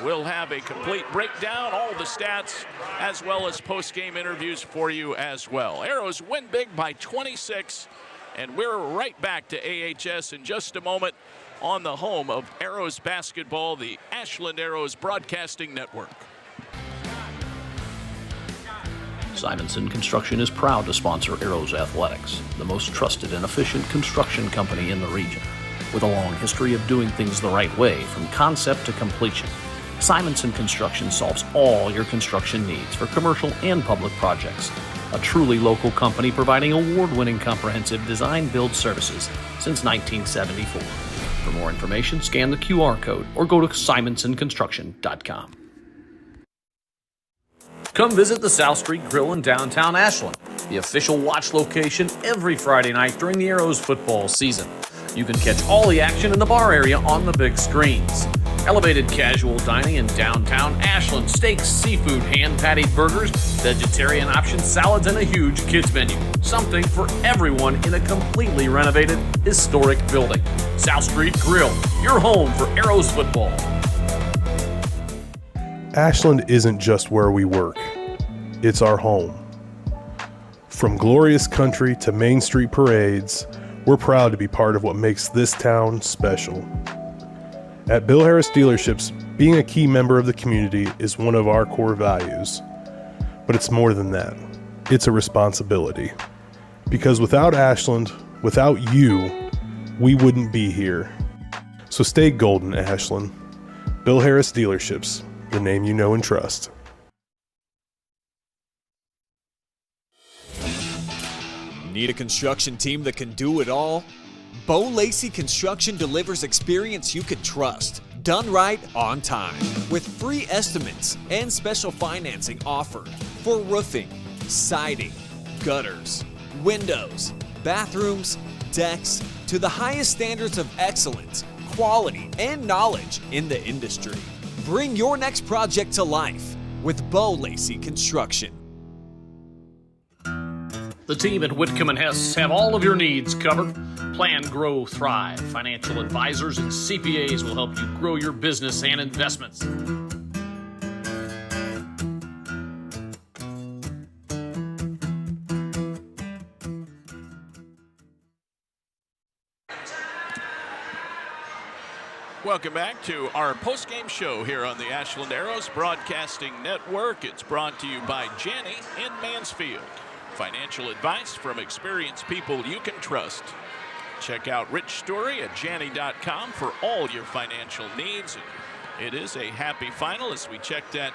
We'll have a complete breakdown, all the stats, as well as postgame interviews for you as well. Arrows win big by 26, and we're right back to AHS in just a moment on the home of Arrows basketball, the Ashland Arrows Broadcasting Network. Simonson Construction is proud to sponsor Arrows Athletics, the most trusted and efficient construction company in the region. With a long history of doing things the right way from concept to completion, Simonson Construction solves all your construction needs for commercial and public projects. A truly local company providing award-winning comprehensive design-build services since 1974. For more information, scan the QR code or go to simonsonconstruction.com. Come visit the South Street Grill in downtown Ashland, the official watch location every Friday night during the Arrows football season. You can catch all the action in the bar area on the big screens. Elevated casual dining in downtown Ashland, steaks, seafood, hand-patted burgers, vegetarian options, salads, and a huge kids menu. Something for everyone in a completely renovated, historic building. South Street Grill, your home for Arrows football. Ashland isn't just where we work, it's our home. From glorious country to Main Street parades, we're proud to be part of what makes this town special. At Bill Harris Dealerships, being a key member of the community is one of our core values. But it's more than that. It's a responsibility. Because without Ashland, without you, we wouldn't be here. So stay golden, Ashland. Bill Harris Dealerships, the name you know and trust. Need a construction team that can do it all? Bo Lacey Construction delivers experience you can trust. Done right on time. With free estimates and special financing offered for roofing, siding, gutters, windows, bathrooms, decks, to the highest standards of excellence, quality, and knowledge in the industry. Bring your next project to life with Bo Lacey Construction. The team at Whitcomb & Hess have all of your needs covered. Plan, Grow, Thrive. Financial advisors and CPAs will help you grow your business and investments. Welcome back to our post-game show here on the Ashland Arrows Broadcasting Network. It's brought to you by Janney in Mansfield. Financial advice from experienced people you can trust. Check out Rich Story at Janney.com for all your financial needs. It is a happy final as we check that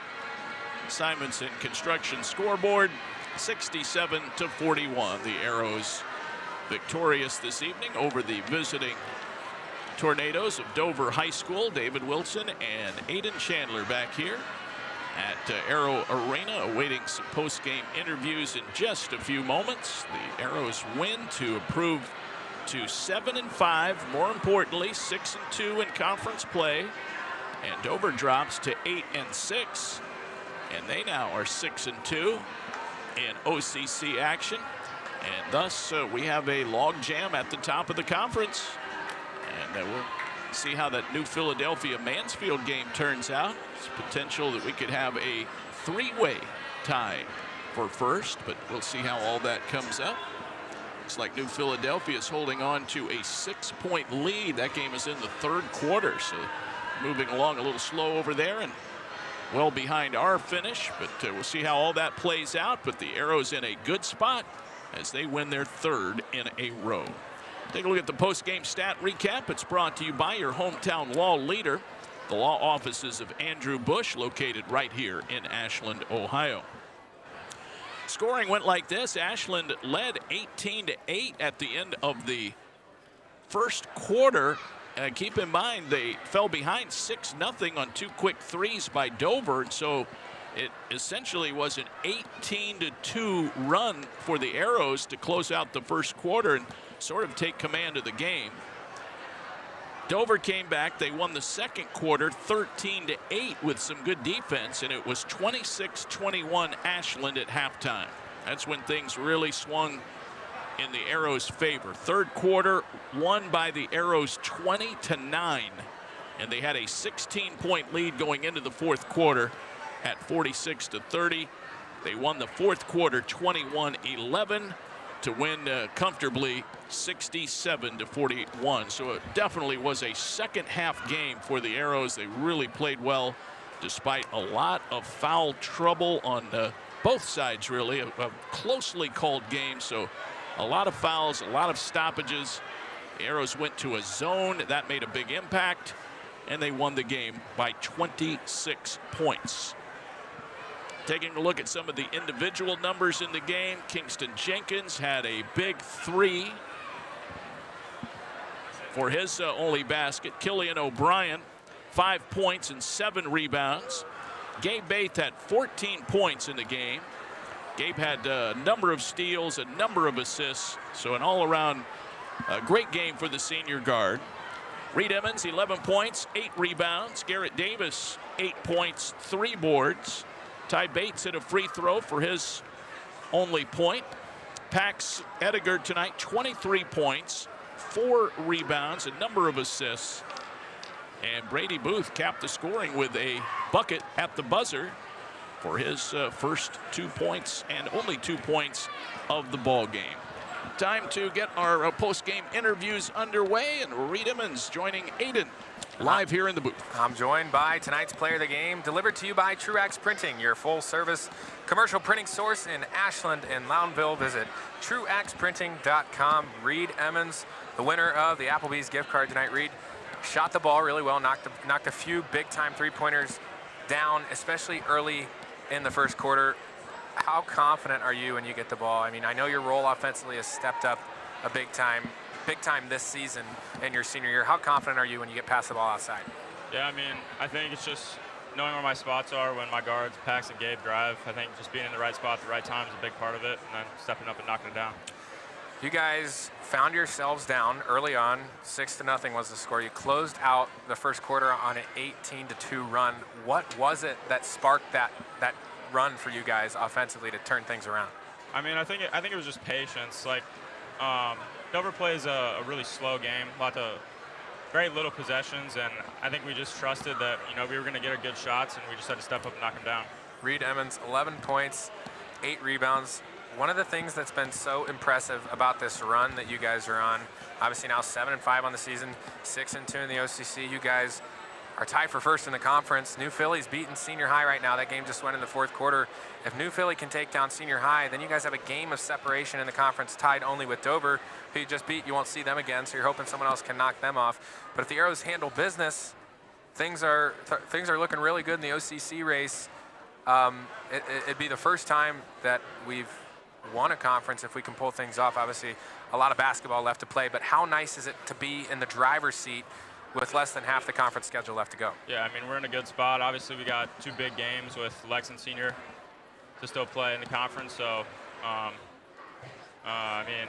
Simonson Construction scoreboard. 67-41. The Arrows victorious this evening over the visiting Tornadoes of Dover High School. David Wilson and Aiden Chandler back here at Arrow Arena, awaiting some post-game interviews in just a few moments. The Arrows win to improve to 7-5. More importantly, 6-2 in conference play. And Dover drops to 8-6. And they now are 6-2 in OCC action. And thus, we have a log jam at the top of the conference. And we'll see how that New Philadelphia-Mansfield game turns out. There's potential that we could have a three-way tie for first, but we'll see how all that comes up. Looks like New Philadelphia is holding on to a 6-point lead. That game is in the third quarter, so moving along a little slow over there and well behind our finish, but we'll see how all that plays out. But the Arrows in a good spot as they win their third in a row. Take a look at the post-game stat recap. It's brought to you by your hometown law leader, the law offices of Andrew Bush, located right here in Ashland, Ohio. Scoring went like this. Ashland led 18-8 at the end of the first quarter. Keep in mind they fell behind 6-0 on two quick threes by Dover, and so it essentially was an 18-2 run for the Arrows to close out the first quarter and sort of take command of the game. Dover came back. They won the second quarter 13-8 with some good defense, and it was 26-21 Ashland at halftime. That's when things really swung in the Arrows' favor. Third quarter won by the Arrows 20-9, and they had a 16-point lead going into the fourth quarter at 46-30. They won the fourth quarter 21-11 to win comfortably 67-41. So it definitely was a second half game for the Arrows. They really played well despite a lot of foul trouble on both sides, really. A closely called game, so a lot of fouls, a lot of stoppages. The Arrows went to a zone. That made a big impact, and they won the game by 26 points. Taking a look at some of the individual numbers in the game, Kingston Jenkins had a big three for his only basket. Killian O'Brien, 5 points and 7 rebounds. Gabe Baith had 14 points in the game. Gabe had a number of steals, a number of assists, so an all-around great game for the senior guard. Reed Emmons, 11 points, 8 rebounds. Garrett Davis, 8 points, 3 boards. Ty Bates hit a free throw for his only point. Pax Ediger tonight, 23 points, 4 rebounds, a number of assists. And Brady Booth capped the scoring with a bucket at the buzzer for his first 2 points and only 2 points of the ball game. Time to get our post-game interviews underway, and Reed Emmons joining Aiden live here in the booth. I'm joined by tonight's player of the game, delivered to you by Truax Printing, your full-service commercial printing source in Ashland and Loudonville. Visit truaxprinting.com. Reed Emmons, the winner of the Applebee's gift card tonight. Reed shot the ball really well, knocked a few big-time three-pointers down, especially early in the first quarter. How confident are you when you get the ball? I mean, I know your role offensively has stepped up a big time. big time this season in your senior year. How confident are you when you get past the ball outside? Yeah, I mean, I think it's just knowing where my spots are when my guards, Pax and Gabe drive. I think just being in the right spot at the right time is a big part of it, and then stepping up and knocking it down. You guys found yourselves down early on. 6-0 was the score. You closed out the first quarter on an 18-2 run. What was it that sparked that run for you guys offensively to turn things around? I mean, I think it was just patience. Like, Dover plays a really slow game, very little possessions, and I think we just trusted that, you know, we were going to get our good shots, and we just had to step up and knock them down. Reed Emmons, 11 points, 8 rebounds. One of the things that's been so impressive about this run that you guys are on, obviously now 7-5 on the season, 6-2 in the OCC. You guys are tied for first in the conference. New Philly's beating Senior High right now. That game just went in the fourth quarter. If New Philly can take down Senior High, then you guys have a game of separation in the conference, tied only with Dover, who you just beat. You won't see them again, so you're hoping someone else can knock them off. But if the Arrows handle business, things are looking really good in the OCC race. It'd be the first time that we've won a conference if we can pull things off. Obviously, a lot of basketball left to play, but how nice is it to be in the driver's seat with less than half the conference schedule left to go? Yeah, I mean, we're in a good spot. Obviously, we got 2 big games with Lex and Senior to still play in the conference, so I mean,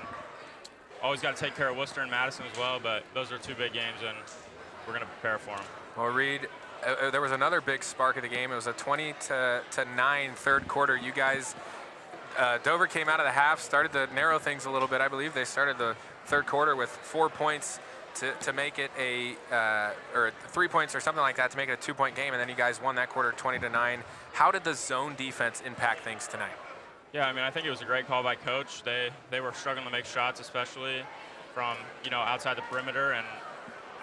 always got to take care of Worcester and Madison as well, but those are 2 big games, and we're going to prepare for them. Well, Reed, there was another big spark of the game. It was a 20-9 third quarter. You guys, Dover came out of the half, started to narrow things a little bit. I believe they started the third quarter with 4 points to make it or 3 points or something like that to make it a 2-point game, and then you guys won that quarter 20-9. How did the zone defense impact things tonight? Yeah, I mean, I think it was a great call by Coach. They were struggling to make shots, especially from, you know, outside the perimeter, and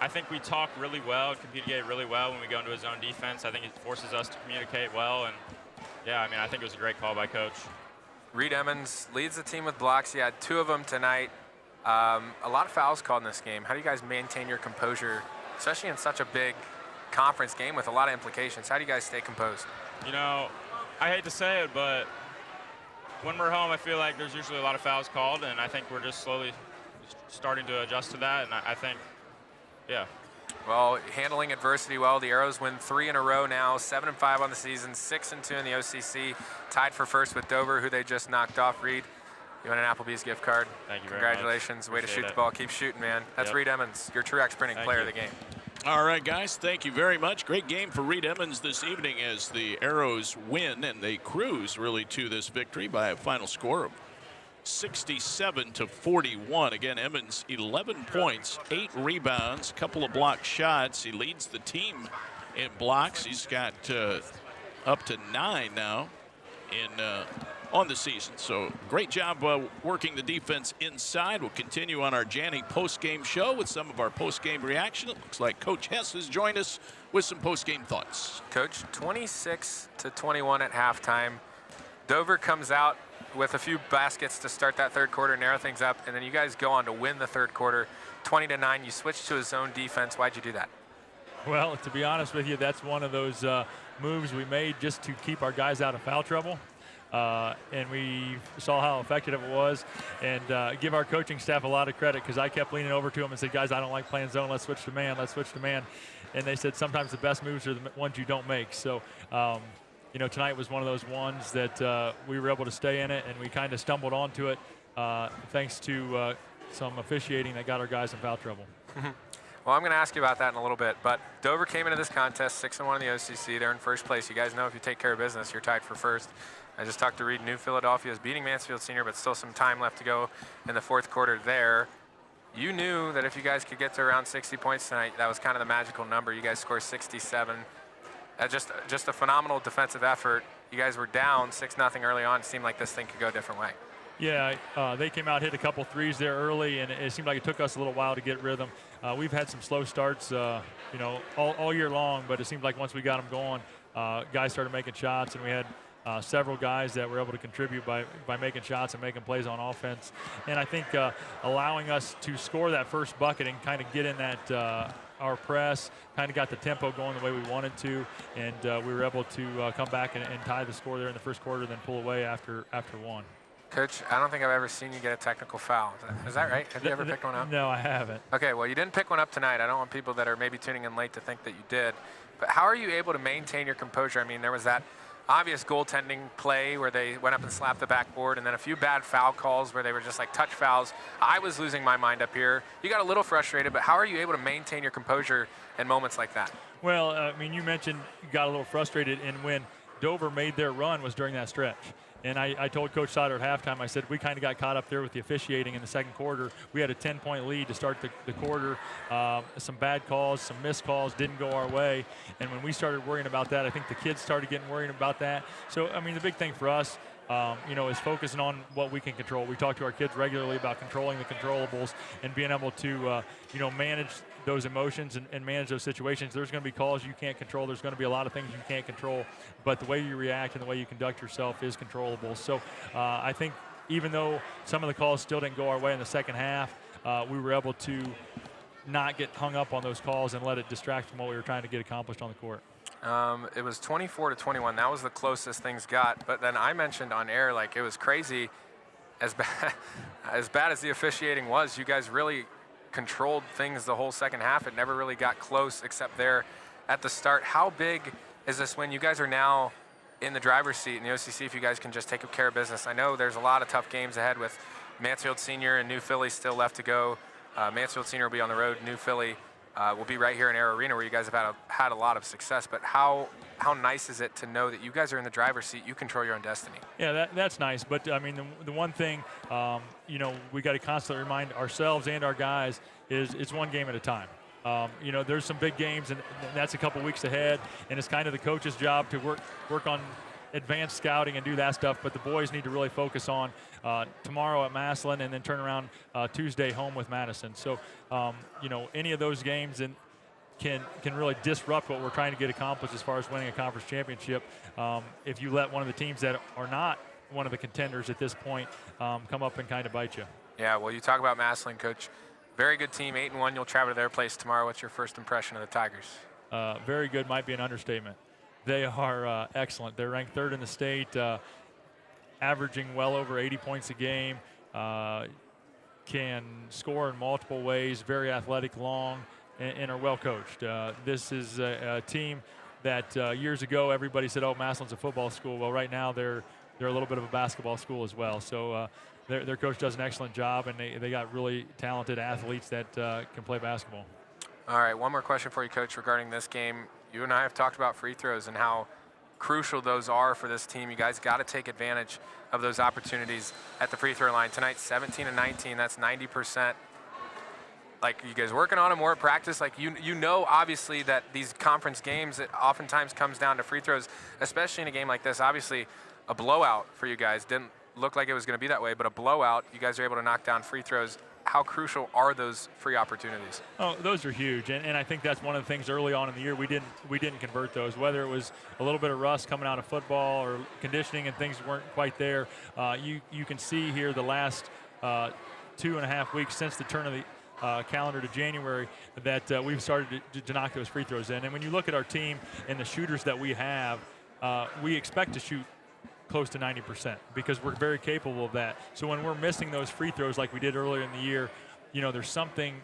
I think we talk really well, communicate really well when we go into a zone defense. I think it forces us to communicate well, and yeah, I mean, I think it was a great call by Coach. Reed Emmons leads the team with blocks. He had 2 of them tonight. A lot of fouls called in this game. How do you guys maintain your composure, especially in such a big conference game with a lot of implications? How do you guys stay composed? You know, I hate to say it, but when we're home, I feel like there's usually a lot of fouls called, and I think we're just slowly starting to adjust to that, and I think, yeah. Well, handling adversity well. The Arrows win 3 in a row now, 7-5 on the season, 6-2 in the OCC, tied for first with Dover, who they just knocked off. Reed, you want an Applebee's gift card? Thank you very much. Congratulations. Way to shoot it. the ball. Keep shooting, man. That's Reed Emmons, your Truex Printing player of the game. All right, guys, thank you very much. Great game for Reed Emmons this evening as the Arrows win, and they cruise really to this victory by a final score of 67-41. Again, Emmons, 11 points, 8 rebounds, couple of block shots. He leads the team in blocks. He's got up to 9 now on the season. So great job working the defense inside. We'll continue on our Janney post-game show with some of our post-game reaction. It looks like Coach Hess has joined us with some post-game thoughts. Coach, 26-21 at halftime. Dover comes out with a few baskets to start that third quarter, narrow things up, and then you guys go on to win the third quarter, 20-9. You switch to a zone defense. Why'd you do that? Well, to be honest with you, that's one of those moves we made just to keep our guys out of foul trouble. And we saw how effective it was, and give our coaching staff a lot of credit, because I kept leaning over to them and said, guys, I don't like playing zone. Let's switch to man. Let's switch to man. And they said sometimes the best moves are the ones you don't make. So, you know, tonight was one of those ones that we were able to stay in it, and we kind of stumbled onto it thanks to some officiating that got our guys in foul trouble. Well, I'm going to ask you about that in a little bit, but Dover came into this contest 6-1 in the OCC. They're in first place. You guys know if you take care of business, you're tied for first. I just talked to Reed. New Philadelphia is beating Mansfield Senior, but still some time left to go in the fourth quarter there. You knew that if you guys could get to around 60 points tonight, that was kind of the magical number. You guys scored 67. Just a phenomenal defensive effort. You guys were down 6-0 early on. It seemed like this thing could go a different way. Yeah, they came out, hit a couple threes there early, and it seemed like it took us a little while to get rhythm. We've had some slow starts, you know, all year long, but it seemed like once we got them going, guys started making shots, and we had several guys that were able to contribute by making shots and making plays on offense. And I think allowing us to score that first bucket and kind of get in that our press, kind of got the tempo going the way we wanted to, and we were able to come back and tie the score there in the first quarter, then pull away after one. Coach, I don't think I've ever seen you get a technical foul. Is that right? Have you ever picked one up? No, I haven't. Okay, well, you didn't pick one up tonight. I don't want people that are maybe tuning in late to think that you did. But how are you able to maintain your composure? I mean, there was that obvious goaltending play where they went up and slapped the backboard, and then a few bad foul calls where they were just like touch fouls. I was losing my mind up here. You got a little frustrated, but how are you able to maintain your composure in moments like that? Well, I mean, you mentioned you got a little frustrated, and when Dover made their run was during that stretch. And I told Coach Sauter at halftime, I said, we kind of got caught up there with the officiating in the second quarter. We had a 10-point lead to start the quarter. Some bad calls, some missed calls didn't go our way. And when we started worrying about that, I think the kids started getting worried about that. So, I mean, the big thing for us, is focusing on what we can control. We talk to our kids regularly about controlling the controllables and being able to, manage those emotions and manage those situations. There's going to be calls you can't control. There's going to be a lot of things you can't control, but the way you react and the way you conduct yourself is controllable. So I think even though some of the calls still didn't go our way in the second half, we were able to not get hung up on those calls and let it distract from what we were trying to get accomplished on the court. It was 24-21. That was the closest things got. But then I mentioned on air, like, it was crazy. As bad as the officiating was, you guys really controlled things the whole second half. It never really got close except there at the start. How big is this when you guys are now in the driver's seat in the OCC, if you guys can just take care of business? I know there's a lot of tough games ahead with Mansfield Senior and New Philly still left to go. Mansfield Senior will be on the road. New Philly will be right here in Arrow Arena where you guys have had a lot of success. But how nice is it to know that you guys are in the driver's seat, you control your own destiny? Yeah, that's nice. But, I mean, the one thing, we got to constantly remind ourselves and our guys is it's one game at a time. There's some big games, and that's a couple weeks ahead, and it's kind of the coach's job to work on advanced scouting and do that stuff, but the boys need to really focus on tomorrow at Massillon and then turn around Tuesday home with Madison. So, any of those games can really disrupt what we're trying to get accomplished as far as winning a conference championship if you let one of the teams that are not one of the contenders at this point come up and kind of bite you. Yeah, well, you talk about Massillon, Coach. Very good team, 8-1. You'll travel to their place tomorrow. What's your first impression of the Tigers? Very good might be an understatement. They are excellent. They're ranked third in the state, averaging well over 80 points a game, can score in multiple ways, very athletic, long, and are well coached. This is a team that years ago everybody said, oh, Massillon's a football school. Well, right now they're a little bit of a basketball school as well. So their coach does an excellent job, and they got really talented athletes that can play basketball. All right, one more question for you, Coach, regarding this game. You and I have talked about free throws and how crucial those are for this team. You guys got to take advantage of those opportunities at the free throw line. Tonight, 17-19, that's 90%. Like, you guys working on it more at practice? Like, you know, obviously, that these conference games, it oftentimes comes down to free throws, especially in a game like this. Obviously, a blowout for you guys. Didn't look like it was going to be that way, but a blowout, you guys are able to knock down free throws. How crucial are those free opportunities? Oh, those are huge, and I think that's one of the things early on in the year we didn't convert those. Whether it was a little bit of rust coming out of football or conditioning and things weren't quite there, you can see here the last 2.5 weeks since the turn of the calendar to January that we've started to knock those free throws in. And when you look at our team and the shooters that we have, we expect to shoot close to 90% because we're very capable of that. So when we're missing those free throws like we did earlier in the year, there's something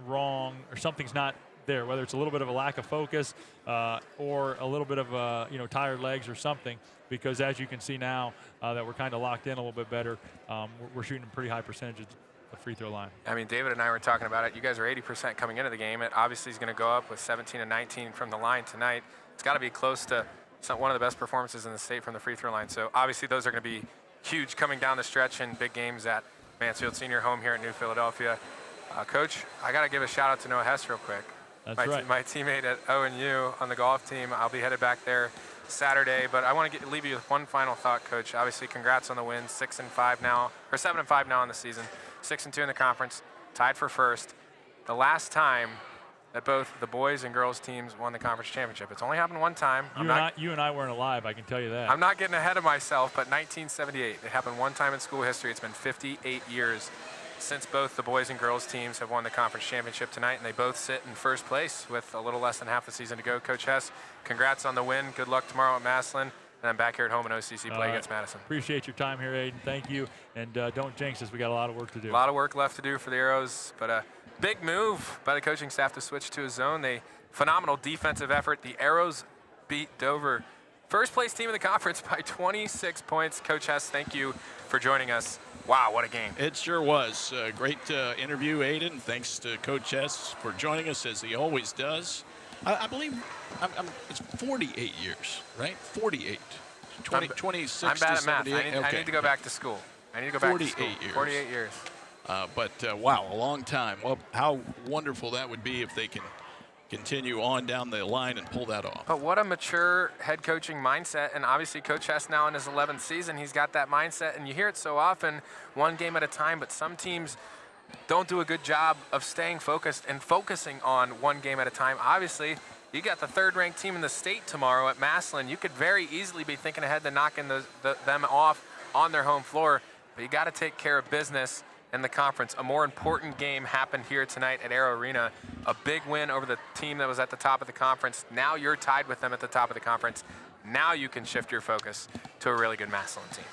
wrong or something's not there, whether it's a little bit of a lack of focus or a little bit of tired legs or something, because as you can see now that we're kind of locked in a little bit better, we're shooting pretty high percentages of free throw line. I mean, David and I were talking about it. You guys are 80% coming into the game. It obviously is going to go up with 17 and 19 from the line tonight. It's got to be close to one of the best performances in the state from the free throw line. So obviously those are going to be huge coming down the stretch in big games at Mansfield Senior home here at New Philadelphia. Coach, I got to give a shout out to Noah Hess real quick. That's right. My teammate at ONU on the golf team. I'll be headed back there Saturday, but I want to leave you with one final thought, Coach. Obviously, congrats on the win, 6-5 now, or 7-5 now in the season, 6-2 in the conference, tied for first. The last time that both the boys and girls teams won the conference championship. It's only happened one time. You and I weren't alive, I can tell you that. I'm not getting ahead of myself, but 1978. It happened one time in school history. It's been 58 years since both the boys and girls teams have won the conference championship tonight, and they both sit in first place with a little less than half the season to go. Coach Hess, congrats on the win. Good luck tomorrow at Massillon. and then back here at home in OCC play against Madison. Appreciate your time here, Aiden. Thank you. And don't jinx us. We got a lot of work to do. A lot of work left to do for the Arrows, but a big move by the coaching staff to switch to a zone. Phenomenal defensive effort. The Arrows beat Dover, first place team in the conference, by 26 points. Coach Hess, thank you for joining us. Wow, what a game. It sure was. Great interview, Aiden. Thanks to Coach Hess for joining us, as he always does. I believe it's 48 years, right? 48. 26 I'm bad to at math. 78. I need to go back to school. 48 years. 48 years. But wow, a long time. Well, how wonderful that would be if they can continue on down the line and pull that off. But what a mature head coaching mindset. And obviously Coach Hess now in his 11th season, he's got that mindset. And you hear it so often, one game at a time, but some teams don't do a good job of staying focused and focusing on one game at a time. Obviously, you got the third-ranked team in the state tomorrow at Massillon. You could very easily be thinking ahead to knocking them off on their home floor, but you got to take care of business in the conference. A more important game happened here tonight at Arrow Arena. A big win over the team that was at the top of the conference. Now you're tied with them at the top of the conference. Now you can shift your focus to a really good Massillon team.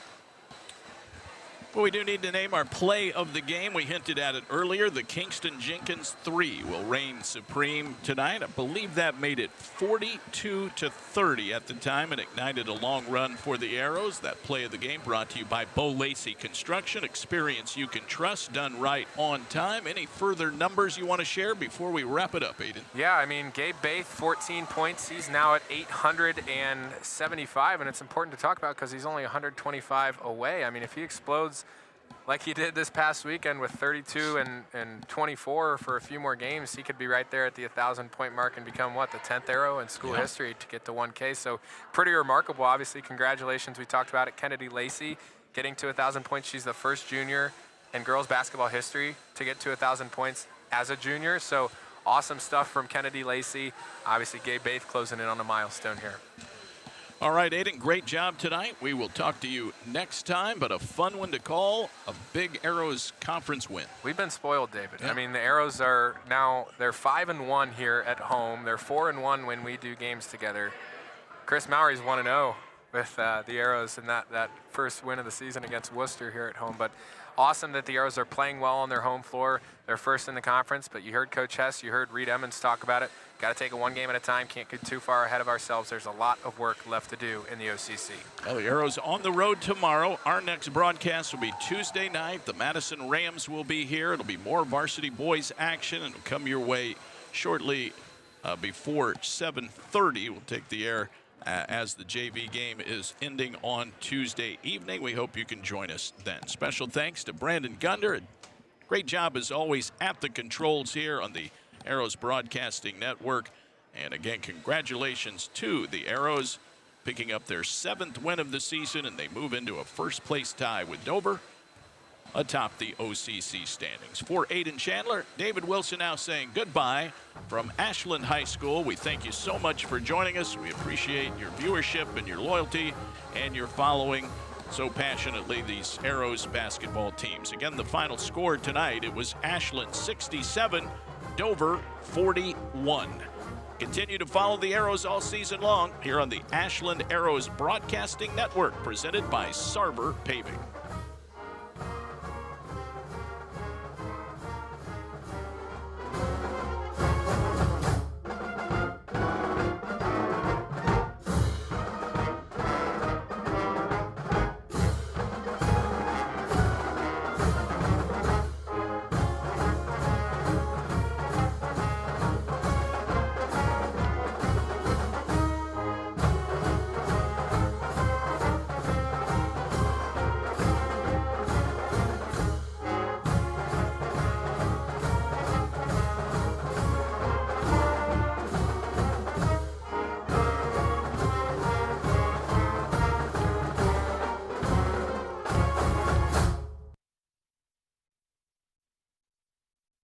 Well, we do need to name our play of the game. We hinted at it earlier. The Kingston Jenkins 3 will reign supreme tonight. I believe that made it 42-30 at the time and ignited a long run for the Arrows. That play of the game brought to you by Bo Lacey Construction. Experience you can trust, done right on time. Any further numbers you want to share before we wrap it up, Aiden? Yeah, I mean, Gabe Baith, 14 points. He's now at 875, and it's important to talk about because he's only 125 away. I mean, if he explodes like he did this past weekend with 32 and 24 for a few more games, he could be right there at the 1,000-point mark and become, what, the 10th Arrow in school history to get to 1K. So pretty remarkable. Obviously, congratulations. We talked about it. Kennedy Lacey getting to 1,000 points. She's the first junior in girls basketball history to get to 1,000 points as a junior. So awesome stuff from Kennedy Lacey. Obviously, Gabe Baith closing in on a milestone here. All right, Aiden, great job tonight. We will talk to you next time, but a fun one to call, a big Arrows conference win. We've been spoiled, David. Yeah. I mean, the Arrows are now, they're 5-1 here at home. They're 4-1 when we do games together. Chris Mowry's 1-0 with the Arrows in that first win of the season against Worcester here at home. But awesome that the Arrows are playing well on their home floor. They're first in the conference, but you heard Coach Hess, you heard Reed Emmons talk about it. Got to take it one game at a time. Can't get too far ahead of ourselves. There's a lot of work left to do in the OCC. Well, the Arrows on the road tomorrow. Our next broadcast will be Tuesday night. The Madison Rams will be here. It'll be more varsity boys action, and it'll come your way shortly before 7:30. We'll take the air as the JV game is ending on Tuesday evening. We hope you can join us then. Special thanks to Brandon Gunder. Great job, as always, at the controls here on the Arrows Broadcasting Network. And again, congratulations to the Arrows picking up their 7th win of the season, and they move into a first-place tie with Dover atop the OCC standings. For Aiden Chandler, David Wilson now saying goodbye from Ashland High School. We thank you so much for joining us. We appreciate your viewership and your loyalty and your following so passionately these Arrows basketball teams. Again, the final score tonight, it was Ashland 67, Dover 41. Continue to follow the Arrows all season long here on the Ashland Arrows Broadcasting Network, presented by Sarver Paving.